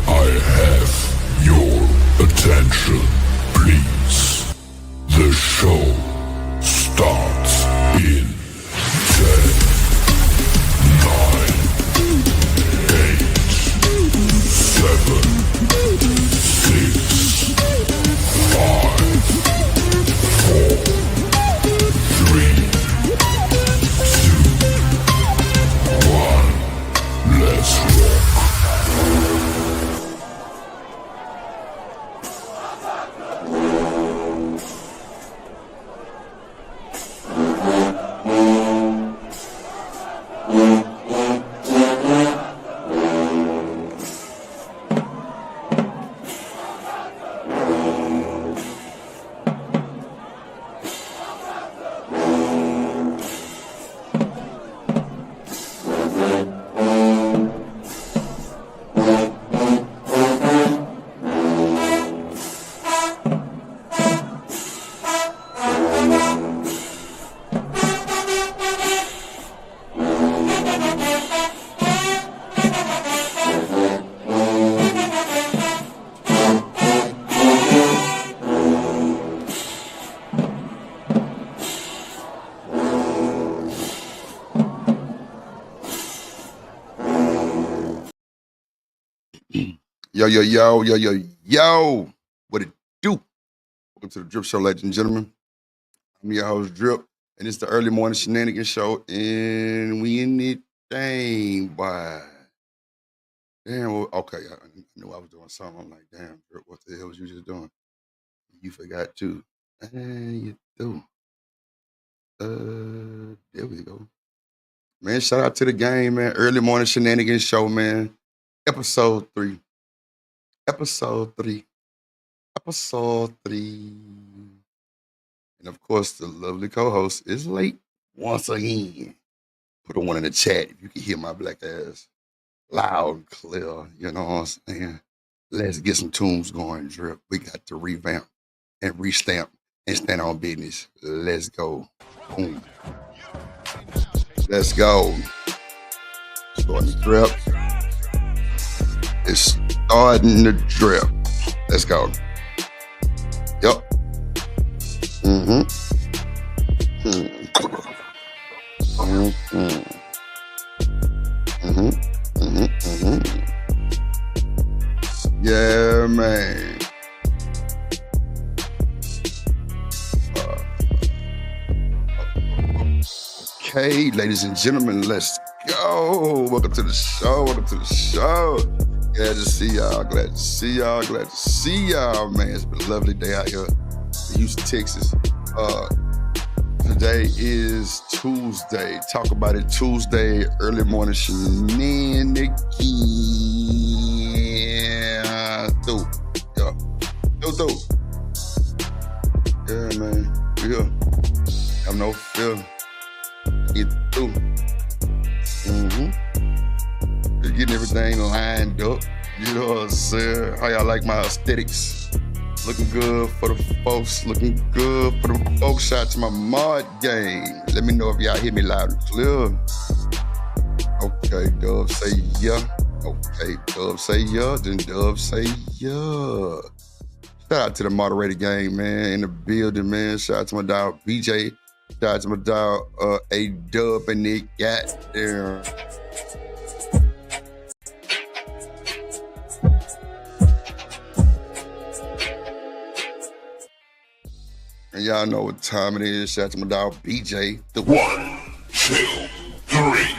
I have your attention, please. The show starts in 10, 9, 8, 7, 6, 5, 4, 3, 2, 1. Let's rock. Yo. What it do? Welcome to the Drip Show, ladies and gentlemen. I'm your host, Drip, and it's the early morning shenanigans show, and we in it thing, boy. Damn, okay, I knew I was doing something. I'm like, damn, Drip, what the hell was you just doing? You forgot too. You do. There we go. Man, shout out to the game, man. Early morning shenanigans show, man. Episode 3. Episode 3. And of course, the lovely co-host is late once again. Put a 1 in the chat if you can hear my black ass loud and clear. You know what I'm saying? Let's get some tunes going, Drip. We got to revamp and restamp and stand on business. Let's go. Boom. Let's go. Starting the drip. It's starting the drip. Let's go. Yup. Yeah, man. Okay, ladies and gentlemen, let's go. Welcome to the show. Glad to see y'all. Man, it's been a lovely day out here in Houston, Texas. Today is Tuesday. Talk about it Tuesday, early morning shenanigans. Yeah, man. We here. Have no fear. Get through. Just getting everything lined up. You know what I'm saying? How y'all like my aesthetics? Looking good for the folks. Shout out to my mod gang. Let me know if y'all hear me loud and clear. Okay, Dub say yeah. Then Dub say yeah. Shout out to the moderator gang, man, in the building, man. Shout out to my dog BJ. Shout out to my dog A-Dub and Nick. Goddamn. And y'all know what time it is. Shout out to my dog BJ. The 1, 2, 3,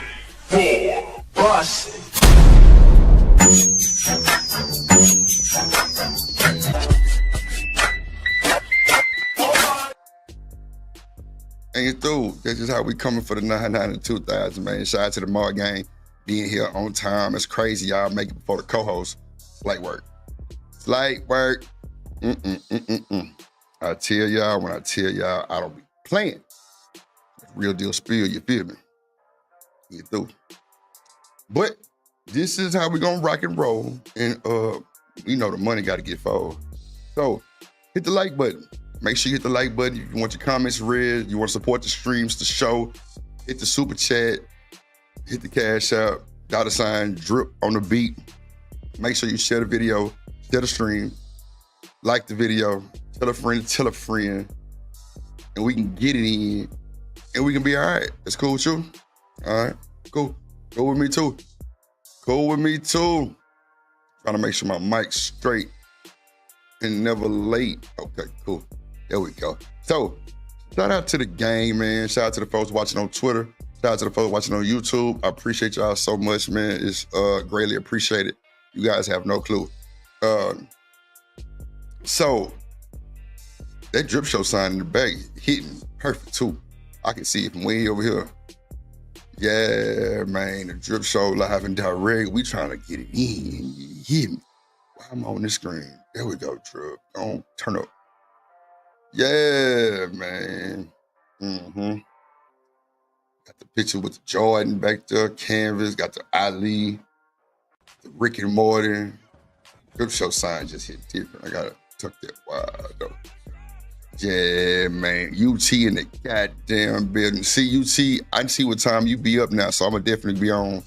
4. Bust it. And you through. That's just how we coming for the 99 and 2000, man. Shout out to the Mar gang being here on time. It's crazy, y'all. Make it before the co-host. Slight work. I tell y'all, when I tell y'all, I don't be playing. Real deal spill, you feel me? You through. But this is how we gonna rock and roll. And you know the money gotta get forward. So hit the like button. Make sure you hit the like button. If you want your comments read, you want to support the streams, the show, hit the super chat, hit the cash out, $, drip on the beat. Make sure you share the video, share the stream, like the video, tell a friend, and we can get it in, and we can be all right. It's cool with you? All right, cool. Cool with me too. Cool with me too. Trying to make sure my mic's straight and never late. Okay, cool. There we go. So, shout out to the gang, man. Shout out to the folks watching on Twitter. Shout out to the folks watching on YouTube. I appreciate y'all so much, man. It's greatly appreciated. You guys have no clue. So, that drip show sign in the back hitting perfect too. I can see it from way over here. Yeah, man, the drip show live and direct. We trying to get it in. You hear me? I'm on the screen. There we go, drip. Don't turn up. Yeah, man. Got the picture with the Jordan back there, canvas. Got the Ali, the Rick and Morty. Drip show sign just hit different. I gotta tuck that wide though. Yeah, man. UT in the goddamn building. See, UT, I see what time you be up now, so I'm gonna definitely be on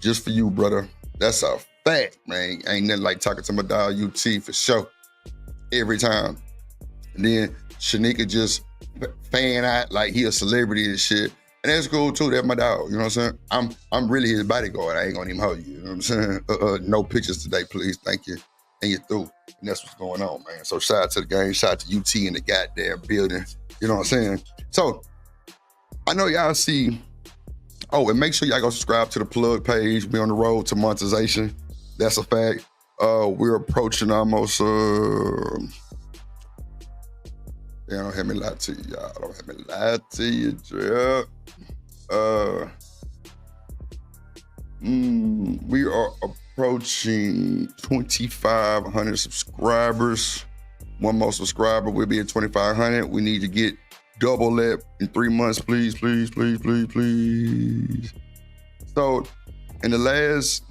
just for you, brother. That's a fact, man. Ain't nothing like talking to my dog UT for sure. Every time. And then Shanika just fan out like he a celebrity and shit. And that's cool too. That's my dog. You know what I'm saying? I'm really his bodyguard. I ain't gonna even hold you. You know what I'm saying? No pictures today, please. Thank you. And you're through. And that's what's going on, man. So shout out to the gang. Shout out to UT in the goddamn building. You know what I'm saying? So I know y'all see. Oh, and make sure y'all go subscribe to the plug page. We on the road to monetization. That's a fact. We're approaching almost. Yeah, don't have me lie to you, y'all. Don't have me lie to you, Drip. We are approaching 2,500 subscribers. One more subscriber, we'll be at 2,500. We need to get double that in 3 months, please, please, please, please, please. So, in the last,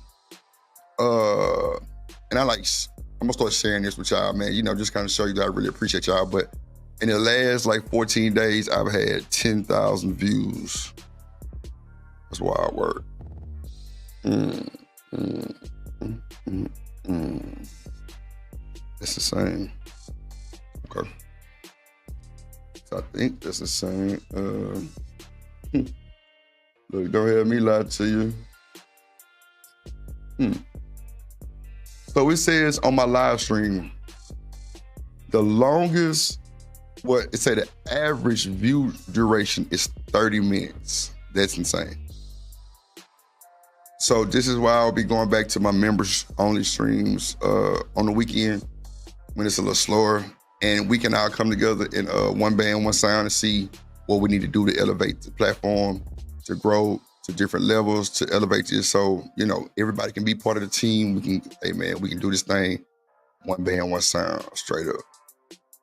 and I'm gonna start sharing this with y'all, man. You know, just kind of show you that I really appreciate y'all. But in the last 14 days, I've had 10,000 views. That's wild work. It's the same. Okay. So I think that's the same. Look, don't have me lie to you. So it says on my live stream, the longest, it say the average view duration is 30 minutes. That's insane. So this is why I'll be going back to my members only streams on the weekend when it's a little slower, and we can all come together in one band, one sound, and see what we need to do to elevate the platform, to grow to different levels, to elevate this. So, you know, everybody can be part of the team. We can, hey man, we can do this thing. One band, one sound, straight up.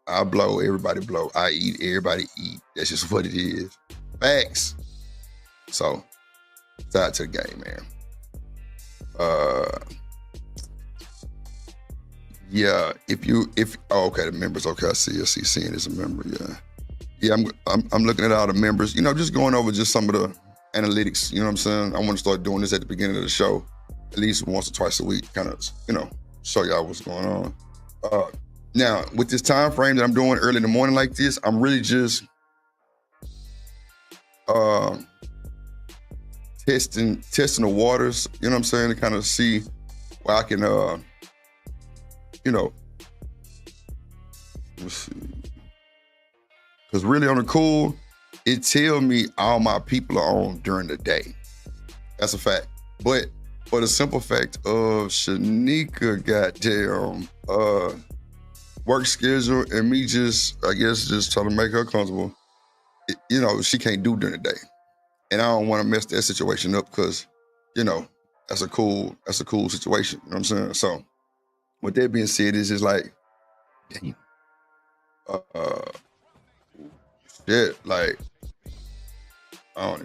I blow, everybody blow. I eat, everybody eat. That's just what it is. Facts. So, shout out to the game, man. Yeah, okay, the members, okay, I see seeing as a member, yeah. Yeah, I'm looking at all the members, you know, just going over just some of the analytics, you know what I'm saying? I want to start doing this at the beginning of the show, at least once or twice a week, kind of, you know, show y'all what's going on. Now, with this time frame that I'm doing early in the morning like this, I'm really just testing the waters, you know what I'm saying, to kind of see where I can, you know, let's see. Because really on the cool, it tells me all my people are on during the day. That's a fact. But for the simple fact of Shanika goddamn work schedule and me just, I guess, just trying to make her comfortable, you know, she can't do during the day. And I don't want to mess that situation up because, you know, that's a cool situation. You know what I'm saying? So with that being said, it's just like, damn, shit, like, I don't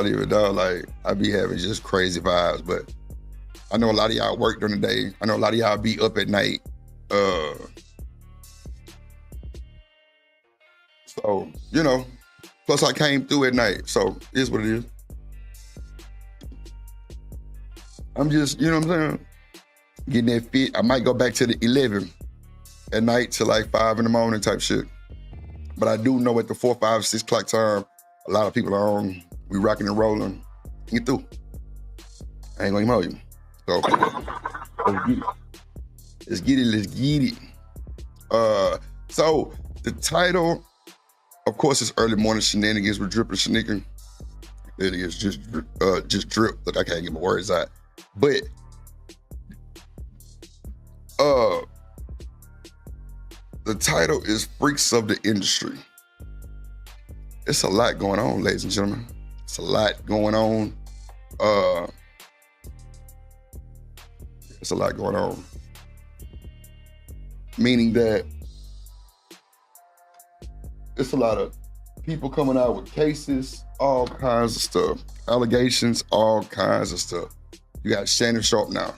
even know. Like, I be having just crazy vibes, but I know a lot of y'all work during the day. I know a lot of y'all be up at night. So, you know, plus I came through at night, so it is what it is. I'm just, you know what I'm saying? getting that fit. I might go back to the 11 at night till like 5 in the morning type shit. But I do know at the 4, 5, 6 o'clock time, a lot of people are on. We rocking and rolling. Get through. I ain't gonna email you. So let's get it. Let's get it. So the title, of course, is Early Morning Shenanigans with Drip and Shanika. It is just drip. Look, I can't get my words out. But the title is Freaks of the Industry. It's a lot going on, ladies and gentlemen. It's a lot going on. It's a lot going on. Meaning that it's a lot of people coming out with cases, all kinds of stuff, allegations, all kinds of stuff. You got Shannon Sharpe now.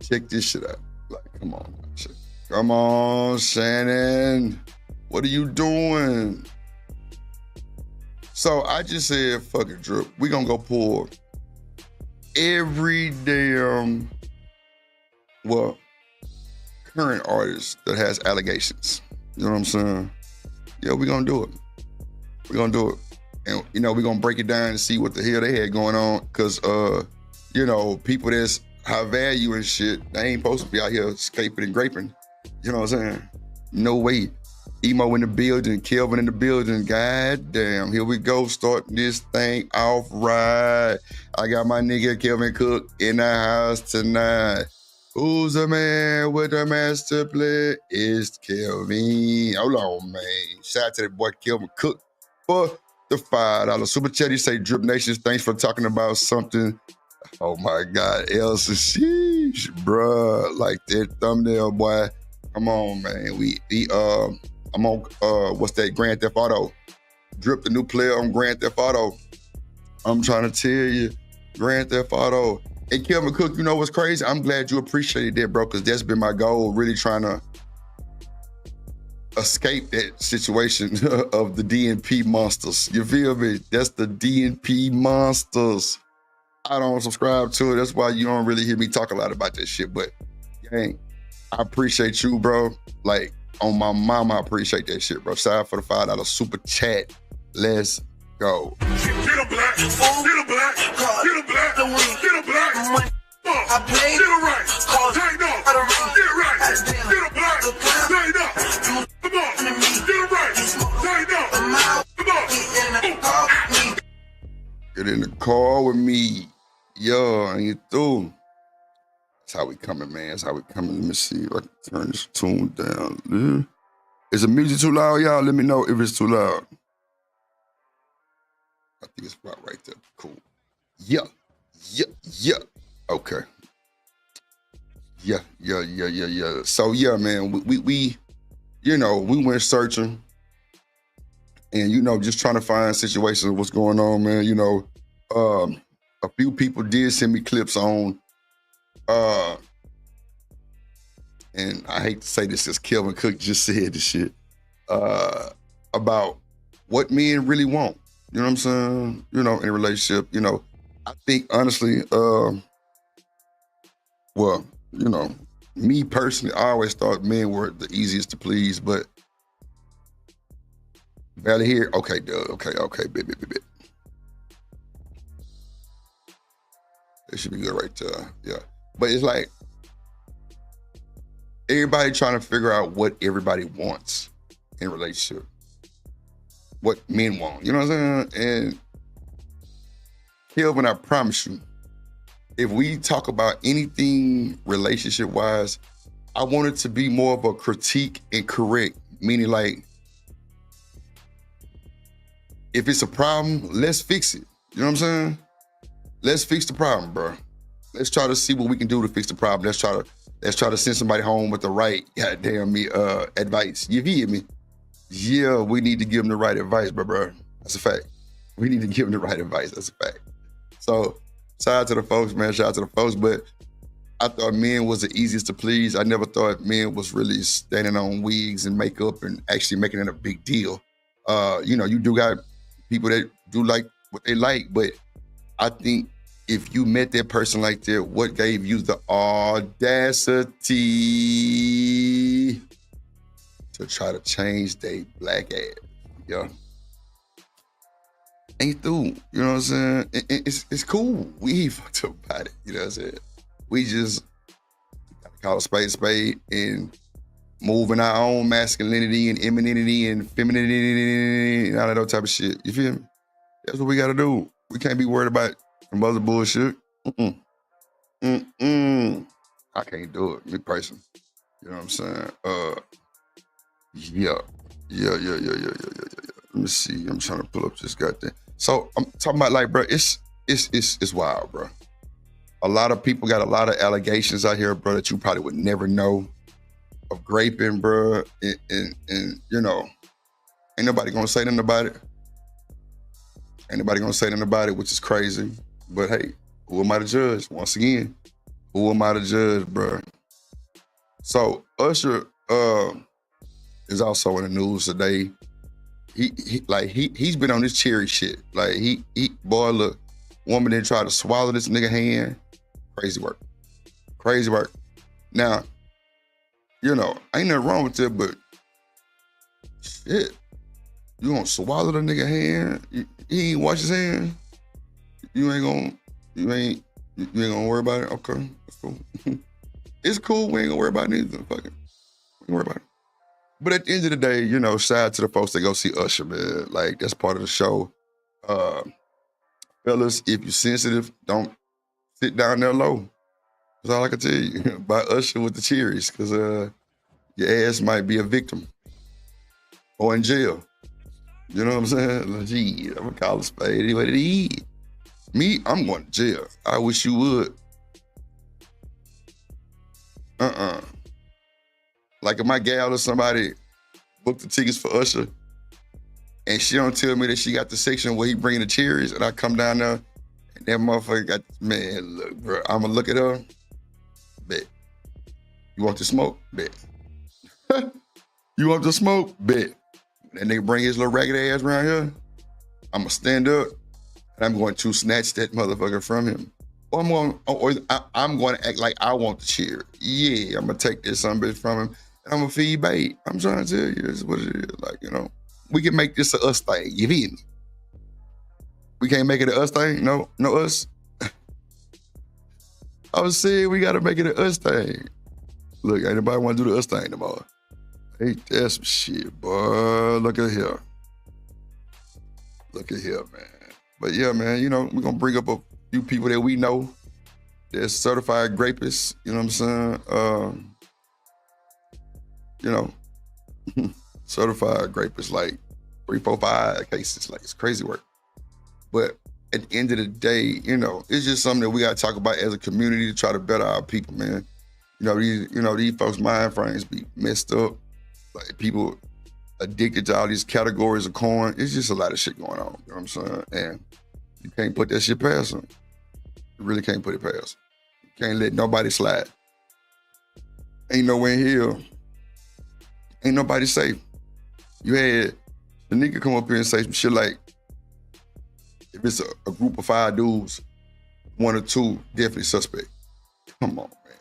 Check this shit out. Like, come on. Come on, Shannon. What are you doing? So I just said, fuck it, Drip. We gonna go pull every damn, current artist that has allegations. You know what I'm saying? Yeah, we gonna do it. We gonna do it. And, we gonna break it down and see what the hell they had going on. Cause, people that's high value and shit, they ain't supposed to be out here scaping and graping. You know what I'm saying? No way. Emo in the building, Kelvin in the building. God damn, here we go, starting this thing off right. I got my nigga Kelvin Cook in the house tonight. Who's the man with the master plan? It's Kelvin. Hold on, man. Shout out to that boy Kelvin Cook for the $5 super chat. He say, Drip Nations, thanks for talking about something. Oh my God, Elsa, sheesh, bruh. Like that thumbnail, boy. Come on, man. I'm on, what's that, Grand Theft Auto. Drip the new player on Grand Theft Auto. I'm trying to tell you, Grand Theft Auto. And Kelvin Cook, you know what's crazy? I'm glad you appreciated that, bro, because that's been my goal, really trying to escape that situation of the DNP monsters. You feel me? That's the DNP monsters. I don't subscribe to it. That's why you don't really hear me talk a lot about that shit. But, gang, I appreciate you, bro. Like, on my mama, I appreciate that shit, bro. Shout out for the $5 super chat. Let's go. Get a black, get a black, get a black, get a black. I played it right. Tighten up. Get right. Get a black. Tighten up. Come on. Get it right. Tighten up. Come on. Get in the car with me. Yo, and you through. That's how we coming, man. That's how we coming. Let me see if I can turn this tune down. Is the music too loud, y'all? Let me know if it's too loud. I think it's about right there. Cool. Yeah. Okay. Yeah. So yeah, man, we we went searching and just trying to find situations, what's going on, man. A few people did send me clips on and I hate to say this as Kelvin Cook just said this shit, about what men really want. You know what I'm saying? In a relationship, I think honestly, me personally, I always thought men were the easiest to please, but barely here. Okay, Doug. Okay, bit. It should be good right there. Yeah. But it's like everybody trying to figure out what everybody wants in a relationship. What men want. You know what I'm saying? And Kelvin, I promise you, if we talk about anything relationship-wise, I want it to be more of a critique and correct. Meaning like, if it's a problem, let's fix it. You know what I'm saying? Let's fix the problem, bro. Let's try to see what we can do to fix the problem. Let's try to send somebody home with the right advice. You feel me? Yeah, we need to give them the right advice, bro. That's a fact. We need to give them the right advice. That's a fact. So shout out to the folks, man. Shout out to the folks. But I thought men was the easiest to please. I never thought men was really standing on wigs and makeup and actually making it a big deal. You do got people that do like what they like, but I think if you met that person like that, what gave you the audacity to try to change their black ass? Yeah. Ain't through, you know what I'm saying? It's cool. We ain't fucked up about it, you know what I'm saying? We just gotta call a spade and move in our own masculinity and femininity and femininity and all that type of shit. You feel me? That's what we gotta do. We can't be worried about some other bullshit. I can't do it, me personally. You know what I'm saying? Yeah. Let me see. I'm trying to pull up this goddamn. So I'm talking about like, bro, it's wild, bro. A lot of people got a lot of allegations out here, bro, that you probably would never know of graping, bro. And you know, ain't nobody gonna say nothing about it. Ain't nobody gonna say nothing about it, which is crazy. But hey, who am I to judge? Once again, who am I to judge, bro? So Usher is also in the news today. He's been on this cherry shit. Like boy, look, woman didn't try to swallow this nigga hand. Crazy work. Now, you know, ain't nothing wrong with it, but shit, you gonna swallow the nigga hand? He ain't wash his hand. You ain't gonna worry about it. Okay, that's cool. It's cool. We ain't gonna worry about it either. Fuck it. We ain't worry about it. But at the end of the day, you know, shout out to the folks that go see Usher, man. Like, that's part of the show. Fellas, if you're sensitive, don't sit down there low. That's all I can tell you. Buy Usher with the cherries, because your ass might be a victim or in jail. You know what I'm saying? Like, gee, I'm gonna call a spade what it is. Me, I'm going to jail. I wish you would. Like if my gal or somebody booked the tickets for Usher and she don't tell me that she got the section where he bringing the cherries and I come down there and that motherfucker got, man, look, bro, I'm gonna look at her, bet. You want to smoke? Bet. You want to smoke? Bet. That nigga bring his little ragged ass around here, I'm gonna stand up and I'm going to snatch that motherfucker from him. Or I'm going to act like I want the cherry. Yeah, I'm gonna take this son bitch from him. I'm gonna feed bait. I'm trying to tell you, this is what it is. Like, you know, we can make this a us thing. You feel me? We can't make it a us thing. No us. I was saying we gotta make it a us thing. Look, ain't nobody want to do the us thing no more. Ain't that some shit, boy? Look at here. Look at here, man. But yeah, man, you know, we're gonna bring up a few people that we know that's certified grapists. You know what I'm saying? You know, certified grapists, like 3, 4, 5 cases. Like, it's crazy work. But at the end of the day, you know, it's just something that we gotta talk about as a community to try to better our people, man. You know, these folks' mind frames be messed up. Like, people addicted to all these categories of corn. It's just a lot of shit going on. You know what I'm saying? And you can't put that shit past them. You really can't put it past them. You can't let nobody slide. Ain't nowhere in here. Ain't nobody safe. You had the nigga come up here and say some shit like, if it's a group of 5 dudes, 1 or 2 definitely suspect. Come on, man.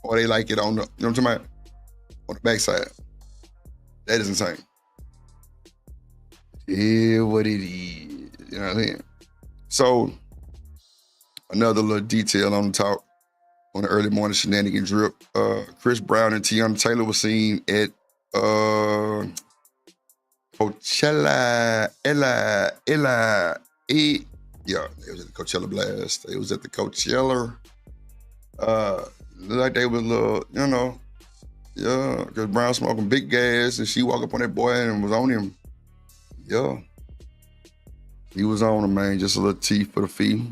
Or they like it on the, you know what I'm talking about? On the backside. That is insane. Yeah, what it is. You know what I'm saying? So, another little detail on the talk. On the early morning shenanigan drip, Chris Brown and Teyana Taylor were seen at Coachella, yeah, it was at the Coachella Blast. It was at the Coachella. Like they was a little, you know, yeah, because Brown smoking big gas and she walked up on that boy and was on him. Yeah. He was on him, man, just a little tea for the fee.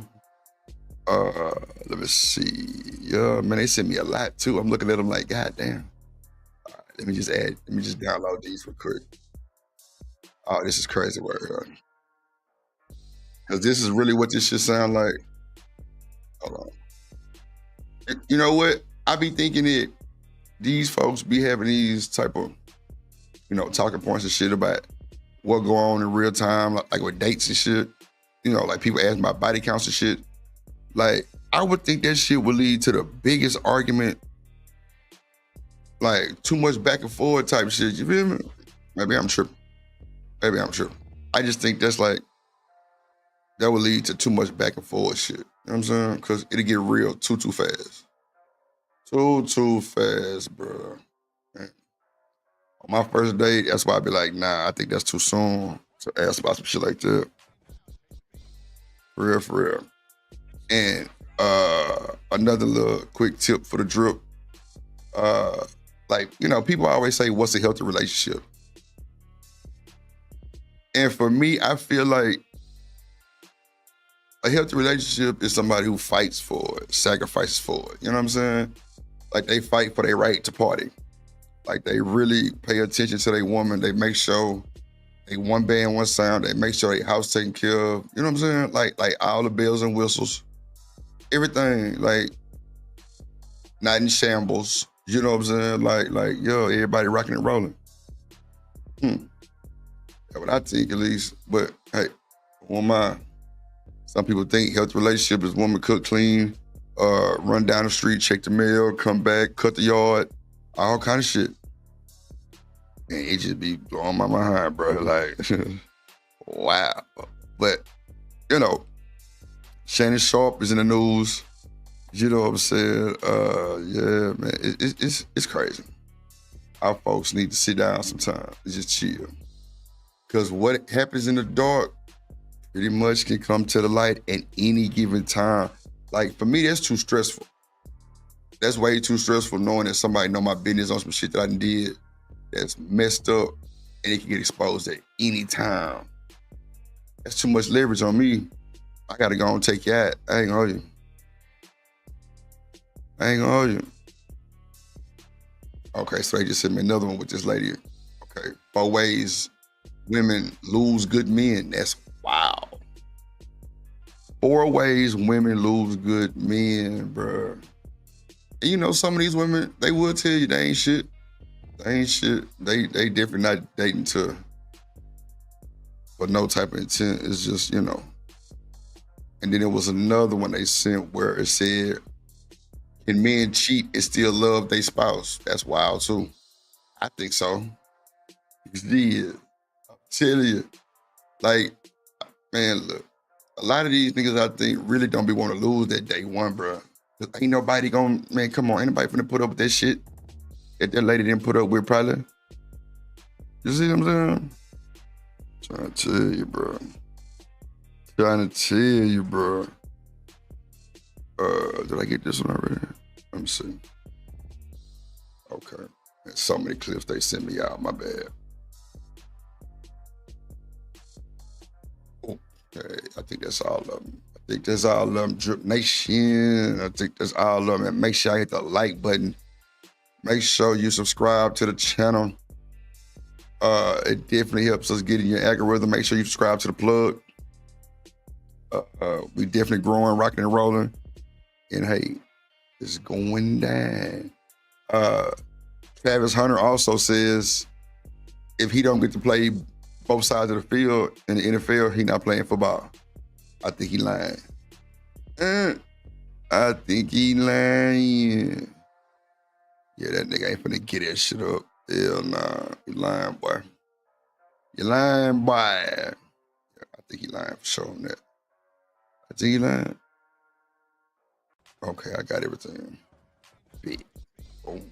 Let me see. Yeah, man, they sent me a lot too. I'm looking at them like, God damn. All right, let me just download these real quick. Oh, this is crazy work, huh? Because this is really what this shit sound like. Hold on. You know what? I be thinking that these folks be having these type of, you know, talking points and shit about what go on in real time, like with dates and shit. you know, like people ask about body counts and shit. Like, I would think that shit would lead to the biggest argument, like too much back and forth type shit. You feel me? Maybe I'm tripping. I just think that's like, that would lead to too much back and forth shit. You know what I'm saying? Because it'll get real too fast. Too fast, bro. Man. On my first date, that's why I'd be like, nah, I think that's too soon to ask about some shit like that. For real. And another little quick tip for the drip. Like, you know, people always say, what's a healthy relationship? And for me, I feel like a healthy relationship is somebody who fights for it, sacrifices for it. You know what I'm saying? Like, they fight for their right to party. Like, they really pay attention to their woman. They make sure they one band, one sound. They make sure their house taken care of. You know what I'm saying? Like all the bells and whistles, everything. Like, not in shambles. You know what I'm saying? Like, yo, everybody rocking and rolling. That's what I think, at least. But hey, some people think healthy relationship is woman cook, clean, run down the street, check the mail, come back, cut the yard, all kind of shit. And it just be blowing my mind, bro. Like, wow. But, you know, Shannon Sharpe is in the news. You know what I'm saying? Yeah, man, it's crazy. Our folks need to sit down sometimes and just chill. Because what happens in the dark pretty much can come to the light at any given time. Like, for me, that's too stressful. That's way too stressful, knowing that somebody know my business on some shit that I did that's messed up, and it can get exposed at any time. That's too much leverage on me. I gotta go and take you out. I ain't gonna hold you. Okay, so they just sent me another one with this lady. Okay, 4 ways women lose good men. That's wow. 4 ways women lose good men, bro. And you know, some of these women, they will tell you they ain't shit. They definitely not dating for no type of intent. It's just, you know. And then there was another one they sent where it said, can men cheat and still love their spouse? That's wild too. I think so. Yeah, I'm telling you. Like, man, look, a lot of these niggas I think really don't be want to lose that day one, bro. Ain't nobody gonna, man, come on, ain't nobody finna put up with that shit that lady didn't put up with, probably. You see what I'm saying? Trying to tell you, bro. Did I get this one already? Let me see. Okay. There's so many clips they sent me out, my bad. Okay, I think that's all of them. Drip Nation. I think that's all of them. And make sure I hit the like button. Make sure you subscribe to the channel. It definitely helps us get in your algorithm. Make sure you subscribe to the plug. We definitely growing, rocking and rolling. And hey, it's going down. Travis Hunter also says if he don't get to play both sides of the field in the NFL, he not playing football. I think he lying. Yeah, that nigga ain't finna get that shit up. Hell nah, he lying, boy. You lying, boy. Yeah, I think he lying for sure on that. I think he lying. Okay, I got everything. Big. Boom.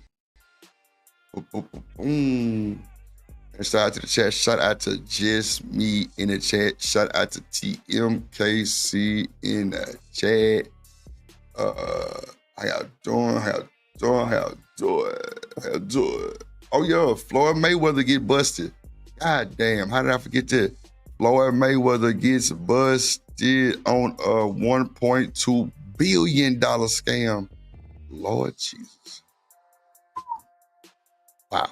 Boom, boom, boom, boom. And shout out to the chat. Shout out to Just Me in the chat. Shout out to TMKC in the chat. How y'all doing? Oh yeah, Floyd Mayweather get busted. God damn, how did I forget that? Floyd Mayweather gets busted on a $1.2 billion scam. Lord Jesus. Wow.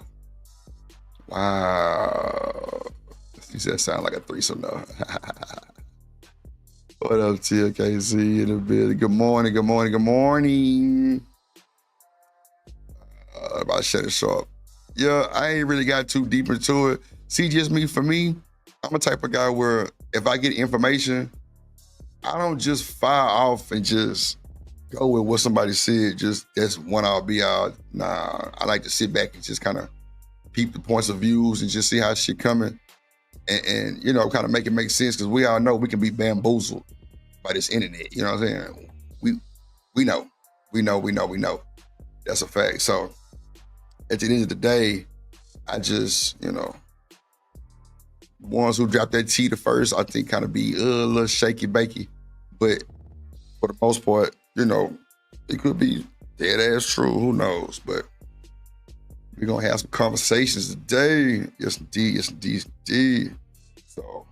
He said sound like a threesome though. What up, TLKC in the building? Good morning. About Shannon Sharpe. Yeah, I ain't really got too deep into it. See, just me, for me, I'm a type of guy where if I get information I don't just fire off and just go with what somebody said. Just that's one I'll be out. Nah, I like to sit back and just kind of peep the points of views and just see how shit coming, and you know, kind of make it make sense, because we all know we can be bamboozled by this internet. You know what I'm saying? We know. That's a fact. So at the end of the day, I just, you know, ones who drop that T the first, I think kind of be a little shaky bakey. But for the most part, you know, it could be dead ass true. Who knows? But we're going to have some conversations today. Yes, indeed. Yes, indeed. Yes, indeed. So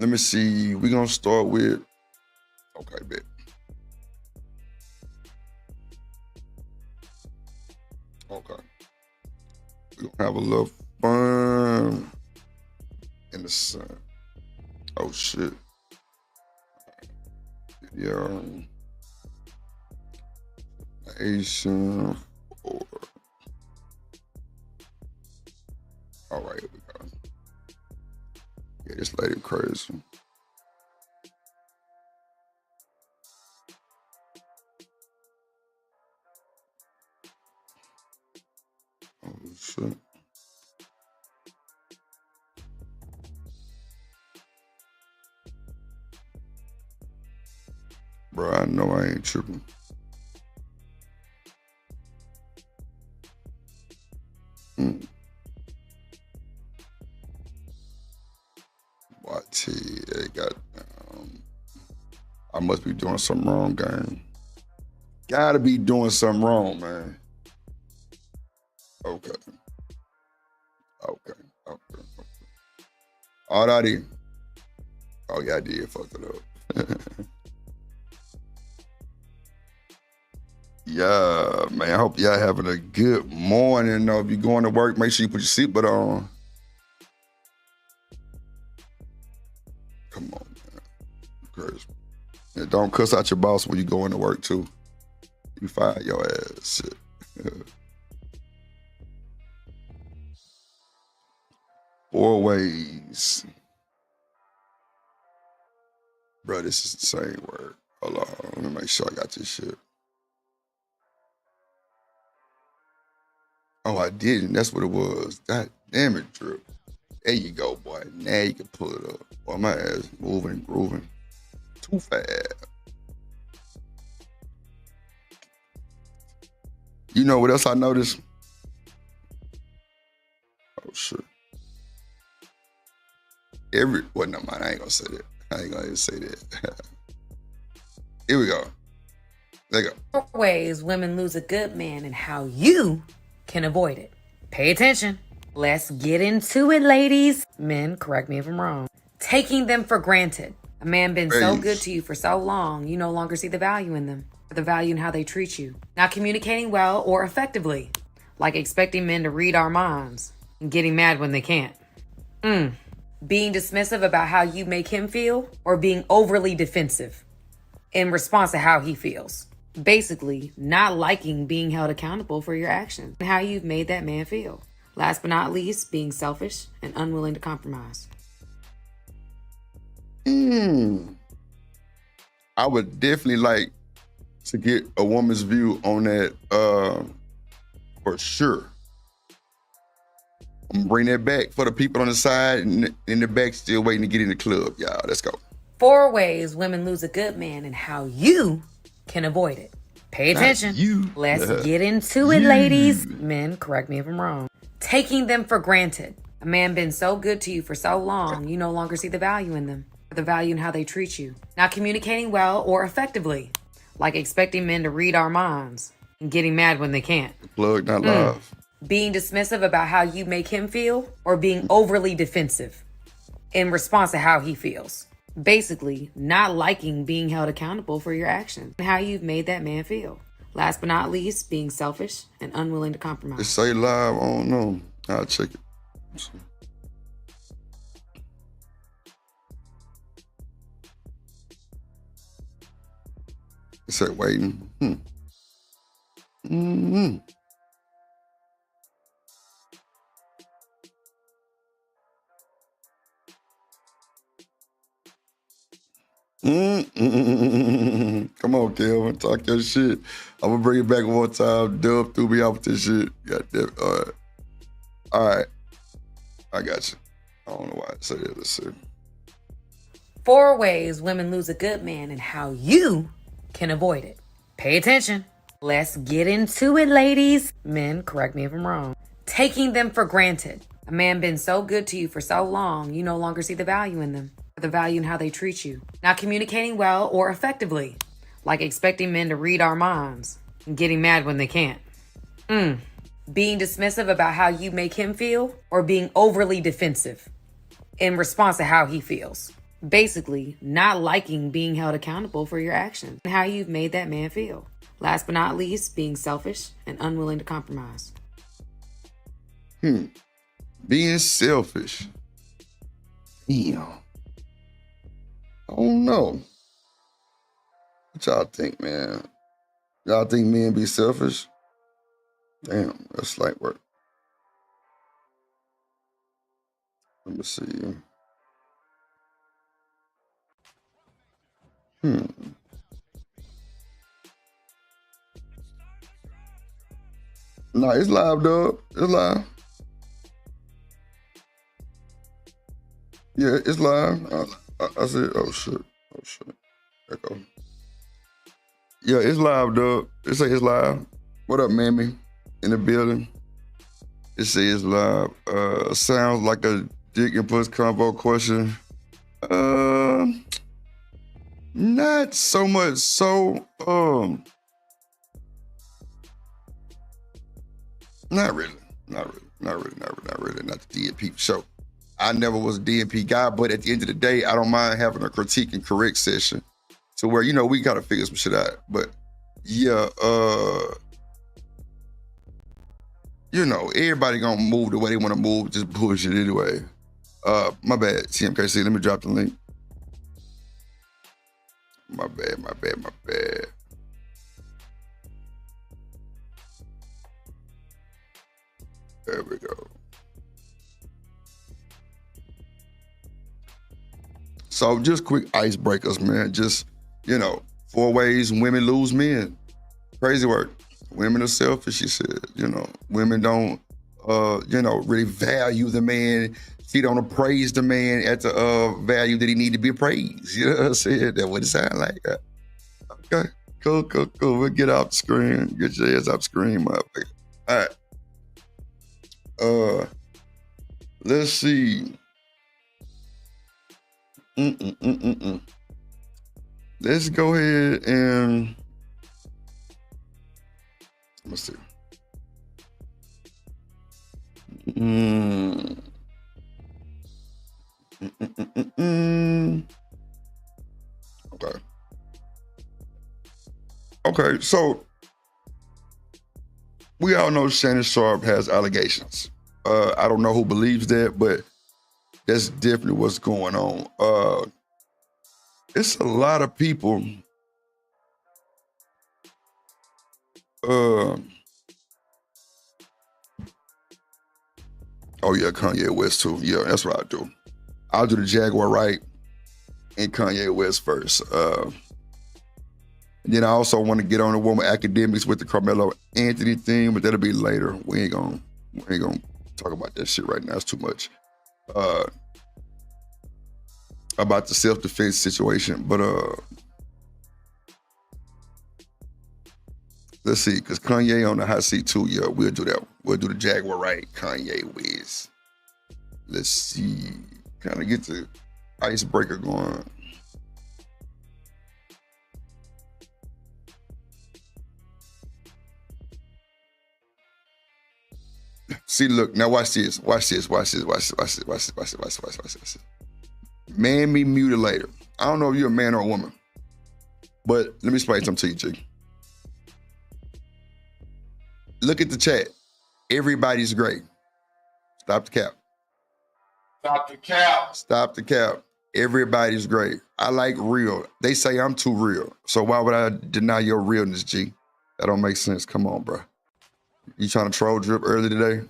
let me see. We're going to start with, okay, bet. Okay. We're going to have a little fun in the sun. Oh, shit. Yeah. Asian 4. All right, here we go. Yeah, this lady crazy. Oh, shit. Bro, I know I ain't tripping. YT, they got, I must be doing something wrong, gang. Gotta be doing something wrong, man. Okay. Alrighty. Oh, yeah, I did fuck it up. Yeah, man, I hope y'all having a good morning. If you're going to work, make sure you put your seatbelt on. Come on, man. Crazy. And don't cuss out your boss when you go into work, too. You fire your ass. Shit. 4 ways. Bro, this is the same word. Hold on, let me make sure I got this shit. Oh, I didn't. That's what it was. God damn it, Drew. There you go, boy. Now you can pull it up. Boy, my ass moving and grooving. Too fast. You know what else I noticed? Oh, shit. Well, no, man, I ain't gonna say that. I ain't gonna even say that. Here we go. There you go. 4 ways women lose a good man and how you can avoid it. Pay attention. Let's get into it, ladies. Men, correct me if I'm wrong. Taking them for granted. A man been so good to you for so long, you no longer see the value in them, or the value in how they treat you. Not communicating well or effectively, like expecting men to read our minds and getting mad when they can't. Being dismissive about how you make him feel, or being overly defensive in response to how he feels. Basically, not liking being held accountable for your actions and how you've made that man feel. Last but not least, being selfish and unwilling to compromise. I would definitely like to get a woman's view on that for sure. I'm gonna bring that back for the people on the side and in the back still waiting to get in the club, y'all. Let's go. 4 ways women lose a good man and how you can avoid it. Pay attention. Let's get into it, ladies. Men, correct me if I'm wrong. Taking them for granted. A man been so good to you for so long, you no longer see the value in them, or the value in how they treat you. Not communicating well or effectively, like expecting men to read our minds and getting mad when they can't. Plug not live. Being dismissive about how you make him feel, or being overly defensive in response to how he feels. Basically, not liking being held accountable for your actions and how you've made that man feel. Last but not least, being selfish and unwilling to compromise. It say live, I don't know. I'll check it. It said waiting. Come on, Kelvin, talk your shit. I'm gonna bring it back one time. Dub threw me off with this shit. Goddamn. All right. I got you. I don't know why I said it. Let's see. 4 ways women lose a good man and how you can avoid it. Pay attention. Let's get into it, ladies. Men, correct me if I'm wrong. Taking them for granted. A man been so good to you for so long, you no longer see the value in them, or the value in how they treat you. Not communicating well or effectively, like expecting men to read our minds and getting mad when they can't. Being dismissive about how you make him feel, or being overly defensive in response to how he feels. Basically, not liking being held accountable for your actions and how you've made that man feel. Last but not least, being selfish and unwilling to compromise. Being selfish. Damn. I don't know. What y'all think, man? Y'all think men be selfish? Damn, that's light work. Let me see. No, it's live, dog. It's live. Yeah, it's live. I said, oh shit. There go. Yeah, it's live, dog. It say it's live. What up, mammy? In the building. It says it's live. Sounds like a dick and puss combo question. Not so much so. Not really. Not the DNP show. I never was a DNP guy, but at the end of the day, I don't mind having a critique and correct session to where, we gotta figure some shit out. But yeah, everybody gonna move the way they wanna move, just bullshit anyway. My bad, TMKC, let me drop the link. My bad. There we go. So just quick icebreakers, man. Just, 4 ways women lose men. Crazy work. Women are selfish, she said. Women don't, really value the man. She don't appraise the man at the value that he need to be appraised. You know what I'm saying? That's what it sounds like. Okay, cool. We'll get off the screen. Get your ass off the screen, motherfucker. All right. Let's see. Let's go ahead and let's see. Okay, so we all know Shannon Sharpe has allegations. I don't know who believes that, but that's definitely what's going on. It's a lot of people oh yeah, Kanye West too. Yeah, that's what I do. I'll do the Jaguar right and Kanye West first. And then I also want to get on the woman academics with the Carmelo Anthony thing, but that'll be later. We ain't gonna talk about that shit right now. It's too much. About the self-defense situation, but let's see, because Kanye on the hot seat too. Yeah, we'll do that. We'll do the Jaguar right, Kanye West. Let's see, kind of get the icebreaker going. See, look, now watch this. Man be mutilator. I don't know if you're a man or a woman, but let me explain something to you, G. Look at the chat. Everybody's great. Stop the cap. Stop the cap. Everybody's great. I like real. They say I'm too real. So why would I deny your realness, G? That don't make sense. Come on, bro. You trying to troll drip early today?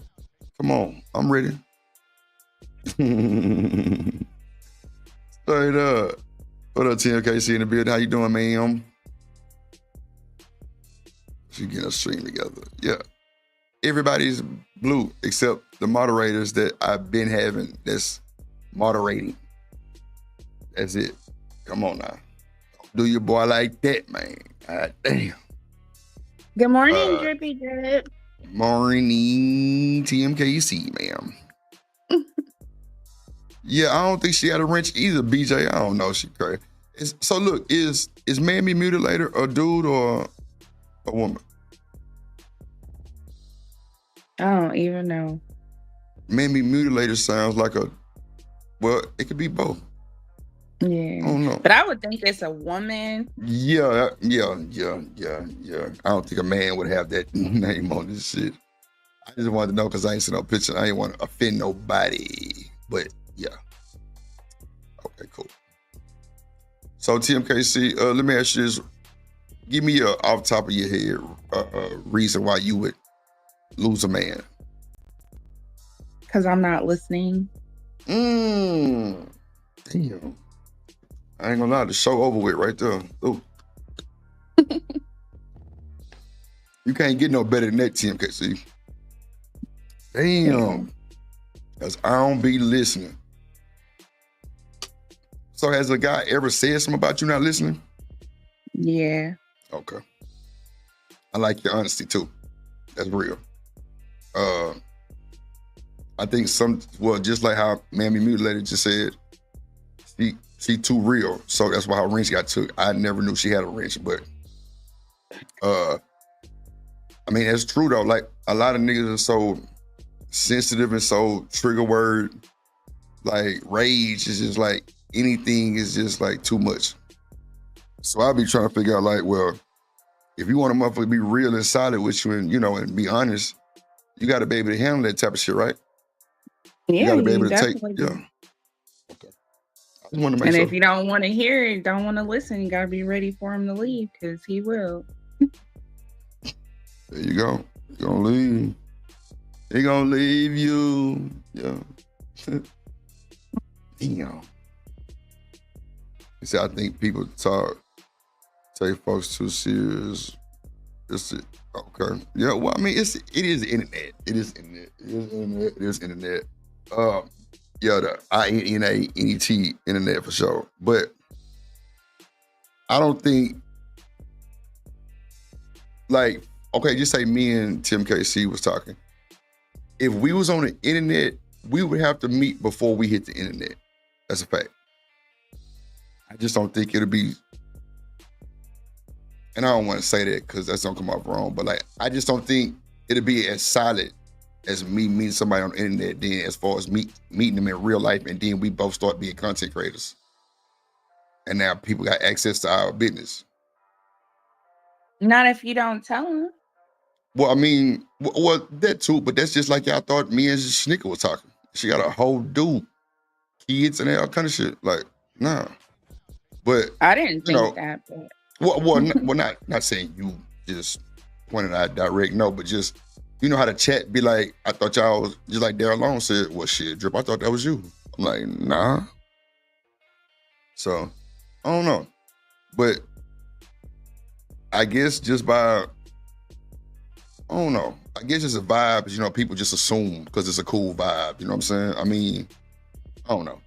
Come on. I'm ready. Straight up. What up, TMKC in the building? How you doing, ma'am? She getting a stream together. Yeah. Everybody's blue except the moderators that I've been having that's moderating. That's it. Come on now. Don't do your boy like that, man. God damn. Good morning, Drippy Drip. Morning, TMKC, ma'am. Yeah, I don't think she had a wrench either, BJ. I don't know. She crazy. So look, is Mammy Mutilator a dude or a woman? I don't even know. Mammy Mutilator sounds like well, it could be both. Yeah. I don't know. But I would think it's a woman. Yeah. I don't think a man would have that name on this shit. I just wanted to know because I ain't seen no picture. I ain't want to offend nobody. But yeah. Okay, cool. So TMKC, let me ask you this. Give me off the top of your head reason why you would lose a man. Because I'm not listening. Damn. I ain't gonna lie, the show over with right there. Ooh. You can't get no better than that, TMKC. Damn. Because I don't be listening. So has a guy ever said something about you not listening? Yeah. Okay. I like your honesty too. That's real. I think just like how Mammy Mutilator just said, she too real. So that's why her wrench got took. I never knew she had a wrench, but I mean, that's true though. Like a lot of niggas are so sensitive and so trigger word, like rage is just like anything is just like too much. So I'll be trying to figure out like, well, if you want a motherfucker to be real and solid with you and, and be honest, you got to be able to handle that type of shit, right? Yeah, you got to be able to take, do. yeah. Okay. I just want to make and sure. If you don't want to hear it, don't want to listen, you got to be ready for him to leave because he will. There you go. He's going to leave. He going to leave you. Yeah. Damn. You see, I think people take folks too serious. Okay. Yeah, well, I mean, it is internet. It is internet. Yeah, the INNANET internet for sure. But I don't think, like, okay, just say me and TMKC was talking. If we was on the internet, we would have to meet before we hit the internet. That's a fact. I just don't think it'll be, and I don't want to say that because that's gonna come off wrong, but like, I just don't think it'll be as solid as me meeting somebody on the internet then as far as meeting them in real life and then we both start being content creators. And now people got access to our business. Not if you don't tell them. Well, I mean, well, that too, but that's just like y'all thought me and Schnicker was talking. She got a whole dude, kids and all kind of shit. Like, nah. But I didn't think that. But... Well, not saying you just pointed out direct, no, but just, you know how the chat be like, I thought y'all was, just like Daryl Long said, well, shit, Drip, I thought that was you. I'm like, nah. So, I don't know. But I guess just by, I don't know. I guess it's a vibe, people just assume because it's a cool vibe. You know what I'm saying? I mean, I don't know.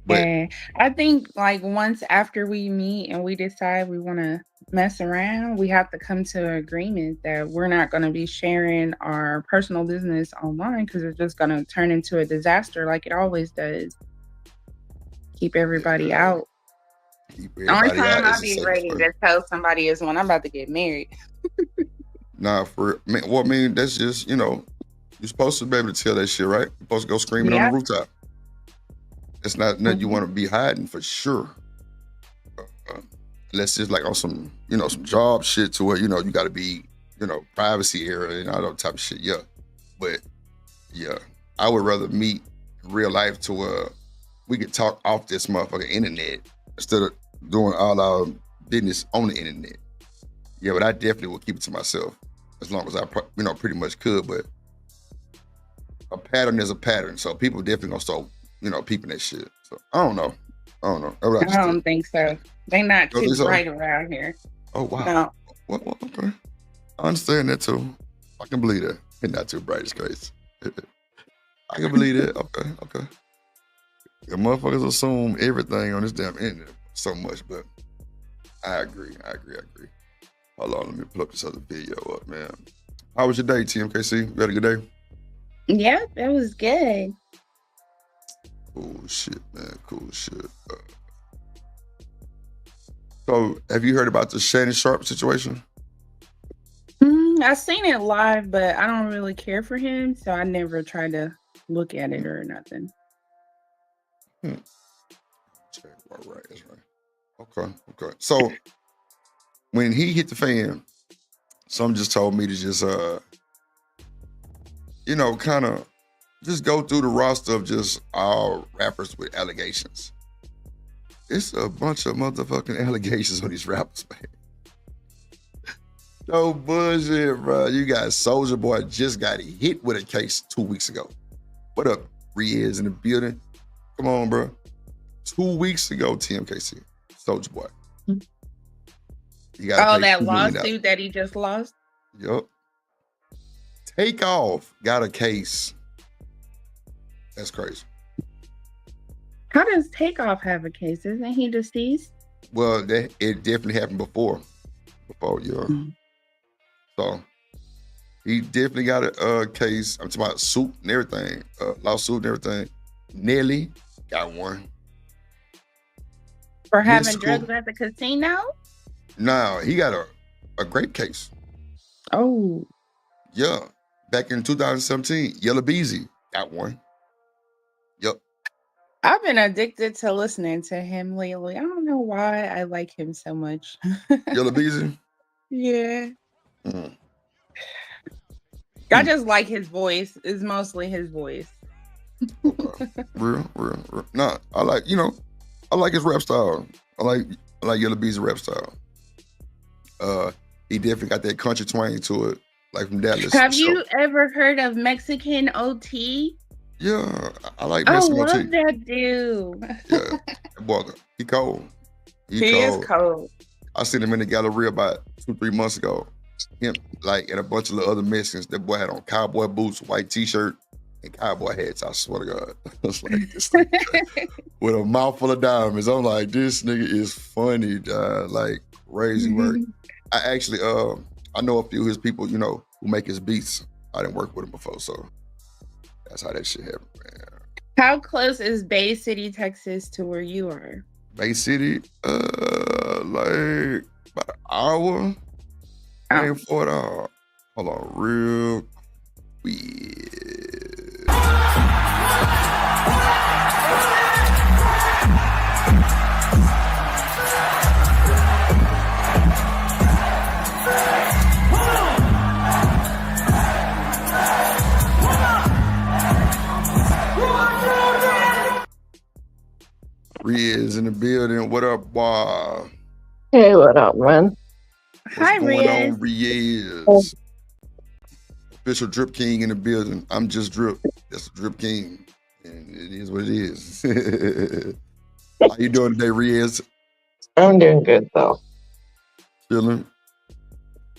But yeah, I think like once after we meet and we decide we want to mess around, we have to come to an agreement that we're not going to be sharing our personal business online because it's just going to turn into a disaster like it always does. Keep everybody out. The only time I'll be ready to tell somebody is when I'm about to get married. Nah, well, I mean, that's just, you're supposed to be able to tell that shit, right? You're supposed to go screaming on the rooftop. It's not nothing you want to be hiding for sure. Unless it's like on some, some job shit to where, you got to be, privacy area and all that type of shit. Yeah. But yeah, I would rather meet in real life to where we could talk off this motherfucking internet instead of doing all our business on the internet. Yeah, but I definitely will keep it to myself as long as I, pretty much could. But a pattern is a pattern. So people definitely gonna start, peeping that shit. So I don't know. I don't know. That's what I I just don't did. think so. They not Don't too think so? bright around here. Oh wow. No. Well, okay. I understand that too. I can believe that. And not too bright is crazy. I can believe that. Okay. The motherfuckers assume everything on this damn internet so much, but I agree. Hold on, let me pull up this other video up, man. How was your day, TMKC? You had a good day? Yeah, that was good. Cool shit, man. Cool shit. So, have you heard about the Shannon Sharp situation? I seen it live, but I don't really care for him, so I never try to look at it or nothing. Check, right, that's right. Okay. So, when he hit the fan, some just told me to just, kind of just go through the roster of just all rappers with allegations. It's a bunch of motherfucking allegations on these rappers, man. No bullshit, bro. You got Soulja Boy just got hit with a case 2 weeks ago. What up, Riaz in the building? Come on, bro. 2 weeks ago, TMKC, Soulja Boy. You got that lawsuit that he just lost? Yup. Takeoff got a case. That's crazy. How does Takeoff have a case? Isn't he deceased? Well, it definitely happened before, So he definitely got a case. I'm talking about suit and everything, lawsuit and everything. Nelly got one. For having drugs at the casino? No, he got a grape case. Oh. Yeah. Back in 2017, Yella Beezy got one. Yep. I've been addicted to listening to him lately. I don't know why I like him so much. Yella Beezy? Yeah. I just like his voice. It's mostly his voice. Okay. Real. Nah, I like his rap style. I like Yella Beezy's rap style. He definitely got that country twang to it, like from Dallas. Have you ever heard of Mexican OT? Yeah, I like Mexican OT. I love that dude. Yeah, that boy, he cold. He is cold. I seen him in the Galleria about 2-3 months ago. Him, and a bunch of the other Mexicans. That boy had on cowboy boots, white t-shirt, and cowboy hats. I swear to God. I was like, this with a mouthful of diamonds. I'm like, this nigga is funny, like crazy work. I actually, I know a few of his people, who make his beats. I didn't work with him before, so that's how that shit happened, man. How close is Bay City, Texas to where you are? Bay City, like about an hour. Ain't for it all. Hold on, real weird. Riaz in the building. What up, boy? Hey, what up, man? Hi, What's going Riaz. on, Riaz? Official Drip King in the building. I'm just Drip. That's the Drip King. And it is what it is. How you doing today, Riaz? I'm doing good, though. Feeling?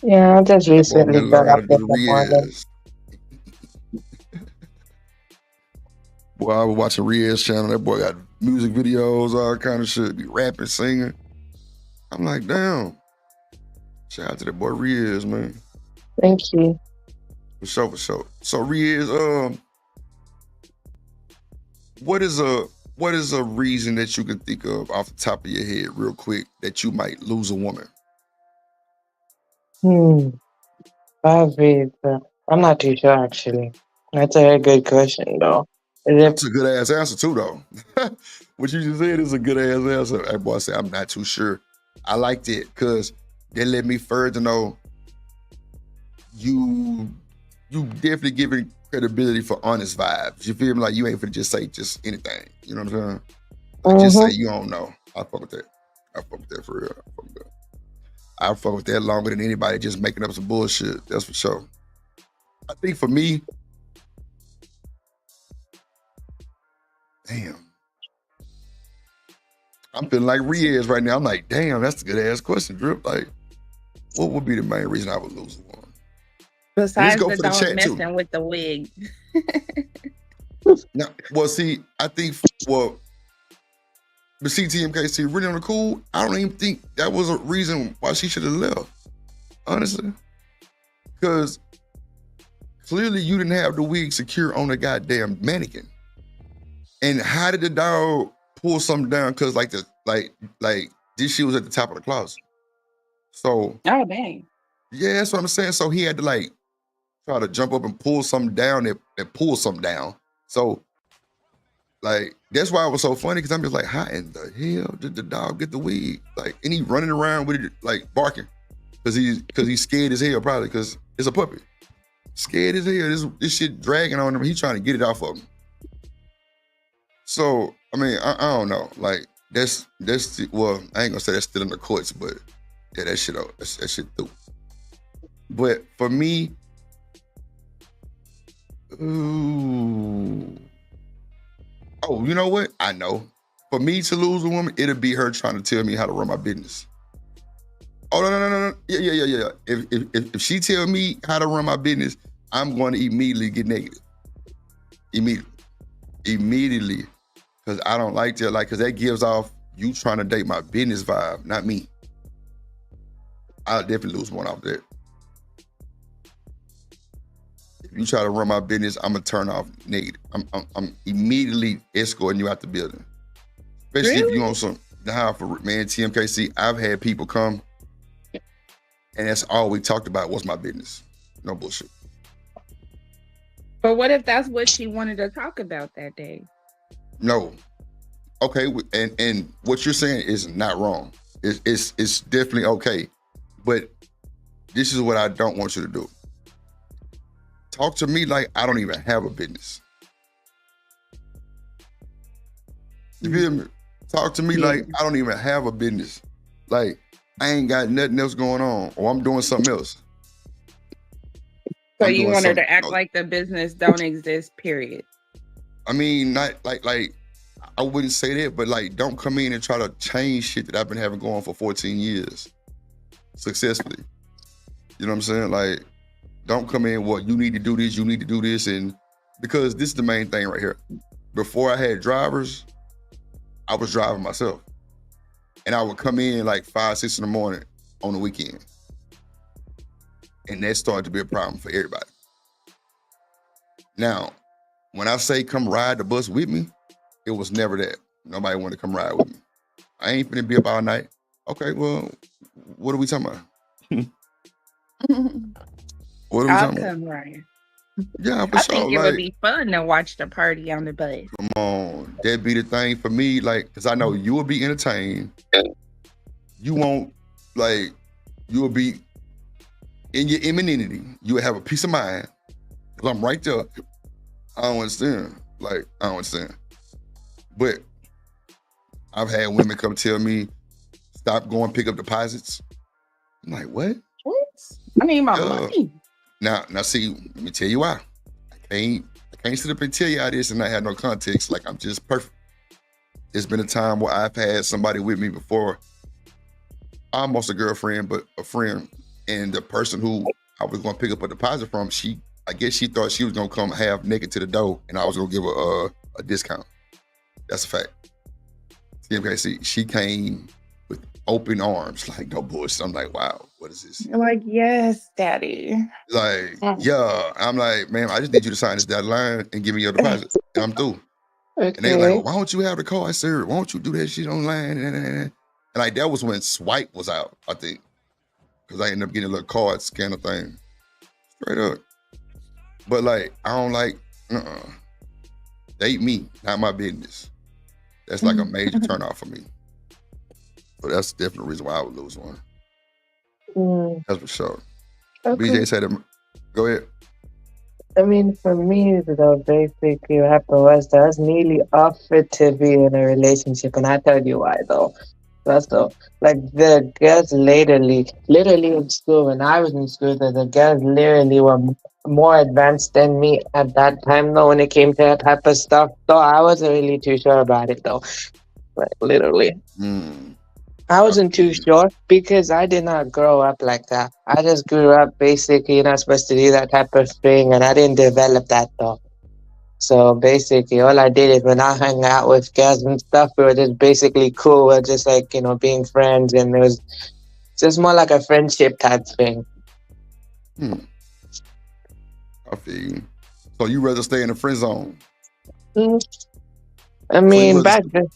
Yeah, I just recently got up this in the morning. Boy, I was watching Riaz channel. That boy got music videos, all kind of shit. Be rapping, singing. I'm like, damn. Shout out to that boy Riaz, man. Thank you. For sure. So Riaz, what is a reason that you can think of off the top of your head real quick that you might lose a woman? Bad reason. I'm not too sure, actually. That's a very good question, though. That's a good ass answer too, though. What you just said is a good ass answer. That boy said, I'm not too sure. I liked it because they let me further know you definitely giving credibility for honest vibes. You feel me? Like you ain't finna just say just anything. You know what I'm saying? Like just say you don't know. I fuck with that. I fuck with that for real. I fuck with that longer than anybody just making up some bullshit. That's for sure. I think for me, damn. I'm feeling like Riaz right now. I'm like, damn, that's a good ass question, Drip. Like, what would be the main reason I would lose a woman? Besides go the for the dog chat, too. messing with the wig. Now, well, see, I think, but see, TMKC, really on the cool, I don't even think that was a reason why she should have left, honestly. Because clearly you didn't have the wig secure on the goddamn mannequin. And how did the dog pull something down? Because like this shit was at the top of the closet. So Oh, dang. yeah, that's what I'm saying. So he had to like try to jump up and pull something down and pull something down. So like that's why it was so funny, because I'm just like, how in the hell did the dog get the wig? Like, and he running around with it like barking because he's scared as hell, probably because it's a puppy. Scared as hell. This shit dragging on him. He's trying to get it off of him. So I mean, I don't know. Like that's well, I ain't gonna say that's still in the courts, but yeah, that shit through. But for me, ooh. Oh, you know what? I know. For me to lose a woman, it'll be her trying to tell me how to run my business. Oh, no. Yeah. If she tell me how to run my business, I'm going to immediately get negative. Immediately. Because I don't like that. Like, because that gives off you trying to date my business vibe, not me. I'll definitely lose one off that. If you try to run my business, I'm gonna turn off negative. I'm immediately escorting you out the building. Especially if you on some TMKC. I've had people come, and that's all we talked about was my business. No bullshit. But what if that's what she wanted to talk about that day? No. Okay, and what you're saying is not wrong. It's definitely okay. But this is what I don't want you to do. Talk to me like I don't even have a business. You feel me? Talk to me like I don't even have a business. Like I ain't got nothing else going on, or I'm doing something else. So you want her to act like the business don't exist, period. I mean, not like I wouldn't say that, but like don't come in and try to change shit that I've been having going for 14 years successfully. You know what I'm saying? Like, don't come in, well, you need to do this, and because this is the main thing right here. Before I had drivers, I was driving myself. And I would come in like 5, 6 in the morning on the weekend. And that started to be a problem for everybody. Now, when I say come ride the bus with me, it was never that. Nobody wanted to come ride with me. I ain't finna be up all night. Okay, well, what are we talking about? What are we I'll talking come about? right. Yeah, for I sure. think it Like, would be fun to watch the party on the bus. come on, that'd be the thing for me. Like, because I know you will be entertained. You won't, like, you will be in your emininity. You will have a peace of mind. Because I'm right there. I don't understand. Like, I don't understand. But I've had women come tell me, stop going pick up deposits. I'm like, what? What? I need my money. Now, see, let me tell you why. I can't sit up and tell you all this and not have no context. Like, I'm just perfect. There's been a time where I've had somebody with me before, almost a girlfriend, but a friend, and the person who I was going to pick up a deposit from, I guess she thought she was going to come half naked to the door, and I was going to give her a discount. That's a fact. TMKC, she came with open arms, like no bullshit. I'm like, wow, what is this? You're like, yes, daddy. Like, yeah. I'm like, man, I just need you to sign this dotted line and give me your deposit, and I'm through. Okay. And they like, well, why don't you have the card, sir? Why don't you do that shit online? And like, that was when Swipe was out, I think. Because I ended up getting a little card scanner thing. Straight up. But like, I don't like, date me, not my business. That's like a major turnoff for me. So that's definitely the reason why I would lose one. That's for sure. Okay. BJ said, go ahead. I mean, for me, though, basically what happened was that I was nearly offered to be in a relationship, and I tell you why, though. That's though, like the girls literally in school, when I was in school, the girls literally were more advanced than me at that time, though, when it came to that type of stuff. So I wasn't really too sure about it, though. like literally. Mm, I I wasn't feel too you. sure because I did not grow up like that. I just grew up basically you're not supposed to do that type of thing, and I didn't develop that though. So basically, all I did is when I hung out with girls and stuff, we were just basically cool. We're just like, being friends, and it was just more like a friendship type thing. Hmm, I feel you. So you rather stay in the friend zone? Mm, I So you mean, rather back then,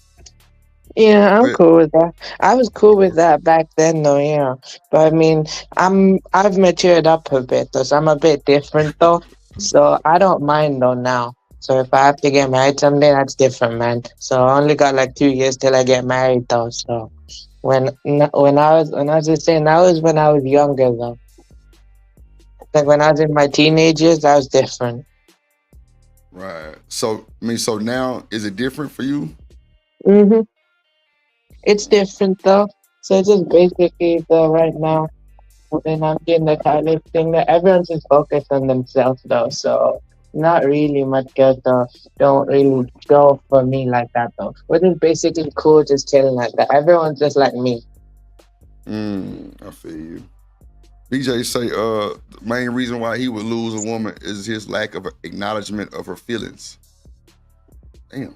yeah, I'm stay, cool with that. I was cool with that back then, though, yeah. But I mean, I've matured up a bit, though, so I'm a bit different, though. So I don't mind though now. So if I have to get married someday, that's different, man. So I only got like 2 years till I get married, though. So when I was just saying that was when I was younger, though. Like when I was in my teenage years, that was different. right. So I mean, so now is it different for you? hmm It's different though. So it's just basically the right now. And I'm getting the kind of thing that everyone's just focused on themselves though. So not really much girls though don't really go for me like that though. We're just basically cool, just chilling like that. Everyone's just like me. I feel you. BJ say the main reason why he would lose a woman is his lack of acknowledgement of her feelings. Damn.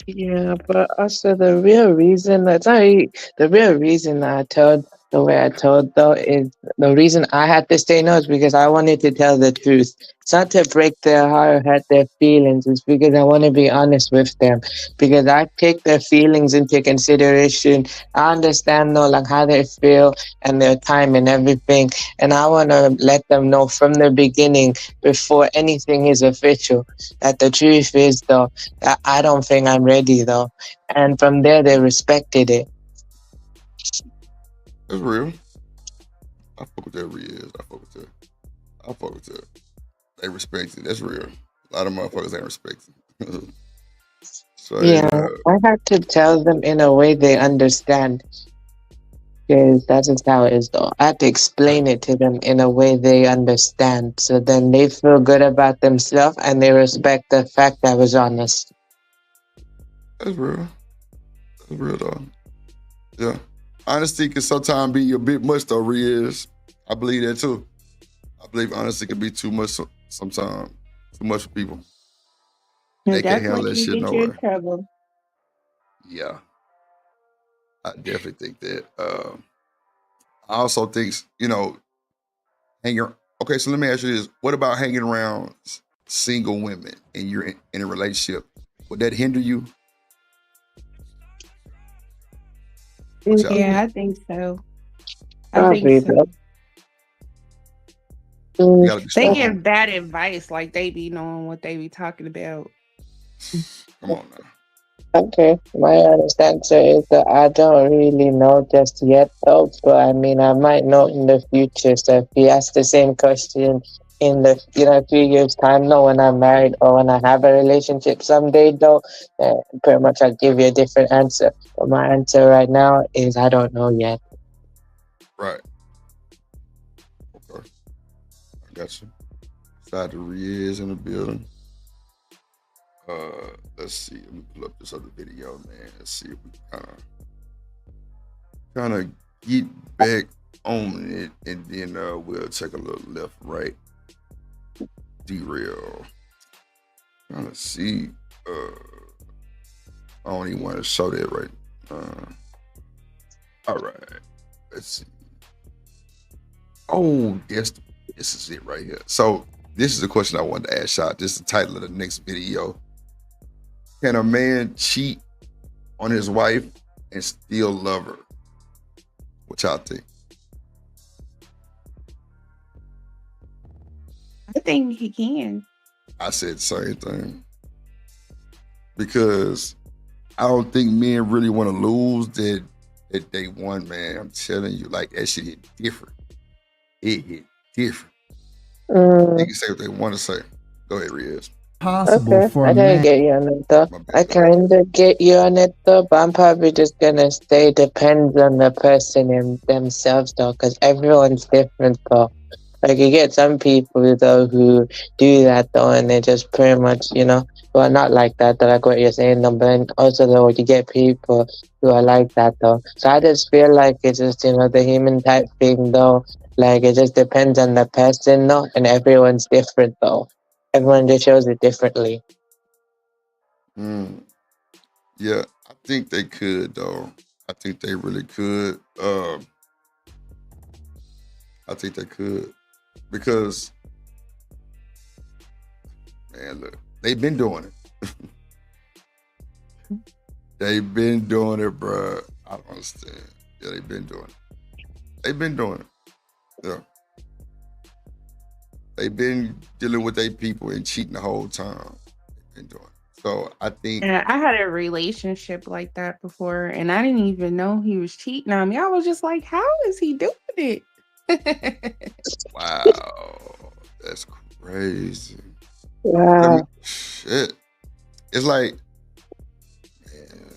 Yeah, but also the real reason that's not really, the real reason that I told the way I told though is the reason I had to say no is because I wanted to tell the truth. It's not to break their heart or hurt their feelings. It's because I want to be honest with them. Because I take their feelings into consideration. I understand though like how they feel and their time and everything. And I want to let them know from the beginning before anything is official that the truth is though I don't think I'm ready though. And from there, they respected it. That's real. I fuck with that Riz. I fuck with that. I fuck with that. They respect it. That's real. A lot of motherfuckers ain't respect it. So Yeah, yeah, I have to tell them in a way they understand. Because that's just how it is though. I have to explain it to them in a way they understand. So then they feel good about themselves and they respect the fact I was honest. that's real. That's real though. Yeah. Honesty can sometimes be a bit much though, Riz. I believe that too. I believe honesty can be too much sometimes. Too much for people. They can't That's handle when that you shit get you in nowhere. trouble. Yeah. I definitely think that. I also think, hanging. Okay, so let me ask you this: what about hanging around single women and you're in a relationship? Would that hinder you? What y'all Yeah, think? I think so. I think Probably so. though. You Mm, gotta be They strong. give bad advice, like they be knowing what they be talking about. Come on now. Okay, my honest answer is that I don't really know just yet, though. But I mean, I might know in the future. So if you ask the same question in the 3 years time, though, when I'm married or when I have a relationship someday, though, pretty much I'll give you a different answer. But my answer right now is I don't know yet. Right. Okay. I got you. Side the Riz in the building. Let's see. Let me pull up this other video, man. Let's see if we kind of get back on it, and then we'll take a little left, right, derail. Trying to see. I don't even want to show that right. All right. Let's see. Oh, this is it right here. So this is the question I wanted to ask y'all. This is the title of the next video. Can a man cheat on his wife and still love her? What y'all think? I think he can. I said the same thing. Because I don't think men really want to lose that day one, man. I'm telling you, like that shit hit different. It hit different. They can say what they want to say. Go ahead, Riz. Possible Okay, for I a gotta man. get you on it though. My bad, I kind of get you on it though, but I'm probably just gonna say depends on the person and themselves though, because everyone's different though. Like you get some people though who do that though, and they just pretty much, are not like that, though, like what you're saying, though. But also, though, you get people who are like that, though. So I just feel like it's just, the human type thing, though. Like, it just depends on the person, though, and everyone's different, though. Everyone just shows it differently. Yeah, I think they could, though. I think they really could. I think they could. Because, man, look, they've been doing it. They've been doing it, bruh. I don't understand. Yeah, they've been doing it. They've been doing it. Yeah. They've been dealing with their people and cheating the whole time. They've been doing it. So I think, And I had a relationship like that before, and I didn't even know he was cheating on me. I was just like, how is he doing it? wow, that's crazy. Wow. Shit. It's like, man,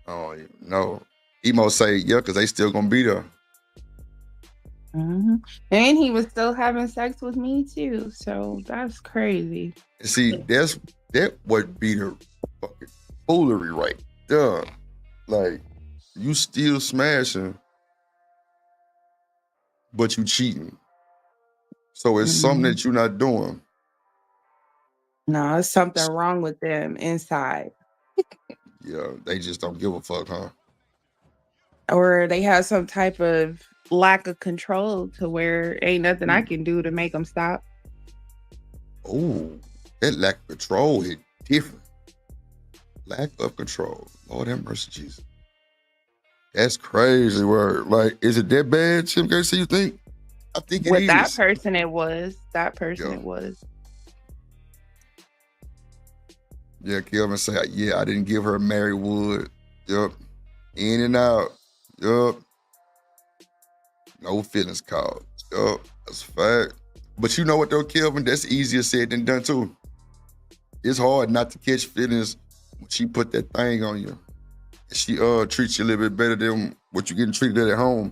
I don't even know. Emo say, yeah, because they still gonna be there. And he was still having sex with me too. So that's crazy. And see, that would be the fucking foolery right there. Like, you still smashing, but you cheating. So it's something that you're not doing. No, it's something wrong with them inside. Yeah, they just don't give a fuck, huh? Or they have some type of lack of control to where ain't nothing I can do to make them stop. Oh, that lack of control hit different. Lack of control. Lord have mercy, Jesus. That's crazy word. Like, is it that bad, Tim Casey, you think? I think it With is. that person, it was. That person, Yeah. it was. Yeah, Kelvin say, yeah, I didn't give her Mary Wood. Yup. In and out. Yup. No feelings called. Yup. That's a fact. But you know what though, Kelvin? That's easier said than done too. It's hard not to catch feelings when she put that thing on you. And she treats you a little bit better than what you're getting treated at home.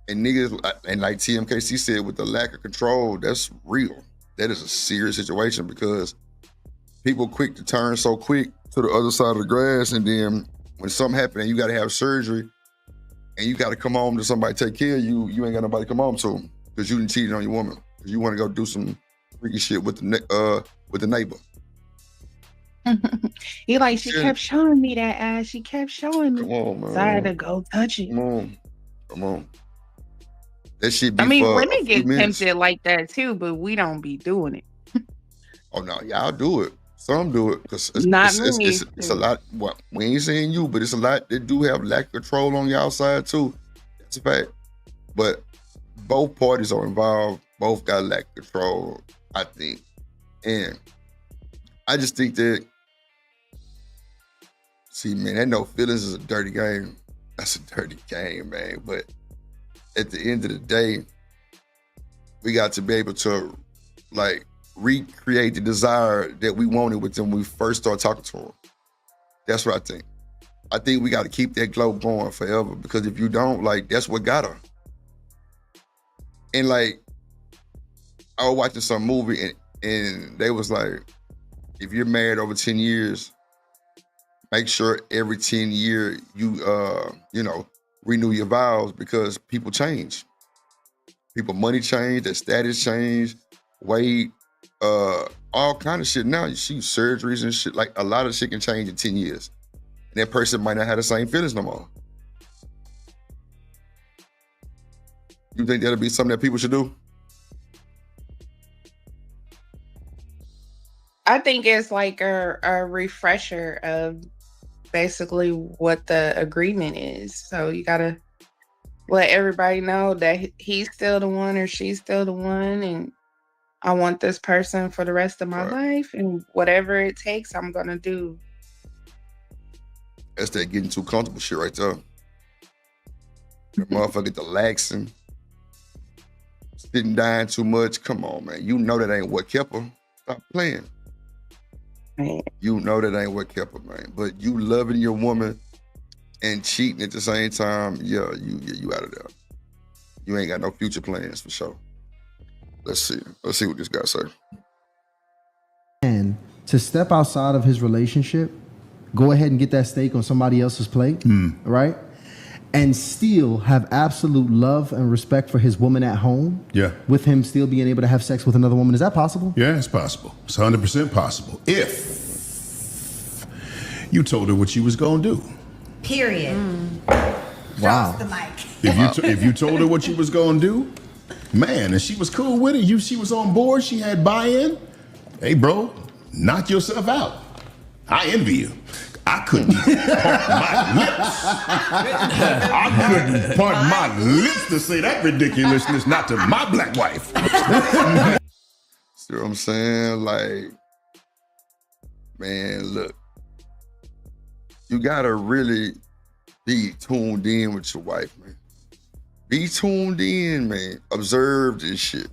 And niggas, and like TMKC said, with the lack of control, that's real. That is a serious situation because people quick to turn so quick to the other side of the grass, and then when something happens and you gotta have surgery and you gotta come home to somebody take care of you, you ain't got nobody to come home to because you done cheated on your woman. Because you wanna go do some freaky shit with the neighbor. He like, she Shit. kept showing me that ass. She kept showing me. Come on, man. So I had to go touch it. Come on. That shit be I mean, for women a few get minutes. tempted like that too, but we don't be doing it. Oh no, y'all do it. Some do it because Not me. it's a lot. Well, we ain't saying you, but it's a lot that do have lack of control on y'all side too. That's a fact. But both parties are involved. Both got lack of control, I think. And I just think that, see, man, that no feelings is a dirty game. That's a dirty game, man. But at the end of the day, we got to be able to, like, recreate the desire that we wanted with them when we first started talking to them. That's what I think. I think we got to keep that glow going forever because if you don't, like, that's what got her. And like, I was watching some movie and they was like, if you're married over 10 years, make sure every 10 year you renew your vows because people change. People money change, their status change, weight, all kind of shit. Now you see surgeries and shit, like a lot of shit can change in 10 years. And that person might not have the same feelings no more. You think that'll be something that people should do? I think it's like a refresher of basically what the agreement is. So you gotta let everybody know that he's still the one or she's still the one, and I want this person for the rest of my life, and whatever it takes, I'm gonna do. That's that getting too comfortable shit right there. The motherfucker relaxing, sitting dying too much. Come on, man. You know that ain't what kept her. Stop playing. Right. You know that ain't what kept her, man. But you loving your woman and cheating at the same time, yeah, you out of there. You ain't got no future plans for sure. Let's see. Let's see what this guy say. And to step outside of his relationship, go ahead and get that steak on somebody else's plate, right? And still have absolute love and respect for his woman at home. Yeah. With him still being able to have sex with another woman. Is that possible? Yeah, it's possible. It's 100% possible. If you told her what you was gonna do. Period. Wow. Drop the mic. If you told her what you was gonna do, man, and she was cool with it, she was on board, she had buy-in. Hey, bro, knock yourself out. I envy you. I couldn't part my lips. I couldn't part my lips to say that ridiculousness, not to my black wife. See what I'm saying? Like, man, look, you gotta really be tuned in with your wife, man. Be tuned in, man. Observe this shit.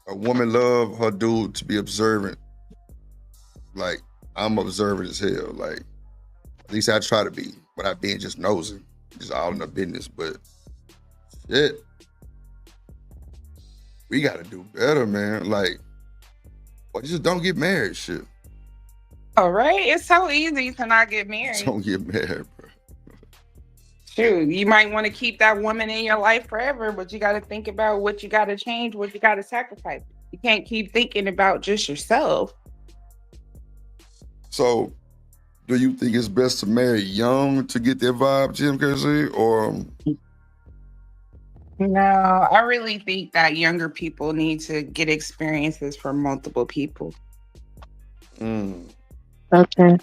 A woman love her dude to be observant. Like, I'm observant as hell. Like, at least I try to be, without being just nosy, just all in the business. But shit, we gotta do better, man. Like, well, just don't get married, shit. All right, it's so easy to not get married. Don't get married, bro. Shoot, you might want to keep that woman in your life forever, but you got to think about what you got to change, what you got to sacrifice. You can't keep thinking about just yourself. So, do you think it's best to marry young to get that vibe, Jim KC, or? No, I really think that younger people need to get experiences from multiple people. Okay.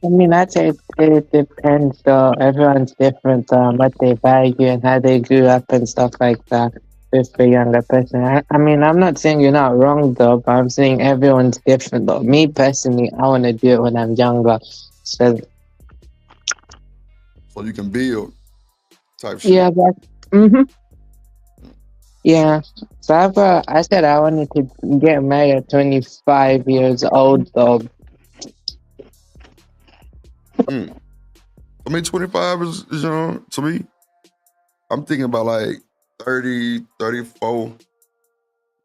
I mean, I'd say it depends, though. Everyone's different, what they value and how they grew up and stuff like that with the younger person. I mean, I'm not saying you're not wrong, though, but I'm saying everyone's different, though. Me, personally, I want to do it when I'm younger. So you can build type shit. yeah, but, yeah. So I said I wanted to get married at 25 years old, though. I mean, 25 is young to me. I'm thinking about like 30, 34,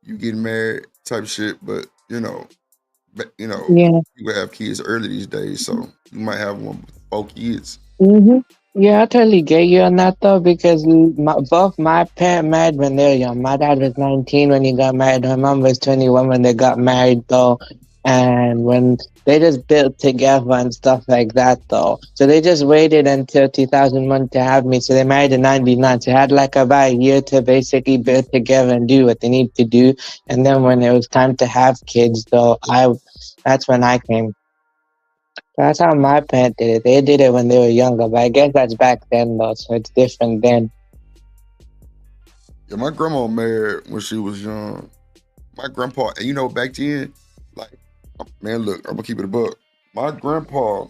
you getting married type shit. But Yeah. you have kids early these days, so you might have one with 4 kids. Yeah, I totally get you on that, though, because both my parents married when they were young. My dad was 19 when he got married. My mom was 21 when they got married, though. And when they just built together and stuff like that, though. So they just waited until 2001 to have me. So they married in 99. So they had like about a year to basically build together and do what they need to do. And then when it was time to have kids, though, that's when I came. That's how my parents did it. They did it when they were younger, but I guess that's back then, though, so it's different then. Yeah, my grandma married when she was young. My grandpa, and back then, like, man, look, I'm gonna keep it a buck. My grandpa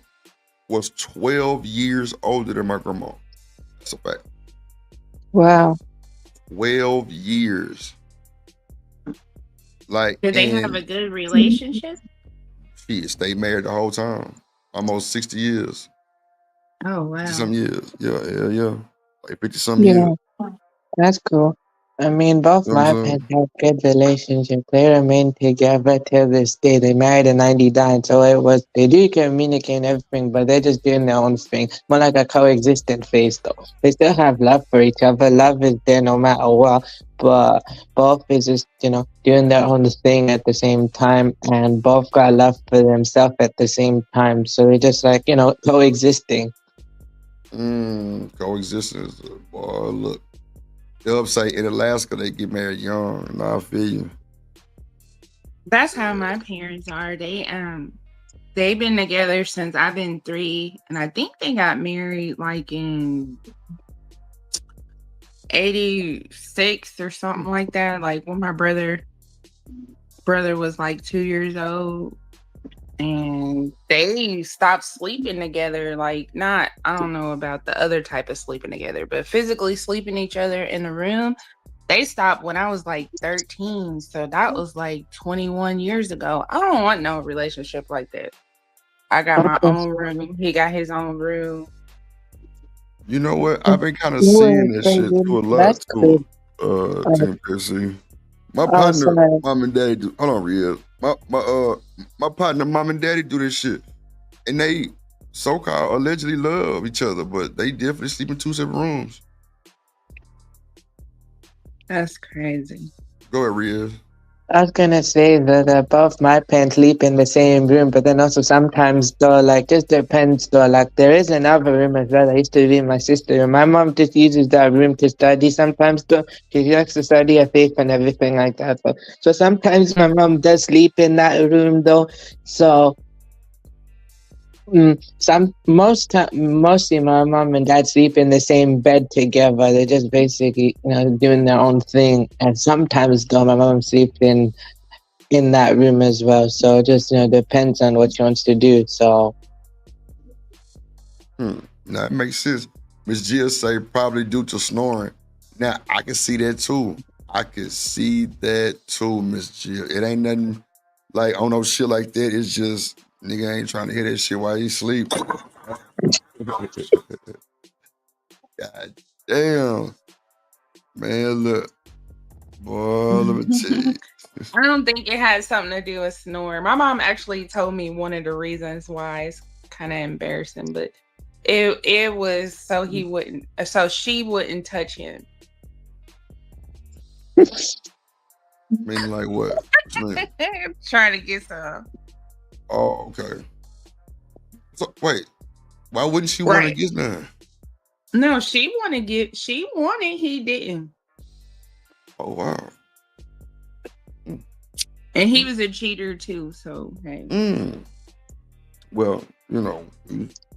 was 12 years older than my grandma. That's a fact. Wow. 12 years. Like, Did they have a good relationship? She stayed married the whole time. Almost 60 years. Oh, wow. 50-some years. Yeah. Like 50-some years. That's cool. I mean, both my parents have good relationship. They remain together till this day. They married in 99, so they do communicate and everything, but they're just doing their own thing. More like a coexistent phase, though. They still have love for each other. Love is there no matter what, but both is just, doing their own thing at the same time, and both got love for themselves at the same time. So they're just like, coexisting. Coexistence. Boy, look. They'll say in Alaska they get married young, and I feel you. That's how my parents are. They've been together since I've been 3, and I think they got married like in 86 or something like that. Like when my brother was like 2 years old, and they stopped sleeping together. Like, I don't know about the other type of sleeping together, but physically sleeping each other in the room, they stopped when I was like 13. So that was like 21 years ago. I don't want no relationship like that. I got my own room. He got his own room. You know what? I've been kind of seeing this shit to a lot too, Tim KC. My partner, mom and dad, hold on, Rhea. my partner, mom and daddy do this shit, and they so-called allegedly love each other, but they definitely sleep in 2 separate rooms. That's crazy. Go ahead, Riaz. I was gonna say that both my parents sleep in the same room, but then also sometimes though, like just depends though. Like there is another room as well. I used to be in my sister room. My mom just uses that room to study sometimes though. She likes to study her faith and everything like that. So sometimes my mom does sleep in that room though. So mostly my mom and dad sleep in the same bed together. They're just basically, doing their own thing. And sometimes though, my mom sleeps in that room as well. So it just, depends on what she wants to do. So Now it makes sense. Miss Gia say probably due to snoring. Now I can see that too. Miss Gia. It ain't nothing like on no shit like that. It's just nigga ain't trying to hear that shit while he sleep. God damn. Man, look. Boy, let me tell you. I don't think it had something to do with snore. My mom actually told me one of the reasons why. It's kind of embarrassing, but it was so she wouldn't touch him. Meaning like what? What you mean? Trying to get some. Oh, okay. So wait, why wouldn't she want to Right. get none? No, she wanted, he didn't. Oh wow. And he was a cheater too, so hey. Well, you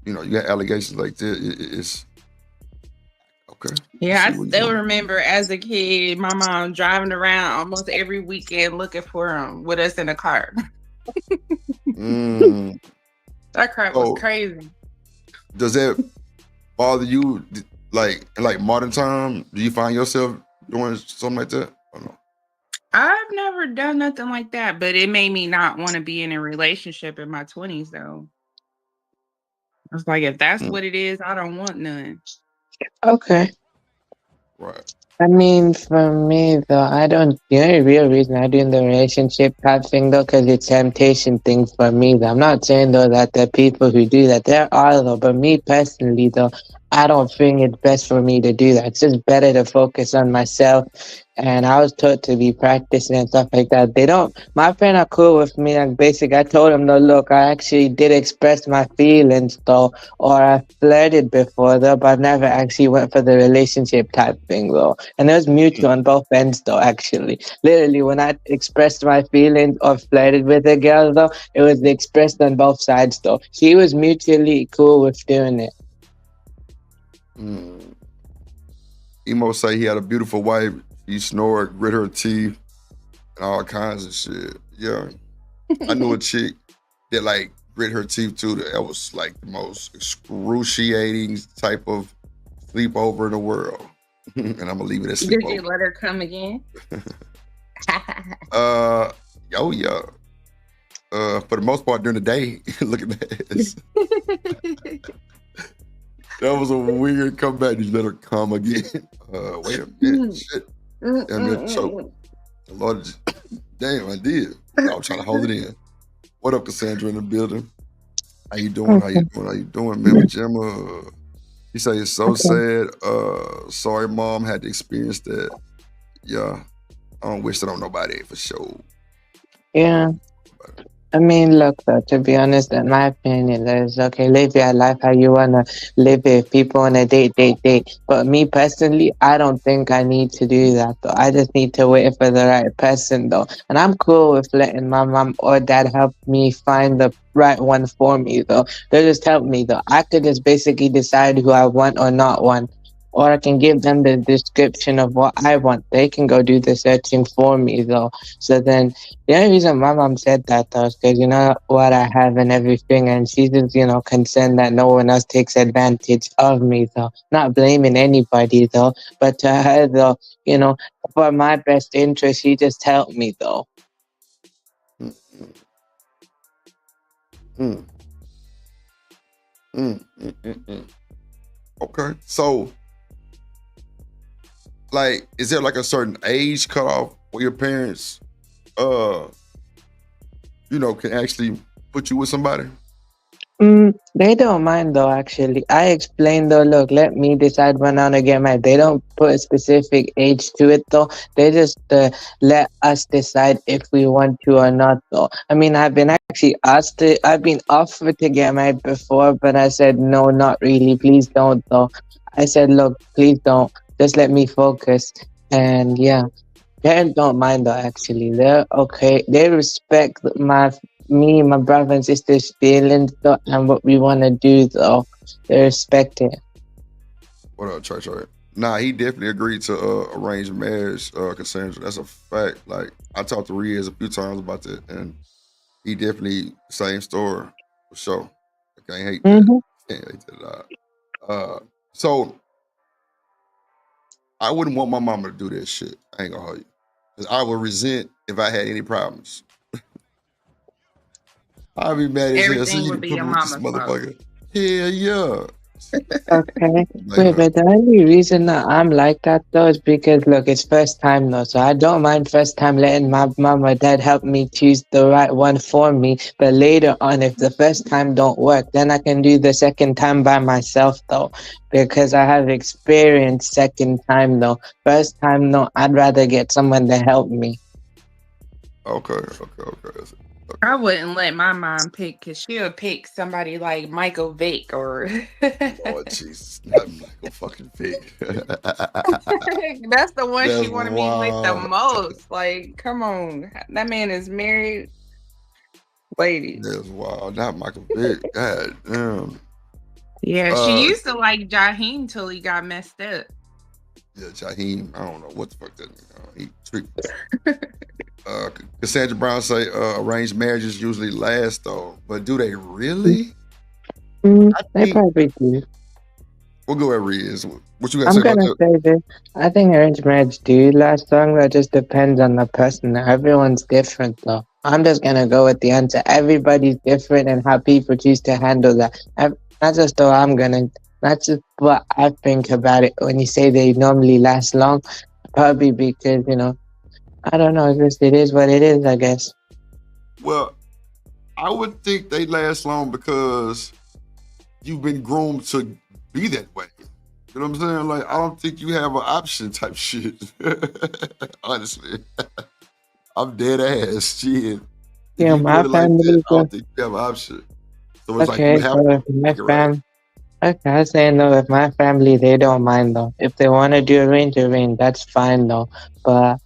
got allegations like that. It's okay. Yeah, I See what still you- remember as a kid, my mom driving around almost every weekend looking for him with us in the car. Mm. That crap Oh. was crazy. Does that bother you? Like in like modern time, do you find yourself doing something like that? Or no? I've never done nothing like that, but it made me not want to be in a relationship in my 20s though. I was like, if that's what it is, I don't want none. okay. Right. I mean, for me though, the only real reason I do in the relationship type thing though, because it's temptation thing for me though. I'm not saying though that there are people who do that. There are though, but me personally though, I don't think it's best for me to do that. It's just better to focus on myself. And I was taught to be practicing and stuff like that. My friends are cool with me. Like basic, I told them, no, look, I actually did express my feelings though, or I flirted before though, but I've never actually went for the relationship type thing though. And it was mutual on both ends though, actually. Literally, when I expressed my feelings or flirted with a girl though, it was expressed on both sides though. She was mutually cool with doing it. Emo say he had a beautiful wife. He snored, grit her teeth, and all kinds of shit. Yeah. I knew a chick that like grit her teeth too. That was like the most excruciating type of sleepover in the world. And I'm gonna leave it at Did you sleepover. let her come again? Oh yeah. For the most part during the day. Look at that. That was a weird comeback. You let her come again. Wait a minute. Shit. Damn near choked. The Lord, damn, I did. I was trying to hold it in. What up, Cassandra in the building? How you doing? How you doing, man? Pajama. He say it's so sad. Sorry, mom had to experience that. Yeah. I don't wish that on nobody for sure. Yeah. I mean, look, though, to be honest, in my opinion, is okay, live your life how you want to live it. People on a date. But me personally, I don't think I need to do that, though. I just need to wait for the right person, though. And I'm cool with letting my mom or dad help me find the right one for me, though. They just help me, though. I could just basically decide who I want or not want. Or I can give them the description of what I want. They can go do the searching for me, though. So then, the only reason my mom said that, though, is because, what I have and everything. And she's just, concerned that no one else takes advantage of me, though. Not blaming anybody, though. But to her, though, for my best interest, she just helped me, though. Okay. So, like, is there like a certain age cutoff where your parents can actually put you with somebody? They don't mind though, actually. I explained though, look, let me decide when I want to get married. They don't put a specific age to it though. They just let us decide if we want to or not though. I mean, I've been actually I've been offered to get married before, but I said, no, not really. Please don't though. I said, look, please don't. Just let me focus. And yeah, parents don't mind though, actually. They're okay. They respect me, my brother and sister's feelings though, and what we want to do though. They respect it. What up, Church? Nah, he definitely agreed to arrange marriage, Cassandra. That's a fact. Like, I talked to Riaz a few times about that, and he definitely same story for sure. I can't hate that. Can't hate that at all. So I wouldn't want my mama to do that shit. I ain't gonna hold you. Because I would resent if I had any problems. I'd be mad as hell. So Everything you would be put your me with this mama's fault. motherfucker. Hell yeah. Okay. Like, Wait, but the only reason that I'm like that though is because look, it's first time though, so I don't mind first time letting my mom or dad help me choose the right one for me. But later on, if the first time don't work, then I can do the second time by myself though, because I have experience second time though. First time though, I'd rather get someone to help me. Okay. I wouldn't let my mom pick because she'll pick somebody like Michael Vick or. Oh Jesus, not Michael fucking Vick. That's the one That's she wanted me with the wild. most. Like, come on, that man is married. Ladies. That's wild. Not Michael Vick. God damn. Yeah, she used to like Jaheim till he got messed up. Yeah, Jaheim. I don't know what the fuck that means. He tricked. Cassandra Brown say arranged marriages usually last though, but do they really? They probably do. We'll go at Riz. What you got to I'm say about gonna that? say this. I think arranged marriage do last long. That just depends on the person. Everyone's different though. I'm just gonna go with the answer. Everybody's different and how people choose to handle that. That's just though that's just what I think about it. When you say they normally last long, probably because, I don't know, it is what it is, I guess. Well, I would think they last long because you've been groomed to be that way. You know what I'm saying? Like, I don't think you have an option type shit. Honestly. I'm dead ass. Shit. Yeah, If you my put it like family. that, I don't think you have an option. So it's like Okay, you have so to if my make it right. Okay, I was saying though, if my family, they don't mind though. If they want to do arrange, that's fine though. But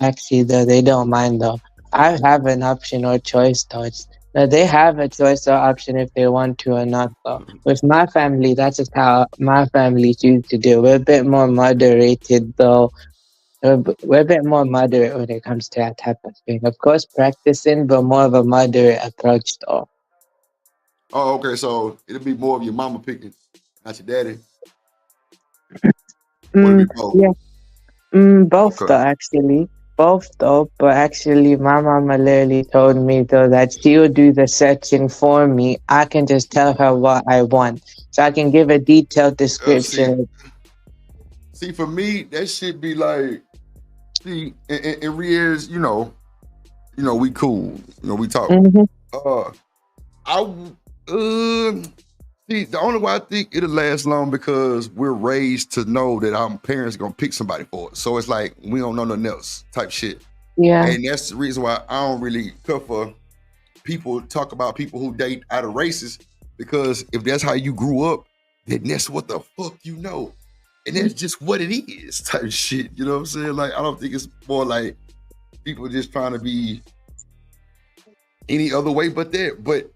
actually, though, they don't mind though. I have an option or choice though. They have a choice or option if they want to or not though. With my family, that's just how my family choose to do. We're a bit more moderated though. We're a bit more moderate when it comes to that type of thing. Of course, practicing, but more of a moderate approach though. Oh, okay. So it'll be more of your mama picking, not your daddy. Would it be both? Yeah. Both Okay. though, actually. Both though, but actually my mama literally told me though that she'll do the searching for me. I can just tell her what I want. So I can give a detailed description. See, for me, that shit be like, see, in Riaz, we cool. We talk. See, the only way I think it'll last long because we're raised to know that our parents gonna pick somebody for it. So it's like we don't know nothing else type shit. Yeah. And that's the reason why I don't really care for people talk about people who date out of races, because if that's how you grew up, then that's what the fuck you know. And that's just what it is type shit. You know what I'm saying? Like, I don't think it's more like people just trying to be any other way but that. But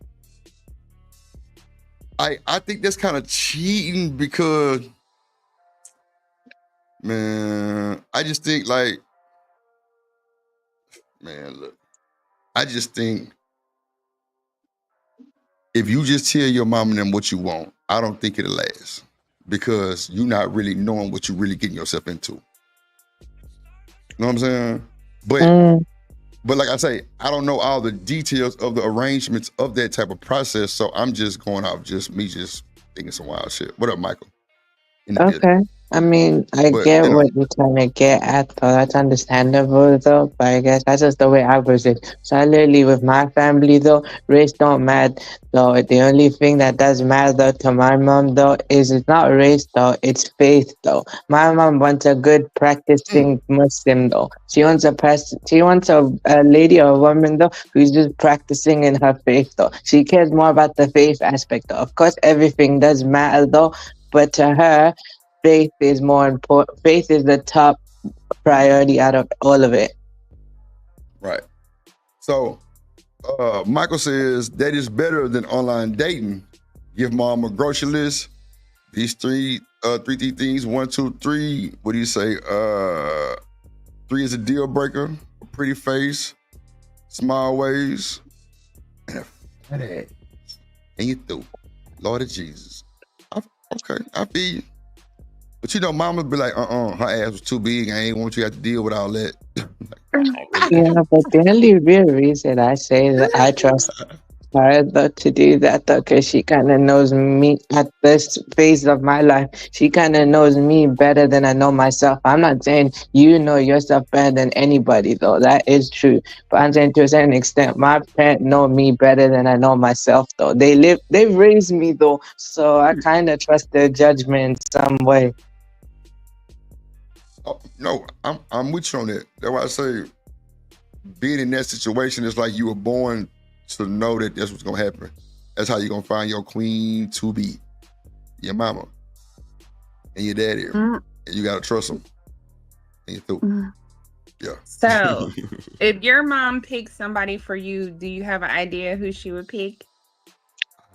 I think that's kind of cheating because, man, I just think like, man, look, I just think if you just tell your mom and them what you want, I don't think it'll last because you're not really knowing what you're really getting yourself into. You know what I'm saying? But like I say, I don't know all the details of the arrangements of that type of process, so I'm just going off me just thinking some wild shit. What up, Michael? Okay. I mean, I But get what you're trying to get at, though. That's understandable, though. But I guess that's just the way I was it. So I literally, with my family, though, race don't matter. Though the only thing that does matter, though, to my mom, though, is it's not race, though. It's faith, though. My mom wants a good practicing Muslim, though. She wants She wants a lady or a woman, though, who's just practicing in her faith, though. She cares more about the faith aspect, though. Of course, everything does matter, though. But to her, faith is more important. Faith is the top priority out of all of it. right. So Michael says that is better than online dating. Give mom a grocery list. These three things. 1, 2, 3. What do you say? 3 is a deal breaker. A pretty face, small ways, and a fat ass. And you through. Lord of Jesus. Okay, I feel you. But you know, mama be like, her ass was too big. I ain't want you to have to deal with all that. Yeah, but the only real reason I say that I trust her though to do that though, because she kind of knows me at this phase of my life. She kind of knows me better than I know myself. I'm not saying you know yourself better than anybody though. That is true. But I'm saying to a certain extent, my parents know me better than I know myself though. They've raised me though, so I kind of trust their judgment in some way. Oh, no, I'm with you on that. That's why I say being in that situation is like you were born to know that that's what's gonna happen. That's how you're gonna find your queen to be. Your mama and your daddy. And you gotta trust them. And you're through. Yeah. So, if your mom picks somebody for you, do you have an idea who she would pick?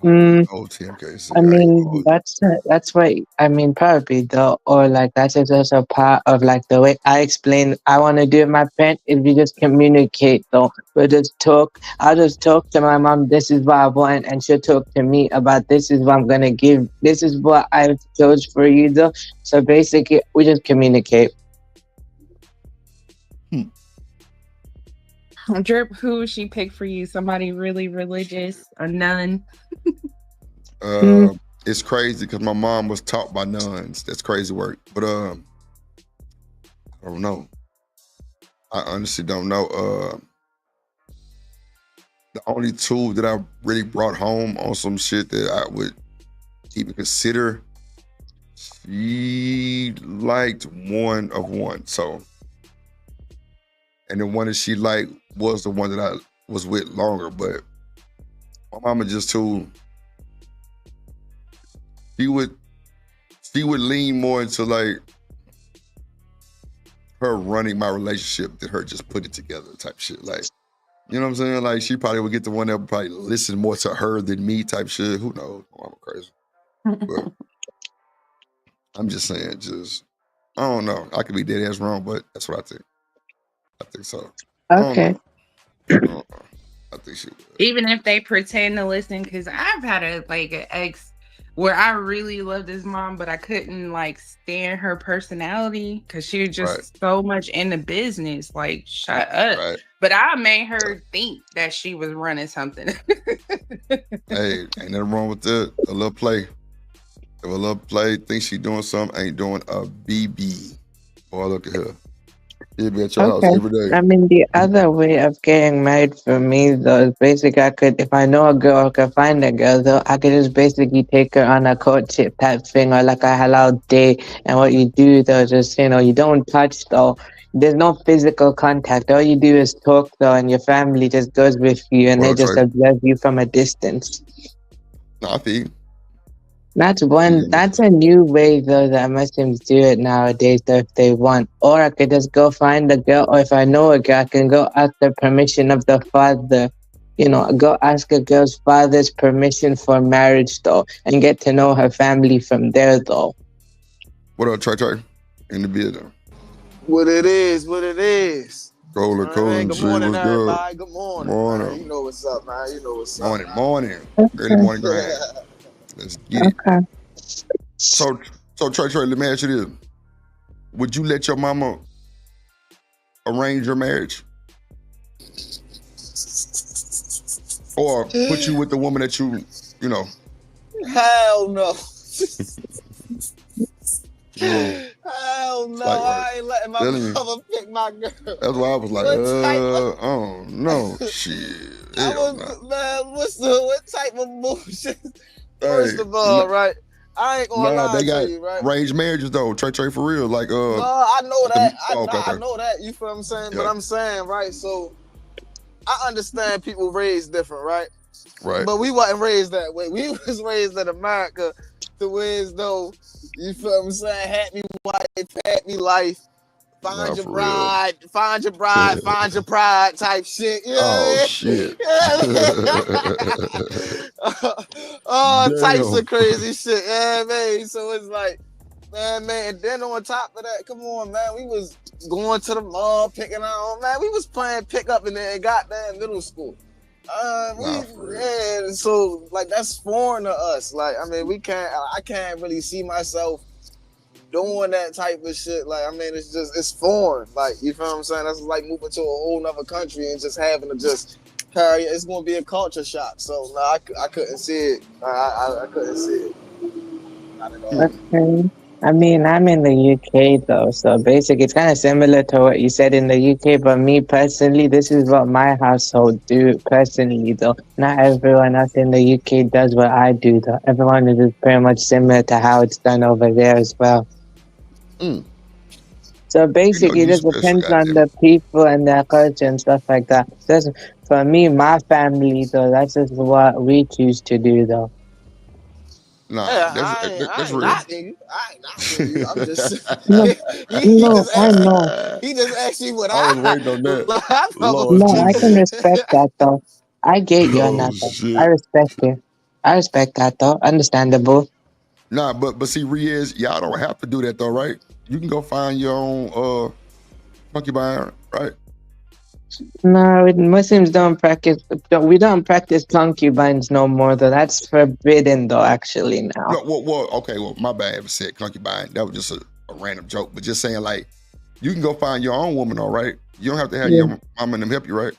Oh, TMK. So I mean, that's what I mean, probably though, or like that's just also part of like the way I explain. I want to do it. My parents, if we just communicate though, we'll just talk. I'll just talk to my mom. This is what I want, and she'll talk to me about this is what I'm gonna give. This is what I chose for you though. So basically, we just communicate. Drip, who would she pick for you? Somebody really religious, a nun? It's crazy because my mom was taught by nuns. That's crazy work. But I don't know. I honestly don't know. The only two that I really brought home on some shit that I would even consider, she liked one of one. So, and the one that she liked was the one that I was with longer. But my mama just too. She would lean more into like her running my relationship than her just put it together type shit. Like, you know what I'm saying? Like she probably would get the one that would probably listen more to her than me type shit. Who knows? Oh, I'm crazy. But I'm just saying, I don't know. I could be dead ass wrong, but that's what I think. I think so. Okay. I think she would. Even if they pretend to listen, because I've had an ex where I really loved his mom, but I couldn't like stand her personality because she was just so much in the business. Like, shut up. Right. But I made her think that she was running something. Hey, ain't nothing wrong with that. A little play. If a little play thinks she doing something, ain't doing a BB. Boy, look at her. She'll be at your house every day. I mean, the other way of getting married for me, though, is basically if I know a girl or can find a girl, though, I could just basically take her on a courtship type thing or like a halal date. And what you do, though, just, you don't touch, though. There's no physical contact. All you do is talk, though, and your family just goes with you and they just observe you from a distance. No, I feel you. That's a new way though that Muslims do it nowadays though if they want. Or I could just go find a girl, or if I know a girl, I can go ask the permission of the father. Go ask a girl's father's permission for marriage though and get to know her family from there though. What up, Trey? In the building. What it is. Cola, Good morning, everybody. Good. Good morning. Morning. Man. You know what's up, man. Morning. Early morning grind. Let's get it. Okay. So Trey, let me ask you this. Would you let your mama arrange your marriage? Or put you with the woman that you know? Hell no. Hell no, like, I ain't letting my telling you. mother pick my girl. That's why I was like, What type of- oh no, shit. I Hell was, nah. man, what type of bullshit? First Hey, of all, right? I ain't gonna nah, lie they to got you, right? arranged marriages though. Trey for real. Like No, I know that. okay. I know that. You feel what I'm saying? But Yeah. I'm saying, right? So I understand people raised different, right? Right. But we wasn't raised that way. We was raised in America to where as though, you feel what I'm saying, happy wife, happy life, find Nah, your for bride, find your pride type shit. You know Oh what shit. I mean? All types Damn. of crazy shit. Yeah, man. So it's like, man. And then on top of that, come on, man. We was going to the mall, picking out, man. We was playing pickup in there, goddamn middle school. Yeah, so like that's foreign to us. Like, I mean, I can't really see myself doing that type of shit. Like, I mean, it's foreign. Like, you feel what I'm saying? That's like moving to a whole nother country and just having to just carry. It's gonna be a culture shock. So no, I couldn't see it. I couldn't see it. Not at all. Okay. I mean, I'm in the UK though, so basically it's kind of similar to what you said in the UK, but me personally, this is what my household do personally though. Not everyone else in the UK does what I do though. Everyone is pretty much similar to how it's done over there as well. Mm. So basically, you it just special, depends on goddamn. the people and their culture and stuff like that. Just for me, my family though, that's just what we choose to do though. Nah, Yeah, that's I ain't real. knocking you. I ain't knocking you. I'm just No, he no, just I asked me. know. He just asked me what I was waiting on that. I Lord No, I can Jesus. respect that though. I get you on Oh that though. I shit. respect you. I respect that though. Understandable. Nah, but see, Riaz, y'all don't have to do that though, right? You can go find your own concubine, right? No, Muslims don't practice. We don't practice concubines no more though. That's forbidden though. Actually now. No, okay, my bad. I ever said concubine. That was just a random joke. But just saying, like, you can go find your own woman, all right? You don't have to have your mom and them help you, right?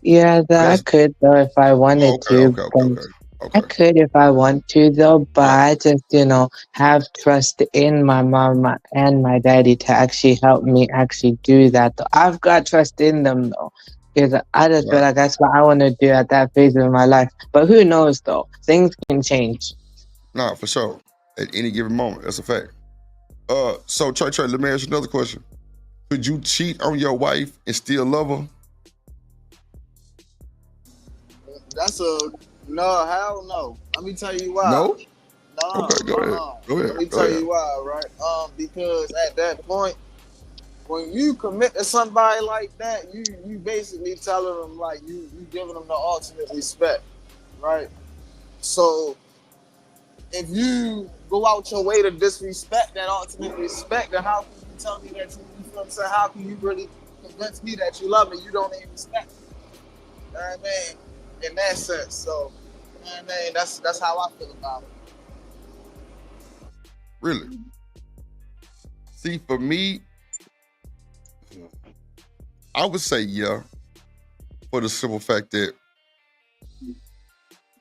Yeah, I could though if I wanted to. Okay. I could if I want to though, but I just, have trust in my mom and my daddy to actually help me actually do that though. I've got trust in them though. Because I just feel like that's what I want to do at that phase of my life. But who knows though? Things can change. Nah, for sure. At any given moment. That's a fact. So Trey, let me ask you another question. Could you cheat on your wife and still love her? No, hell no. Let me tell you why. No? No. Okay, go ahead. Let me tell you why, right? Because at that point, when you commit to somebody like that, you basically telling them like you giving them the ultimate respect, right? So if you go out your way to disrespect that ultimate respect, then how can you tell me that you feel what I'm saying? How can you really convince me that you love me? You don't even respect me. You know what I mean? In that sense, so you know what I mean, that's how I feel about it. Really? See, for me, I would say yeah, for the simple fact that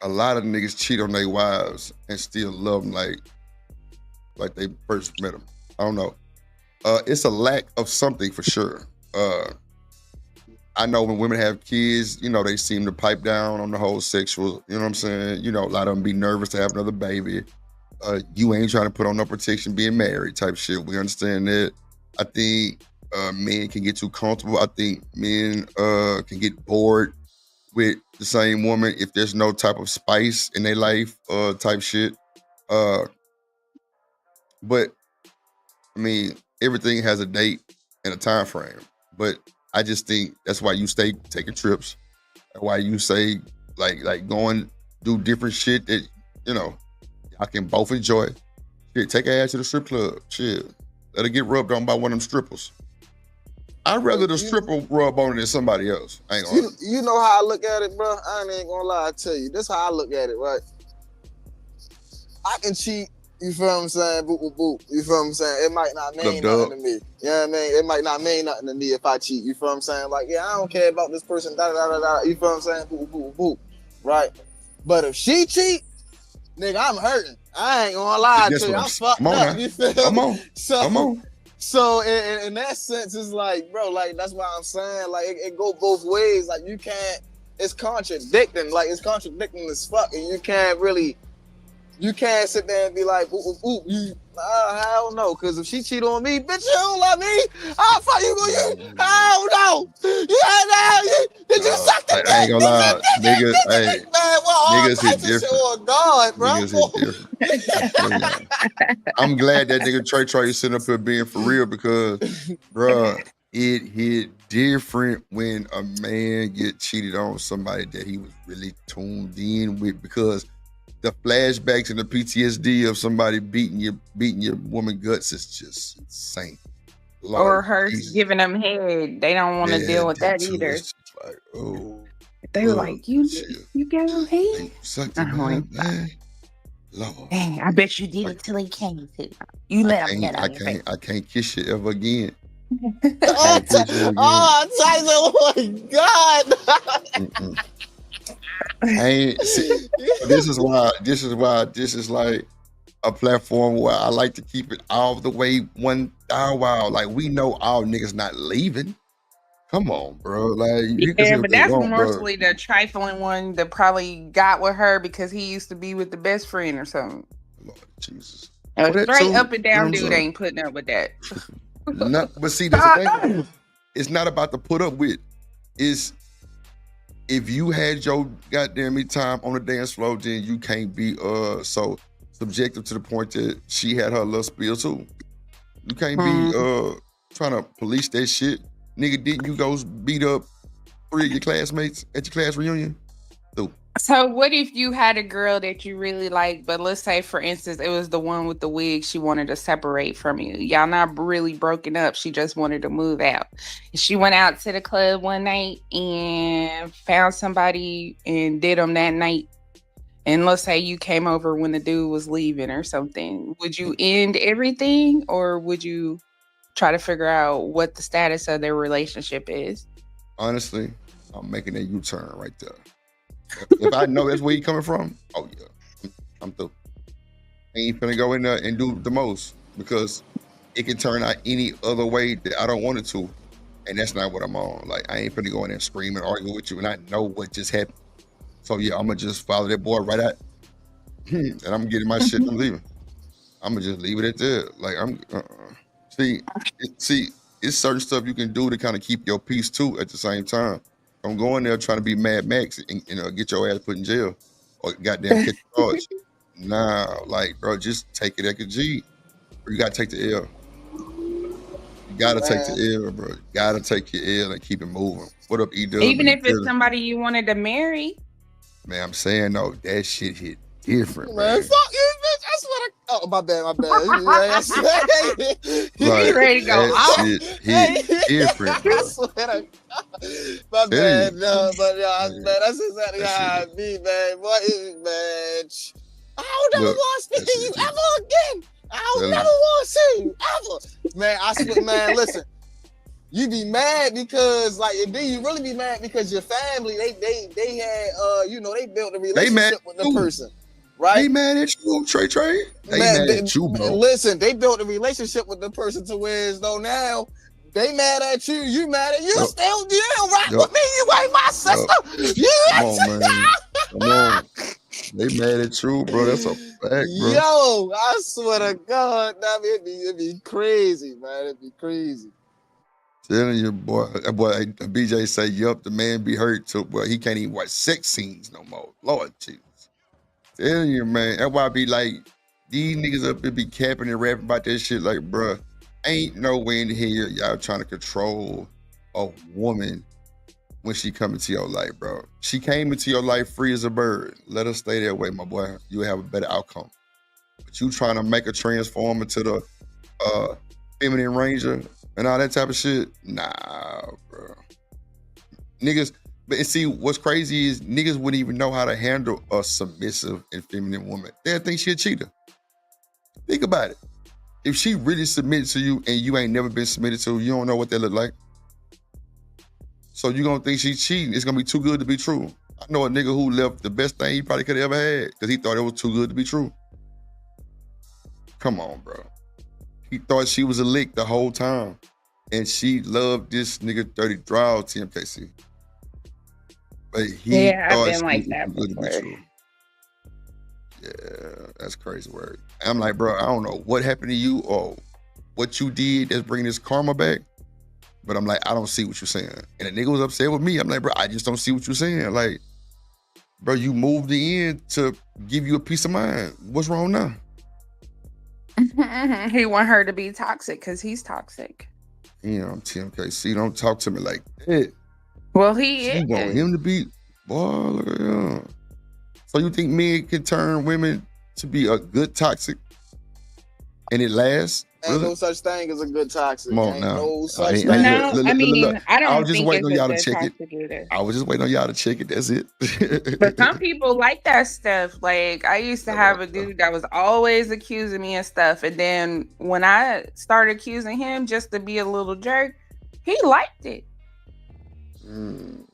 a lot of niggas cheat on their wives and still love them like they first met them. I don't know. It's a lack of something for sure. I know when women have kids, they seem to pipe down on the whole sexual, you know what I'm saying? A lot of them be nervous to have another baby. You ain't trying to put on no protection being married type shit. We understand that. I think men can get too comfortable. I think men can get bored with the same woman if there's no type of spice in their life type shit. But I mean, everything has a date and a time frame. But I just think that's why you stay taking trips. Why you say like going do different shit that I can both enjoy. Shit, take her ass to the strip club. Shit, let her get rubbed on by one of them strippers. I'd rather the stripper rub on it than somebody else. I ain't gonna. You know how I look at it, bro? I ain't gonna lie. I tell you, this how I look at it, right? I can cheat. You feel what I'm saying? Boop, boop, boop. You feel what I'm saying? It might not mean nothing to me. You know what I mean? It might not mean nothing to me if I cheat. You feel what I'm saying? Like, yeah, I don't care about this person, da da da da. You feel what I'm saying? Boop, boop, boop, boop. Right? But if she cheat, nigga, I'm hurting. I ain't gonna lie That's to you. what I'm I'm fucked Come on up. now. You feel Come me? on. So, Come on. so in that sense, it's like, bro, like that's why I'm saying, like it go both ways. Like you can't. It's contradicting. Like it's contradicting as fuck, and you can't sit there and be like, ooh, you. Hell no, because if she cheat on me, bitch, you don't love me. How fuck you gonna use? Hell no. Did you suck the I ain't gonna lie, nigga. Hey, man, well, all niggas hit types of shit different. on God, bro. Niggas hit different. I tell y'all. I'm glad that nigga Trey is sitting up here being for real because, bruh, it hit different when a man get cheated on somebody that he was really tuned in with, because the flashbacks and the PTSD of somebody beating your woman guts is just insane. Lord Or her Jesus. giving them head. They don't want to deal with that too. either. It's just like, oh, They were like, you gave him head? you sucked it, I'm like, man. Lord. dang, I bet you did it till he came to. You let him get out of your face. I can't kiss you ever again. Oh, Tyson, oh my God. I ain't see, this is why this is like a platform where I like to keep it all the way 1,000. Like we know all niggas not leaving. Come on, bro. Like you can say Yeah, what but they that's want, bro. mostly the trifling one that probably got with her because he used to be with the best friend or something. Lord Jesus. A Well, that straight too, up and down you know what I'm dude saying? ain't putting up with that. No, but see, that's the thing. It's not about to put up with. It's if you had your goddamn me time on the dance floor, then you can't be so subjective to the point that she had her little spill too. You can't be trying to police that shit. Nigga, didn't you go beat up 3 of your classmates at your class reunion? So what if you had a girl that you really like, but let's say, for instance, it was the one with the wig she wanted to separate from you. Y'all not really broken up. She just wanted to move out. She went out to the club one night and found somebody and did them that night. And let's say you came over when the dude was leaving or something. Would you end everything, or would you try to figure out what the status of their relationship is? Honestly, I'm making a U-turn right there. If I know that's where you coming from, oh yeah, I'm through. I ain't finna go in there and do the most because it can turn out any other way that I don't want it to. And that's not what I'm on. Like, I ain't finna go in there and scream and argue with you and I know what just happened. So yeah, I'm gonna just follow that boy right out. And I'm getting my shit and I'm leaving. I'm gonna just leave it at that. Like, See, it's certain stuff you can do to kind of keep your peace too at the same time. Don't go in there trying to be Mad Max and get your ass put in jail or goddamn catch a charge. Nah, like, bro, just take it like a G. You gotta take the L. You gotta take the L, bro. You gotta take your L and keep it moving. What up, E-Dub? Even if it's somebody you wanted to marry. Man, I'm saying, no, that shit hit different, Man, fuck you, bitch. I swear to... Oh, my bad. You ready to go that out? shit hit different, bro. I swear to God. My bad, no, but man, that's exactly how I be, man. What is, man? I don't never want to speak to you ever again. I don't never want to see you ever. Man, I swear, man, listen. You be mad because, like, and then you really be mad because your family, they had, they built a relationship with the person. Right? They mad at you, Trey. They mad at you, bro. Listen, they built a relationship with the person to where though now they mad at you, you mad at you. Still, you don't rock with me. You ain't my sister. Come on, man. Come on. They mad at you, bro. That's a fact, bro. Yo, I swear to God, it'd be crazy, man. It'd be crazy. Telling you, boy, BJ say, yup, the man be hurt too. Boy, he can't even watch sex scenes no more. Lord Jesus. Telling you, man. That's why I be like, these niggas up here be capping and rapping about that shit. Like, bruh, ain't no way in here y'all trying to control a woman when she come into your life, bro. She came into your life free as a bird. Let her stay that way, my boy. You'll have a better outcome. But you trying to make a transform into the feminine ranger and all that type of shit? Nah, bro. Niggas. But see, what's crazy is niggas wouldn't even know how to handle a submissive and feminine woman. They'd think she a cheater. Think about it. If she really submitted to you and you ain't never been submitted to, you don't know what that look like. So you gonna think she's cheating. It's gonna be too good to be true. I know a nigga who left the best thing he probably could have ever had because he thought it was too good to be true. Come on, bro. He thought she was a lick the whole time. And she loved this nigga Dirty Draw TMKC. But he Yeah, I've thought been she like was that too good to be before. true. Yeah, that's crazy word. I'm like, bro, I don't know what happened to you or what you did that's bringing this karma back. But I'm like, I don't see what you're saying. And the nigga was upset with me. I'm like, bro, I just don't see what you're saying. Like, bro, you moved in to give you a peace of mind. What's wrong now? He want her to be toxic because he's toxic. You know, TMKC, don't talk to me like that. Well, he You want is. him to be, boy, look at him. So you think men can turn women to be a good toxic and it lasts? Ain't Really? no such thing as a good toxic. Come on Ain't now. no such Ain't- thing. ain't- No, look, I look, mean, look. I I don't was just think waiting it's on y'all a to good check it. toxic either. I was just waiting on y'all to check it. That's it. But some people like that stuff. Like I used to have a dude that was always accusing me of stuff, and then when I started accusing him just to be a little jerk, he liked it. Mm.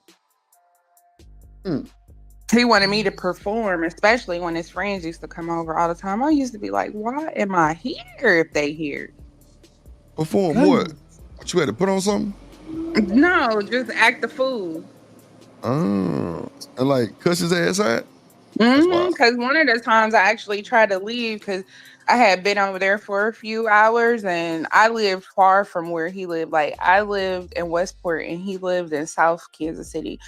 He wanted me to perform, especially when his friends used to come over all the time. I used to be like, "Why am I here if they here?" Perform what? What you had to put on something? No, just act the fool. Oh, and like cuss his ass out? That's wild. Because one of the times I actually tried to leave because I had been over there for a few hours and I lived far from where he lived. Like I lived in Westport and he lived in South Kansas City.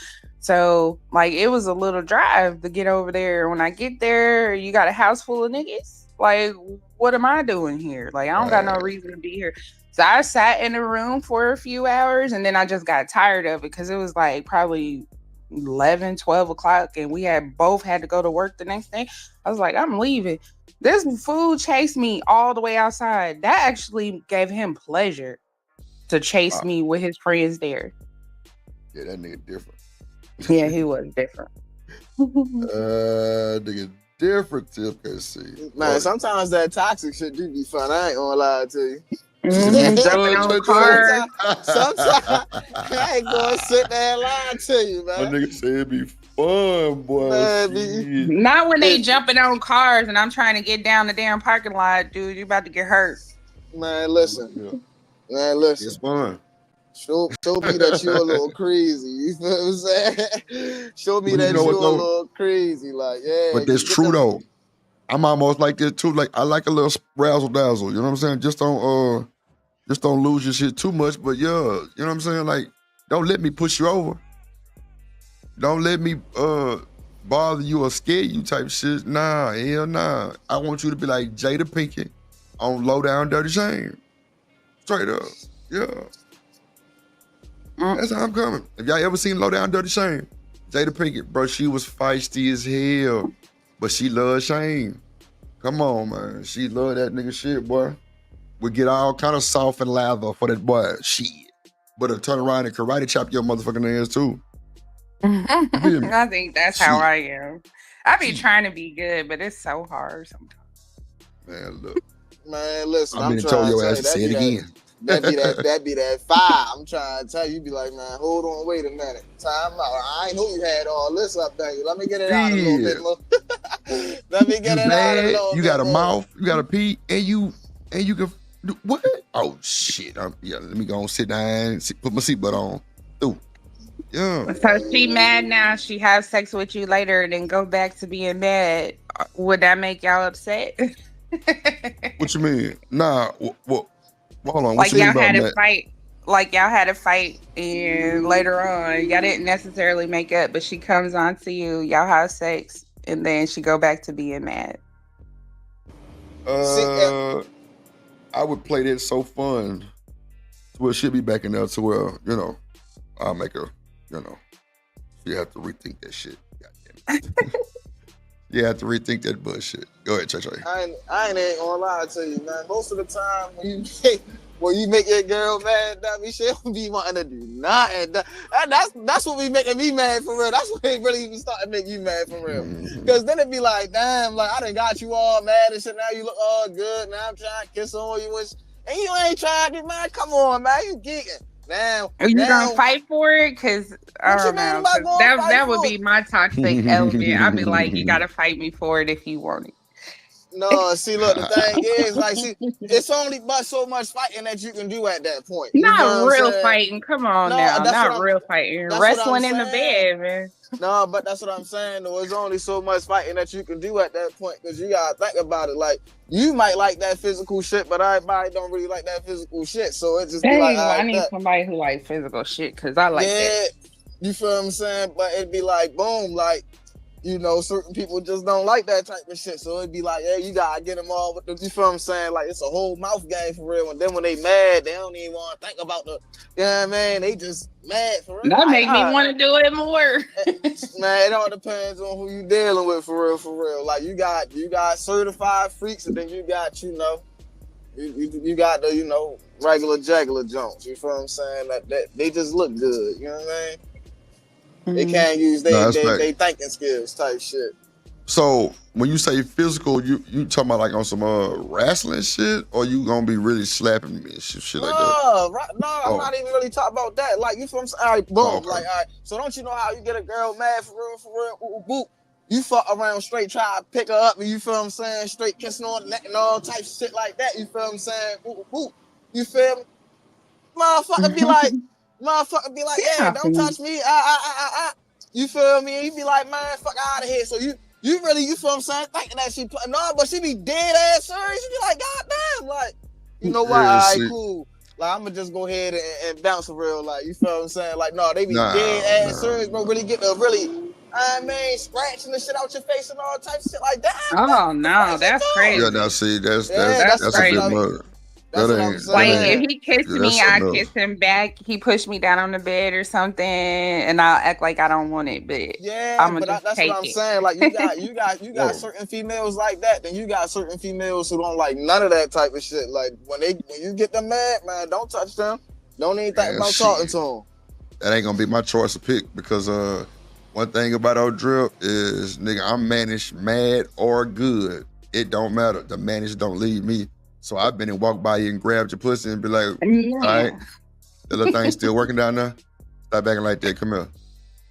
So like it was a little drive to get over there. When I get there, you got a house full of niggas. Like, what am I doing here? Like, I don't got no Right. reason to be here. So I sat in the room for a few hours and then I just got tired of it because it was like probably 11, 12 o'clock and we had both had to go to work the next day. I was like, I'm leaving. This fool chased me all the way outside. That actually gave him pleasure to chase Wow. me with his friends there. Yeah, that nigga different. Yeah, he was different. Nigga different TMKC. Man, sometimes that toxic shit do be fun. I ain't gonna lie to you. Jumping on cars. Sometimes I ain't gonna sit there and lie to you, My man. nigga said it'd be fun, boy. Man, Shit. Not when they It- jumping on cars and I'm trying to get down the damn parking lot, dude. You about to get hurt. Man, listen. Yeah, Man, listen. it's fun. Show me that you're a little crazy. You feel what I'm saying? Show me But you that know you're what, a though? little crazy. Like, yeah. But that's get true them- though. I'm almost like this too. Like I like a little razzle dazzle. You know what I'm saying? Just don't lose your shit too much. But yeah, you know what I'm saying? Like, don't let me push you over. Don't let me bother you or scare you type shit. Nah, hell nah. I want you to be like Jada Pinkett on Low Down Dirty Shame. Straight up. Yeah. That's how I'm coming. If y'all ever seen Low Down Dirty Shame, Jada Pinkett, bro, she was feisty as hell, but she loved Shame. Come on, man. She loved that nigga shit, boy. We get all kind of soft and lather for that boy. Shit. But to turn around and karate chop your motherfucking ass too. feel me? I think that's how Shit. I am. I be trying to be good, but it's so hard sometimes. Man, look. Man, listen. I I'm mean, trying told to your tell ass you, to say it again. that be that fire. I'm trying to tell you, be like, man, hold on, wait a minute. Time out. I ain't know you had all this up there. Let me get it out a little bit more. Let me get You it out a bad, little you bit got a more. mouth, you got a pee, and you can do what? Oh shit. Let me go and sit down, put my seatbelt on. Ooh. Yeah. So she mad now. She have sex with you later and then go back to being mad. Would that make y'all upset? What you mean? Nah, what hold on, what Like you mean y'all had about a that? fight. Like y'all had a fight, and later on, y'all didn't necessarily make up, but she comes on to you. Y'all have sex, and then she go back to being mad. I would play that so fun to where she'll be back in there to where, you know, I'll make her, you know, you have to rethink that shit. Goddamn it. You have to rethink that bullshit. Go ahead, Trey. I ain't gonna lie to you, man. Most of the time when you make your girl mad, that me shit be wanting to do nothing. That's what be making me mad for real. That's what it really be starting to make you mad for real. Because then it be like, damn, like I done got you all mad and shit. Now you look all good. Now I'm trying to kiss on you and you ain't trying to, man. Come on, man. You geeking. Now, Are you now, gonna fight for it? Cause I what you don't mean know. am I 'Cause going to that fight would for? be my toxic element. I'd be like, you gotta fight me for it if you want it. No, see, look, the thing is, like, see, it's only but so much fighting that you can do at that point. You feel Not what I'm real saying? fighting. Come on No, now. Not real fighting. that's what I'm Wrestling in the saying. bed, man. No, but that's what I'm saying. Though there's only so much fighting that you can do at that point because you gotta think about it. Like you might like that physical shit, but everybody don't really like that physical shit. So it just be like, Dang, all I right, need that. somebody who like physical shit because I like Yeah, that. you feel what I'm saying? But it'd be like, boom, like, you know, certain people just don't like that type of shit. So it'd be like, hey, you gotta get them all with the, you feel what I'm saying? Like, it's a whole mouth game for real. And then when they mad, they don't even want to think about the, you know what I mean? They just mad for real. That Like, make me want to do it more. man, it all depends on who you dealing with for real, for real. Like, you got certified freaks, and then you got, you know, you got the, you know, regular jagular Jones. You feel what I'm saying? That they just look good. You know what I mean? They can't use they thinking skills type shit. So when you say physical, you talking about like on some wrestling shit, or you gonna be really slapping me and shit like that? I'm not even really talking about that. Like, you feel what I'm saying? All right, boom. Like, all right. So don't you know how you get a girl mad for real? Ooh, boop. You fuck around straight, try to pick her up, and you feel what I'm saying? Straight kissing on the neck and all types of shit like that. You feel what I'm saying? Ooh. You feel me? Motherfucker be like, yeah, don't touch me. You feel me? You be like, man, fuck out of here. So you really, you feel what I'm saying? Thinking that she play. No, but she be dead ass serious. You be like, God damn, like, you know what? All right, cool. Like, I'm gonna just go ahead and bounce for real. Like, you feel what I'm saying? Like, no, they be dead ass serious, bro. Really get the I mean, scratching the shit out your face and all types of shit like that. Oh no, that's crazy. Yeah, now see, that's crazy. a bit much. That's what I'm saying. Like, if he kissed me, I kiss him back. He pushed me down on the bed or something, and I'll act like I don't want it. But yeah, I'm but just that's take what I'm it. saying. Like, you got certain females like that. Then you got certain females who don't like none of that type of shit. Like, when you get them mad, man, don't touch them. Don't even think about talking to them. That ain't gonna be my choice to pick because one thing about old Drip is, nigga, I'm managed mad or good. It don't matter. The managed don't leave me. So I've been and walked by you and grabbed your pussy and be like, all right, the little thing still working down there? Stop acting like that. Come here.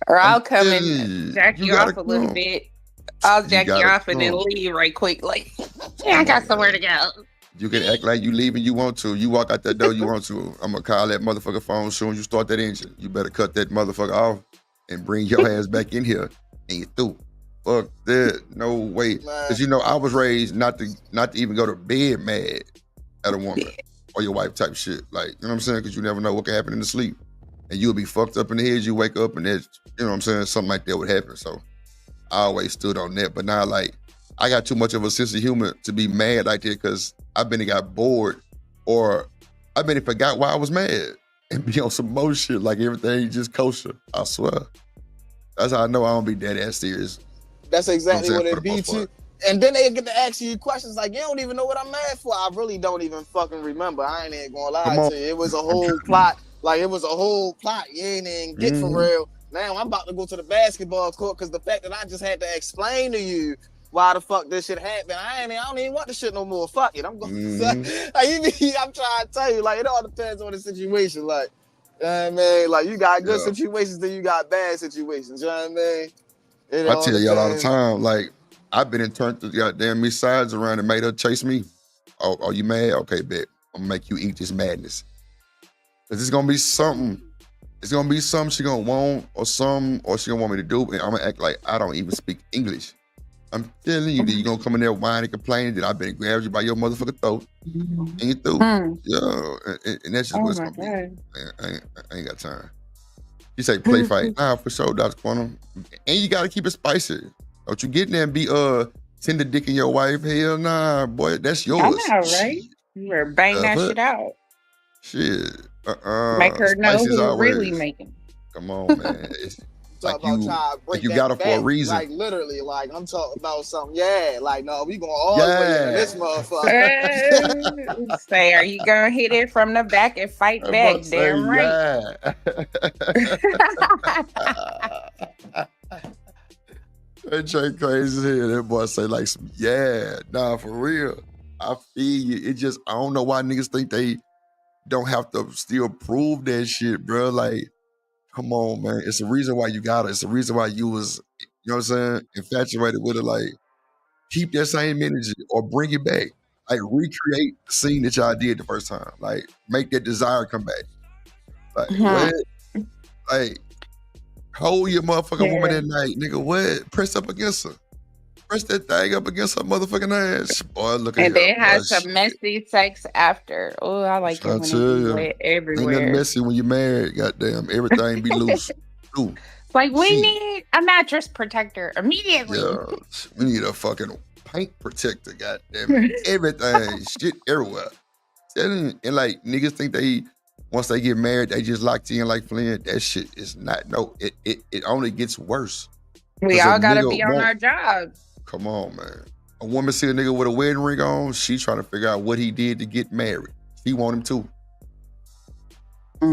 Or I'll come and jack you off a little bit. I'll jack you off and then leave right quick. Like, yeah, I got somewhere to go. You can act like you leaving, you want to. You walk out that door, you want to. I'm gonna call that motherfucker phone soon as you start that engine. You better cut that motherfucker off and bring your ass back in here and you through. Fuck that, no way. Cause you know, I was raised not to even go to bed mad at a woman or your wife type shit. Like, you know what I'm saying? Cause you never know what can happen in the sleep. And you'll be fucked up in the head, you wake up and there's, you know what I'm saying? Something like that would happen. So I always stood on that. But now, like, I got too much of a sense of humor to be mad like that because I've been and got bored or I've been and forgot why I was mad and be on some more shit like everything just kosher. I swear. That's how I know I don't be dead ass serious. That's exactly You know what it be too. And then they get to ask you questions like, you don't even know what I'm mad for. I really don't even fucking remember. I ain't even gonna lie to you. It was a whole plot. Like, it was a whole plot. You ain't even get for real. Now I'm about to go to the basketball court because the fact that I just had to explain to you why the fuck this shit happened. I don't even want this shit no more. Fuck it. I'm going like, I'm trying to tell you, like, it all depends on the situation. Like, you know what I mean? Like, you got good situations, then you got bad situations. You know what I mean? I tell y'all all the time, like, I've been and turned the goddamn me sides around and made her chase me. Oh, are you mad? Okay, bet. I'm gonna make you eat this madness. Cause it's gonna be something. It's gonna be something she gonna want or she gonna want me to do, and I'm gonna act like I don't even speak English. I'm telling you that you're gonna come in there whining and complaining that I've been grabbed you by your motherfucking throat. And you through. Yeah, and that's just what it's gonna be. I ain't got time. You say play fight. Nah, for sure, Dr. Quantum. And you gotta keep it spicy. Don't you get in there and be tender dick in your wife. Hell nah, boy, that's yours. I know, right? You better bang that shit out. Shit. Make her know who really making. Come on, man. It's like you got it for a reason. Like, literally, like, I'm talking about something. Yeah, like, no, we going all the way into this motherfucker. Say, are you gonna hit it from the back and fight back? Damn right. That Jay crazy here. That boy say like some, nah, for real. I feel you. It just, I don't know why niggas think they don't have to still prove that shit, bro. Like, come on, man. It's the reason why you got it. It's the reason why you was, you know what I'm saying, infatuated with it. Like, keep that same energy or bring it back. Like, recreate the scene that y'all did the first time. Like, make that desire come back. Like, what? Like, hold your motherfucking woman at night, nigga. What? Press up against her. Press that thing up against her motherfucking ass. Boy, look at And here. then had Boy, some messy sex after. Oh, I like it I when tell it be you, wet ain't nothing everywhere. messy when you're married. Goddamn, everything be loose. Ooh, It's like we shit. need a mattress protector immediately. Yeah, we need a fucking paint protector. Goddamn it, everything, shit everywhere. And like niggas think they once they get married they just locked in like Flynn. That shit is not. No, it only gets worse. We 'Cause a all gotta nigga be on won't- our jobs. Come on, man. A woman see a nigga with a wedding ring on, she trying to figure out what he did to get married. She want him too.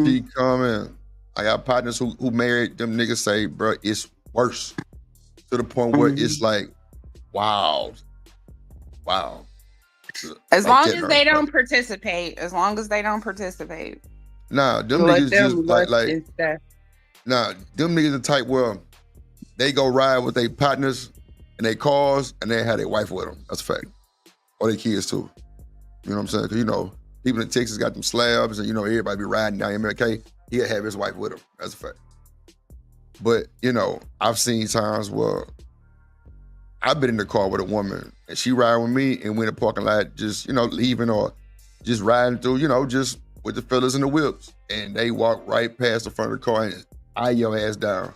She come in. I got partners who married them niggas say, bro, it's worse. To the point where it's like, wow. As Like long that as hurt. they don't participate. As long as they don't participate. Nah, them Let niggas them just lust like and stuff. nah, them niggas the type where they go ride with their partners and their cars and they have their wife with them. That's a fact. Or their kids too. You know what I'm saying? Because, you know, people in Texas got them slabs and, you know, everybody be riding down MLK. He'll have his wife with him. That's a fact. But, you know, I've seen times where I've been in the car with a woman and she ride with me and we in the parking lot just, you know, leaving or just riding through, you know, just with the fellas in the whips. And they walk right past the front of the car and eye your ass down.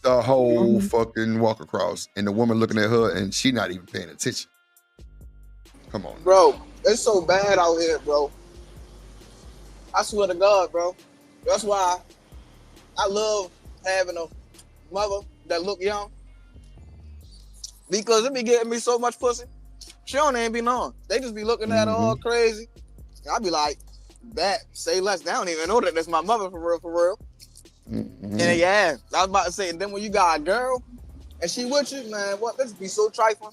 The whole fucking walk across. And the woman looking at her and she not even paying attention. Come on. Bro, it's so bad out here, bro. I swear to God, bro. That's why I love having a mother that look young. Because it be getting me so much pussy. She don't even be knowing. They just be looking at her all crazy. And I be like, that, say less. They don't even know that that's my mother for real. And yeah, I was about to say, and then when you got a girl and she with you, man, what, this be so trifling.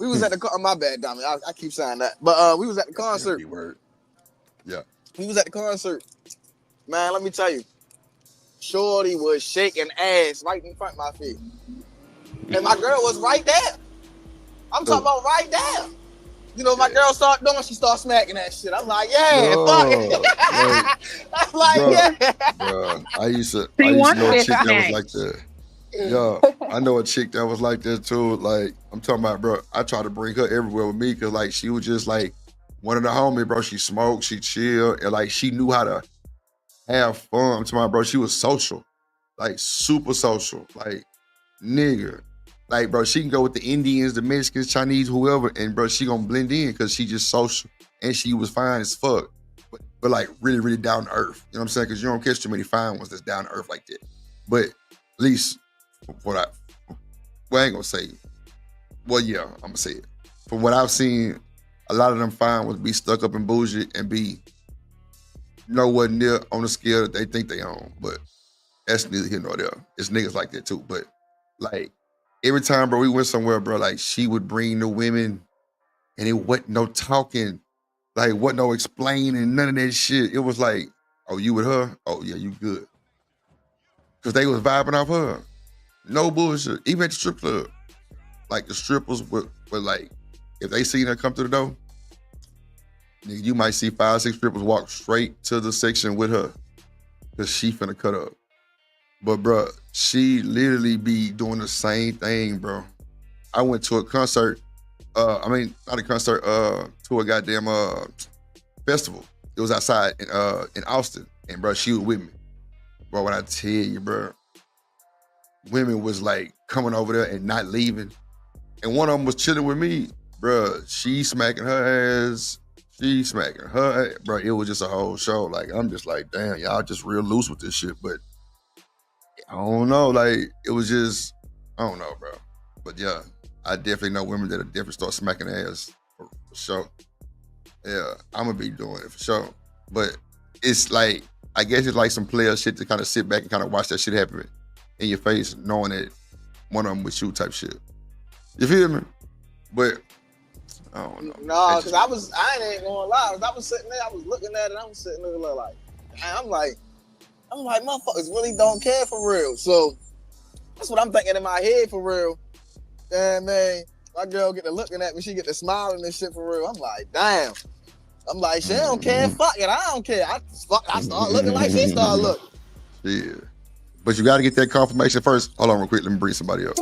We was at the my bad, Dommy. I keep saying that. But we was at the concert. Yeah. We was at the concert. Man, let me tell you. Shorty was shaking ass right in front of my feet. And my girl was right there. I'm talking about right there. You know, my girl started doing, she started smacking that shit. I'm like, yeah, fuck it. I'm like, yeah. Bro, I used to She know wants a it chick that was smacked. like that. Yeah, I know a chick that was like that too. Like, I'm talking about, bro, I try to bring her everywhere with me because, like, she was just like one of the homies, bro. She smoked, she chilled, and, like, she knew how to have fun. I'm talking about, bro, she was social, like, super social. Like, nigga. Like, bro, she can go with the Indians, the Mexicans, Chinese, whoever, and, bro, she gonna blend in because she just social. And she was fine as fuck, but like, really, really down to earth. You know what I'm saying? Because you don't catch too many fine ones that's down to earth like that. But at least, I ain't gonna say, well, yeah, I'm gonna say it. From what I've seen, a lot of them fine would be stuck up and bougie and be nowhere near on the scale that they think they own. But that's neither here nor there. It's niggas like that too. But like every time, bro, we went somewhere, bro, like she would bring the women and it wasn't no talking, like wasn't no explaining, none of that shit. It was like, oh, you with her? Oh yeah, you good. Cause they was vibing off her. No bullshit. Even at the strip club. Like the strippers were like, if they seen her come through the door, you might see 5, 6 strippers walk straight to the section with her. Cause she finna cut up. But bro, she literally be doing the same thing, bro. I went to a concert, not a concert, to a goddamn festival. It was outside in Austin. And bro, she was with me. Bro, when I tell you, bro, women was like coming over there and not leaving. And one of them was chilling with me. Bro, she smacking her ass. She smacking her ass. Bro, it was just a whole show. Like, I'm just like, damn, y'all just real loose with this shit. But I don't know. Like, it was just, I don't know, bro. But yeah, I definitely know women that'll definitely start smacking ass for sure. Yeah, I'm gonna be doing it for sure. But it's like, I guess it's like some player shit to kind of sit back and kind of watch that shit happen in your face, knowing that one of them would shoot type shit. You feel me? But I don't know. No, because I ain't gonna lie. I was sitting there, I was looking at it, I was sitting there like, I'm like, motherfuckers really don't care for real. So that's what I'm thinking in my head for real. Damn, man, my girl get to looking at me, she get to smiling and shit for real. I'm like, damn. I'm like, she don't care. Fuck it, I don't care. I start looking like she started looking. Yeah. But you got to get that confirmation first. Hold on real quick. Let me bring somebody up.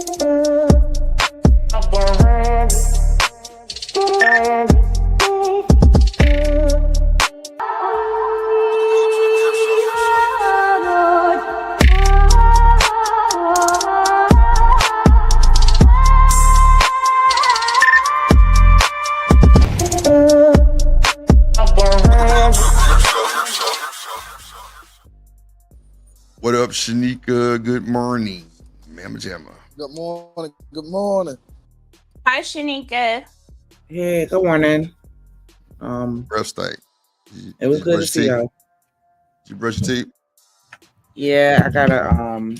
What up, Shanika? Good morning, Mama Jamma. Good morning. Good morning. Hi, Shanika. Yeah, good morning. Breath stank. It was good to see y'all. Did you brush your teeth? Yeah, I gotta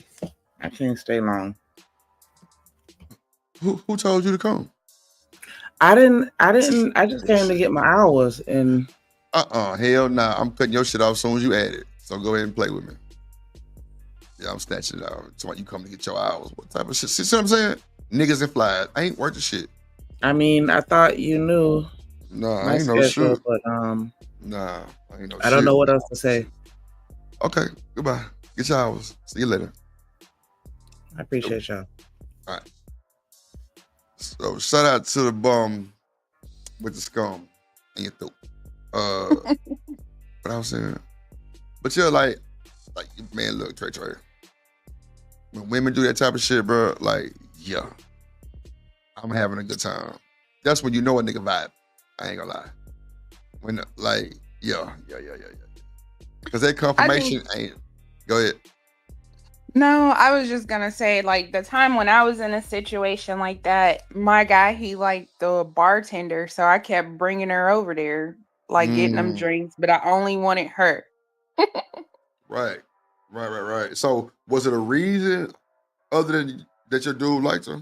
I can't stay long. Who told you to come? I didn't I just came to get my hours and hell nah. I'm cutting your shit off as soon as you add it. So go ahead and play with me. Yeah, I'm snatching it out. So you come to get your hours. What type of shit? See what I'm saying? Niggas and flies. I ain't worth the shit. I mean, I thought you knew. Nah, I ain't no shit. But nah, I ain't no shit. I don't know what else to say. Okay, goodbye. Get your hours. See you later. I appreciate y'all. All right. So shout out to the bum with the scum in your throat. What I was saying. But you're like man, look, Trey. When women do that type of shit, bro, like, yeah, I'm having a good time. That's when you know a nigga vibe. I ain't gonna lie. When like, yeah. Because that confirmation ain't. Go ahead. No, I was just gonna say, like, the time when I was in a situation like that, my guy, he liked the bartender, so I kept bringing her over there, like getting them drinks, but I only wanted her. Right. So was it a reason other than that your dude liked her?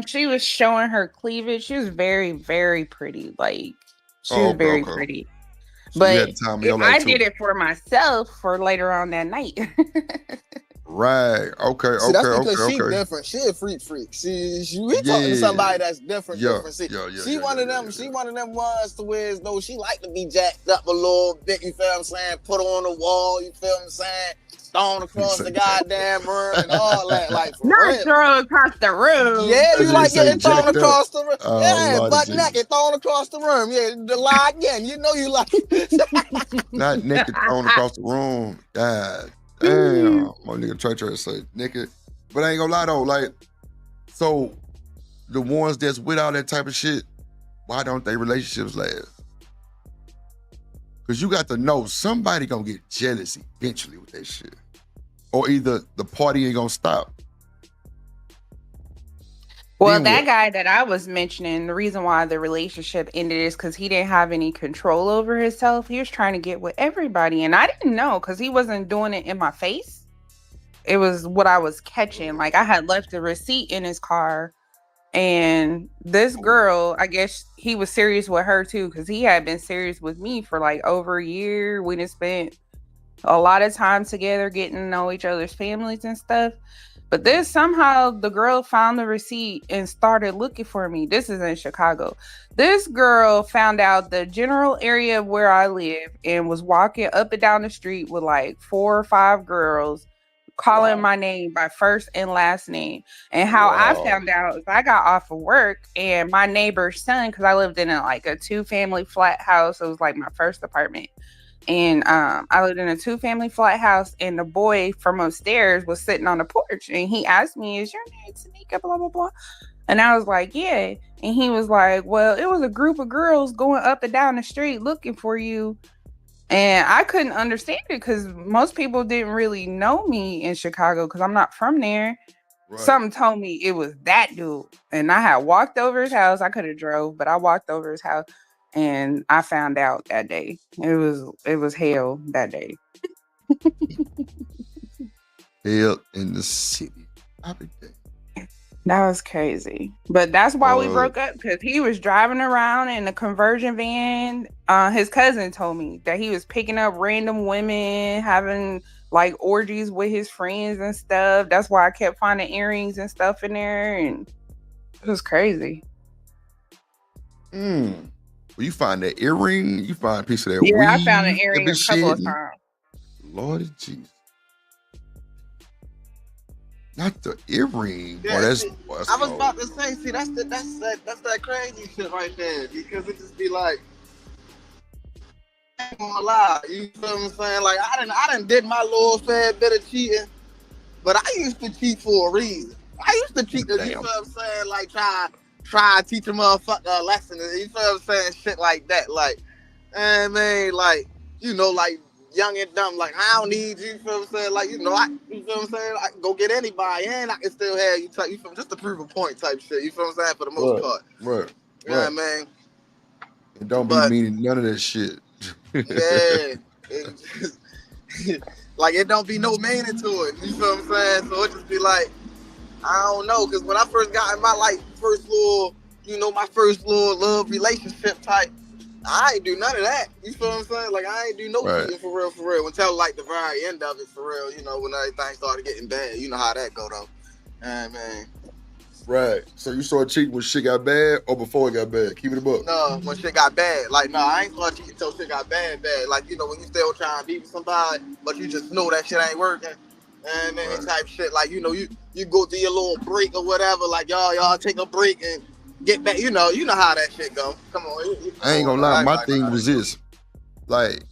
She was showing her cleavage. She was very, very pretty. Like, she was very pretty. So but I did it for myself for later on that night. Right. Okay. See, that's because she different. She a freak. We talking to somebody that's different. See, she one of them. She one of them ones to where as though she like to be jacked up a little bit. You feel what I'm saying? Put on the wall. You feel what I'm saying? Thrown across the goddamn room and all that. Like for not real. thrown across the room. Yeah, you like getting thrown across the room. Yeah, butt naked thrown across the room. Yeah, the lie again. You know you like it. Not naked thrown across the room. God damn. My nigga Trey say naked. But I ain't gonna lie though, like, so the ones that's with all that type of shit, why don't they relationships last? Because you got to know somebody gonna get jealous eventually with that shit. Or either the party ain't gonna stop. Well, that guy that I was mentioning, the reason why the relationship ended is because he didn't have any control over himself. He was trying to get with everybody. And I didn't know because he wasn't doing it in my face. It was what I was catching. Like, I had left the receipt in his car. And this girl, I guess he was serious with her too, because he had been serious with me for like over a year. We done spent a lot of time together getting to know each other's families and stuff. But then somehow the girl found the receipt and started looking for me. This is in Chicago. This girl found out the general area of where I live and was walking up and down the street with like 4 or 5 girls calling my name by first and last name. And how I found out is I got off of work and my neighbor's son, because I lived in a 2-family flat house. It was like my first apartment. And I lived in a 2-family flat house, and the boy from upstairs was sitting on the porch, and he asked me, "Is your name Tanika, blah, blah, blah?" And I was like, "Yeah." And he was like, "Well, it was a group of girls going up and down the street looking for you." And I couldn't understand it because most people didn't really know me in Chicago because I'm not from there. Right. Something told me it was that dude. And I had walked over his house. I could have drove, but I walked over his house and I found out that day. It was hell that day. Hell in the city. That was crazy. But that's why we Uh, broke up, because he was driving around in a conversion van. His cousin told me that he was picking up random women, having like orgies with his friends and stuff. That's why I kept finding earrings and stuff in there, and it was crazy. Well, you find that earring, you find a piece of that Yeah, I weave, found an that earring been a couple of shedding. times. Lord Jesus. Not the earring. Yeah, Boy, that's, see, boy, that's I was cold. about to say, see, that's that crazy shit right there. Because it just be like, I ain't gonna lie, you feel what I'm saying? Like I done did my little fair bit of cheating, but I used to cheat for a reason. I used to cheat, you feel Damn. what I'm saying? Like try to teach a motherfucker a lesson. You feel what I'm saying? Shit like that. Like, man, like, you know, like young and dumb. Like, I don't need you. You feel what I'm saying? Like, you know, you feel what I'm saying? I can go get anybody, and I can still have you type. You feel just to prove a point type shit. You feel what I'm saying? For the most part. Right. You know what I mean? It don't be But meaning none of that shit. yeah, it just, like it don't be no meaning to it. You feel what I'm saying? So it just be like, I don't know, because when I first got in my like first little, you know, my first little love relationship type, I ain't do none of that. You feel what I'm saying? Like I ain't do no Right. cheating for real. Until like the very end of it for real. You know, when everything started getting bad. You know how that go though. Man. Right. So you started cheating when shit got bad or before it got bad? Keep it a book. No, when shit got bad. Like, no, I ain't started cheating until shit got bad. Like, you know, when you still trying to be with somebody, but you just know that shit ain't working. And then type shit. Like, you know, you go do your little break or whatever. Like, y'all take a break and get back. You know how that shit go. Come on. I ain't gonna lie. My thing was this. Like,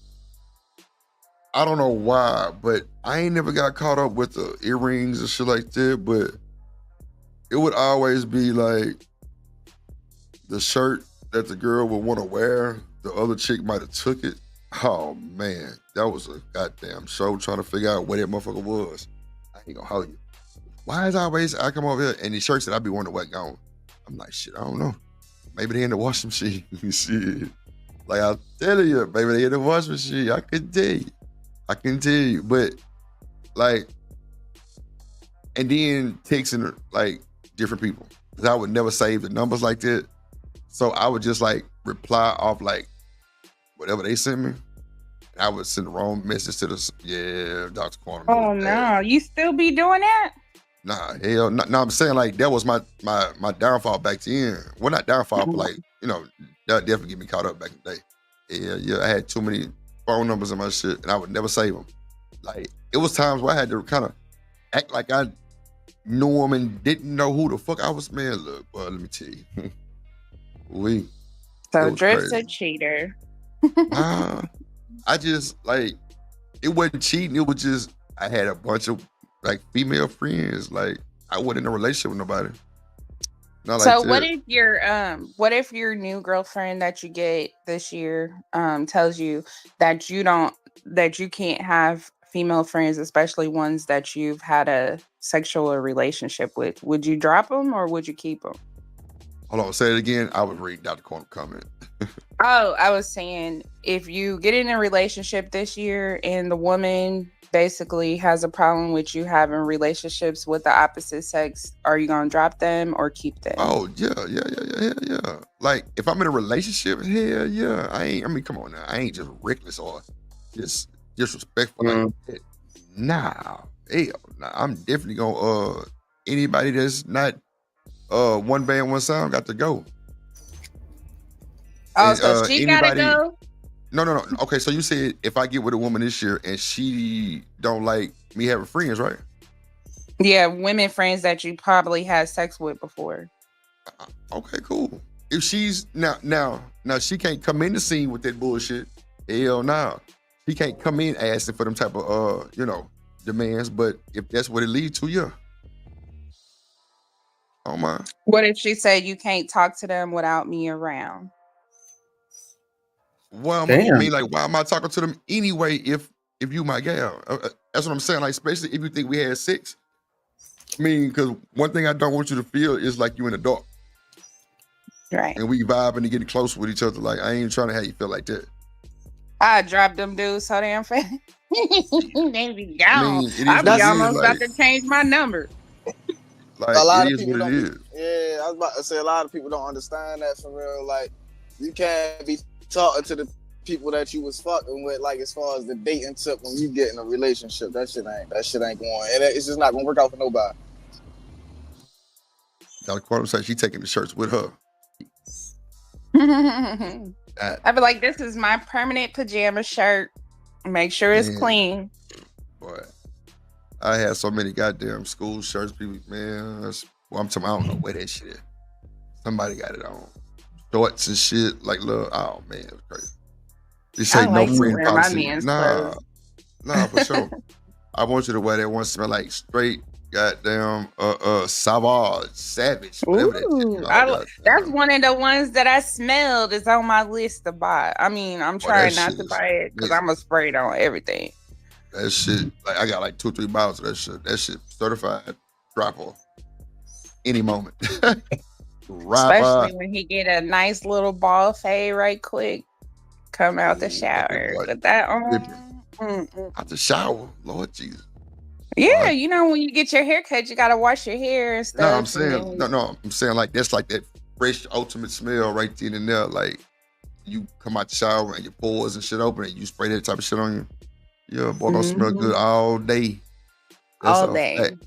I don't know why, but I ain't never got caught up with the earrings and shit like that, but it would always be like the shirt that the girl would want to wear, the other chick might have took it. Oh man, that was a goddamn show trying to figure out where that motherfucker was. I ain't gonna hold you. Why is always I come over here and these shirts that I be wanting to wear gone? I'm like, shit, I don't know. Maybe they in the washing machine. Shit. Like I'm telling you, maybe they in the washing machine. I can tell you. But like, and then texting like different people. Cause I would never save the numbers like that. So I would just like reply off like whatever they sent me. And I would send the wrong message to Dr. Quantum. Oh no, you still be doing that? Nah, hell, no, I'm saying like that was my downfall back then. Well, not downfall, but like, you know, that definitely get me caught up back in the day. Yeah, I had too many phone numbers in my shit and I would never save them. Like, it was times where I had to kind of act like I knew them and didn't know who the fuck I was. Man, look, boy, let me tell you. So Drift's a cheater. I just, like, it wasn't cheating. It was just, I had a bunch of, like, female friends. Like, I wasn't in a relationship with nobody. Not So like what that. if your new girlfriend that you get this year tells you that you can't have female friends, especially ones that you've had a sexual relationship with? Would you drop them or would you keep them? Hold on, say it again. I was reading Dr. Corner comment. Oh, I was saying, if you get in a relationship this year and the woman basically has a problem with you having relationships with the opposite sex, are you gonna drop them or keep them? Oh, yeah. Like, if I'm in a relationship, hell yeah. I mean, come on now. I ain't just reckless or just disrespectful like that. Nah. Hell, nah. I'm definitely gonna, anybody that's not one band, one sound got to go. Oh, And, so she gotta go? No. Okay, so you said if I get with a woman this year and she don't like me having friends, right? Yeah, women friends that you probably had sex with before. Okay, cool. If she's now she can't come in the scene with that bullshit. Hell no. She can't come in asking for them type of demands, but if that's what it leads to, yeah. Oh my. What if she said you can't talk to them without me around? Well, I mean, like, why am I talking to them anyway if you my gal? That's what I'm saying. Like, especially if you think we had sex. I mean, because one thing I don't want you to feel is like you in the dark. Right. And we vibing and getting close with each other. Like, I ain't trying to have you feel like that. I dropped them dudes so damn fast. They be gone. I mean, I'll be almost about to change my number. Like A lot it of is people what it don't. is. Yeah, I was about to say a lot of people don't understand that for real. Like, you can't be talking to the people that you was fucking with, like as far as the dating tip when you get in a relationship. That shit ain't going, and it's just not gonna work out for nobody. Dr. Quantum said she taking the shirts with her. I'd be like, this is my permanent pajama shirt. Make sure it's Man. clean. Boy, I had so many goddamn school shirts. People, man, I'm talking. I don't know where that shit is. Somebody got it on. Shorts and shit. Like, look, oh man, it was crazy. They say I no like to friend wear my policy. man's Nah, clothes. for sure. I want you to wear that one smell like straight goddamn savage, whatever that shit. Ooh, Oh, that's one of the ones that I smelled is on my list to buy. I mean, I'm trying not shit to is buy it because lit. I'm gonna spray it on everything. That shit, like I got like 2 or 3 bottles of that shit. That shit certified drop off any moment. Especially when he get a nice little ball fade right quick. Come out the shower with that on. Out the shower, Lord Jesus. Yeah, you know when you get your hair cut, you gotta wash your hair and stuff. No, I'm and saying then- I'm saying like that's like that fresh ultimate smell right then and there. Like you come out the shower and your pores and shit open and you spray that type of shit on you. Yeah, boy, gonna smell good all day. That's all a day. fact.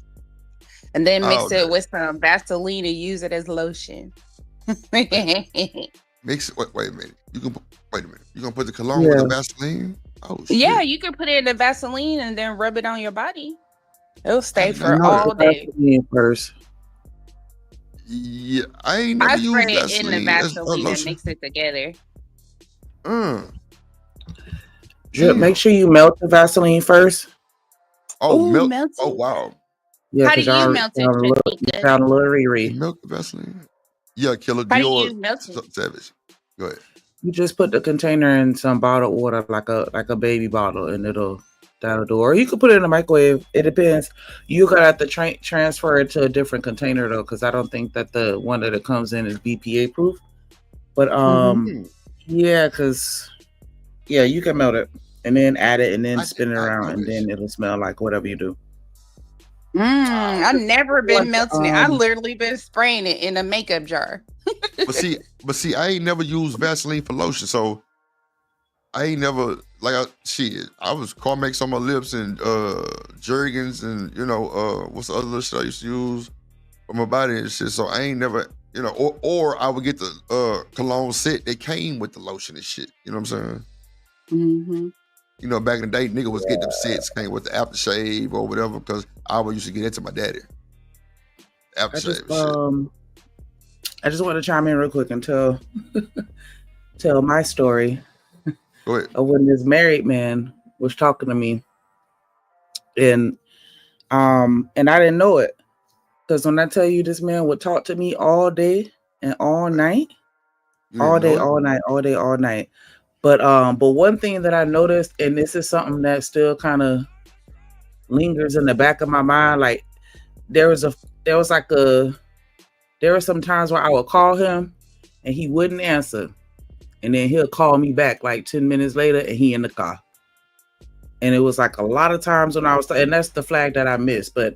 And then mix All it day. with some Vaseline and use it as lotion. Mix it. Wait a minute. Wait a minute. You gonna put the cologne with the Vaseline? Oh shit. Yeah, you can put it in the Vaseline and then rub it on your body. It'll stay I for know all that. day. First. Yeah, I ain't never I used spray it Vaseline. in the That's Vaseline and lotion. mix it together. Drip, make sure you melt the Vaseline first. Oh, Ooh, milk. melted. Oh, wow. Yeah, How do 'cause you y'all melt it, sound a little, Shanika? sound a little Riri. Milk the Vaseline. Yeah, Killer How do you Dior. melt it? Savage. Go ahead. You just put the container in some bottled water, like a baby bottle, and that'll do. Or you could put it in the microwave. It depends. You gotta have to transfer it to a different container though, because I don't think that the one that it comes in is BPA proof. But yeah, because you can melt it and then add it and then spin it around, and then it'll smell like whatever you do. I've never been Like, melting it. I literally been spraying it in a makeup jar. But see, I ain't never used Vaseline for lotion, so I ain't never I was Carmex on my lips and Jergens and what's the other little shit I used to use for my body and shit. So I ain't never or I would get the cologne set that came with the lotion and shit. You know what I'm saying? Mm-hmm. Back in the day, nigga was getting them sets came with the aftershave or whatever because I always used to get into my daddy. Aftershave and shit. I just want to chime in real quick and tell my story Go ahead. of when this married man was talking to me, and I didn't know it because when I tell you this man would talk to me all day and all night, all day, all night, all day, all night. But one thing that I noticed, and this is something that still kind of lingers in the back of my mind, like there were some times where I would call him and he wouldn't answer. And then he'll call me back like 10 minutes later and he in the car. And it was like a lot of times when I was, and that's the flag that I missed, but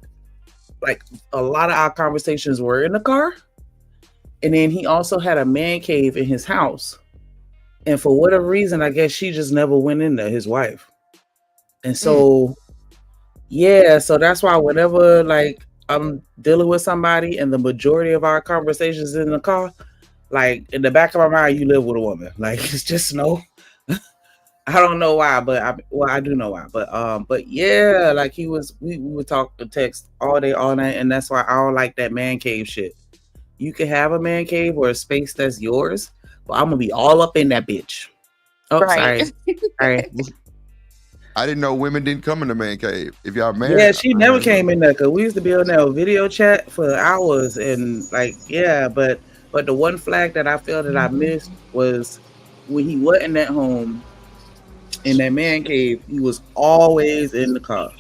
like a lot of our conversations were in the car. And then he also had a man cave in his house. And for whatever reason, I guess she just never went in there, his wife. And so, so that's why whenever like I'm dealing with somebody and the majority of our conversations is in the car, like in the back of my mind, you live with a woman. Like it's just no, I don't know why, but I do know why. But yeah, like we would talk and text all day, all night. And that's why I don't like that man cave shit. You can have a man cave or a space that's yours, but I'm gonna be all up in that bitch. Oh, Right. sorry. I didn't know women didn't come in the man cave. If y'all married, Yeah, she never came in there because we used to be on that video chat for hours and like, but the one flag that I felt that I missed was when he wasn't at home in that man cave, he was always in the car.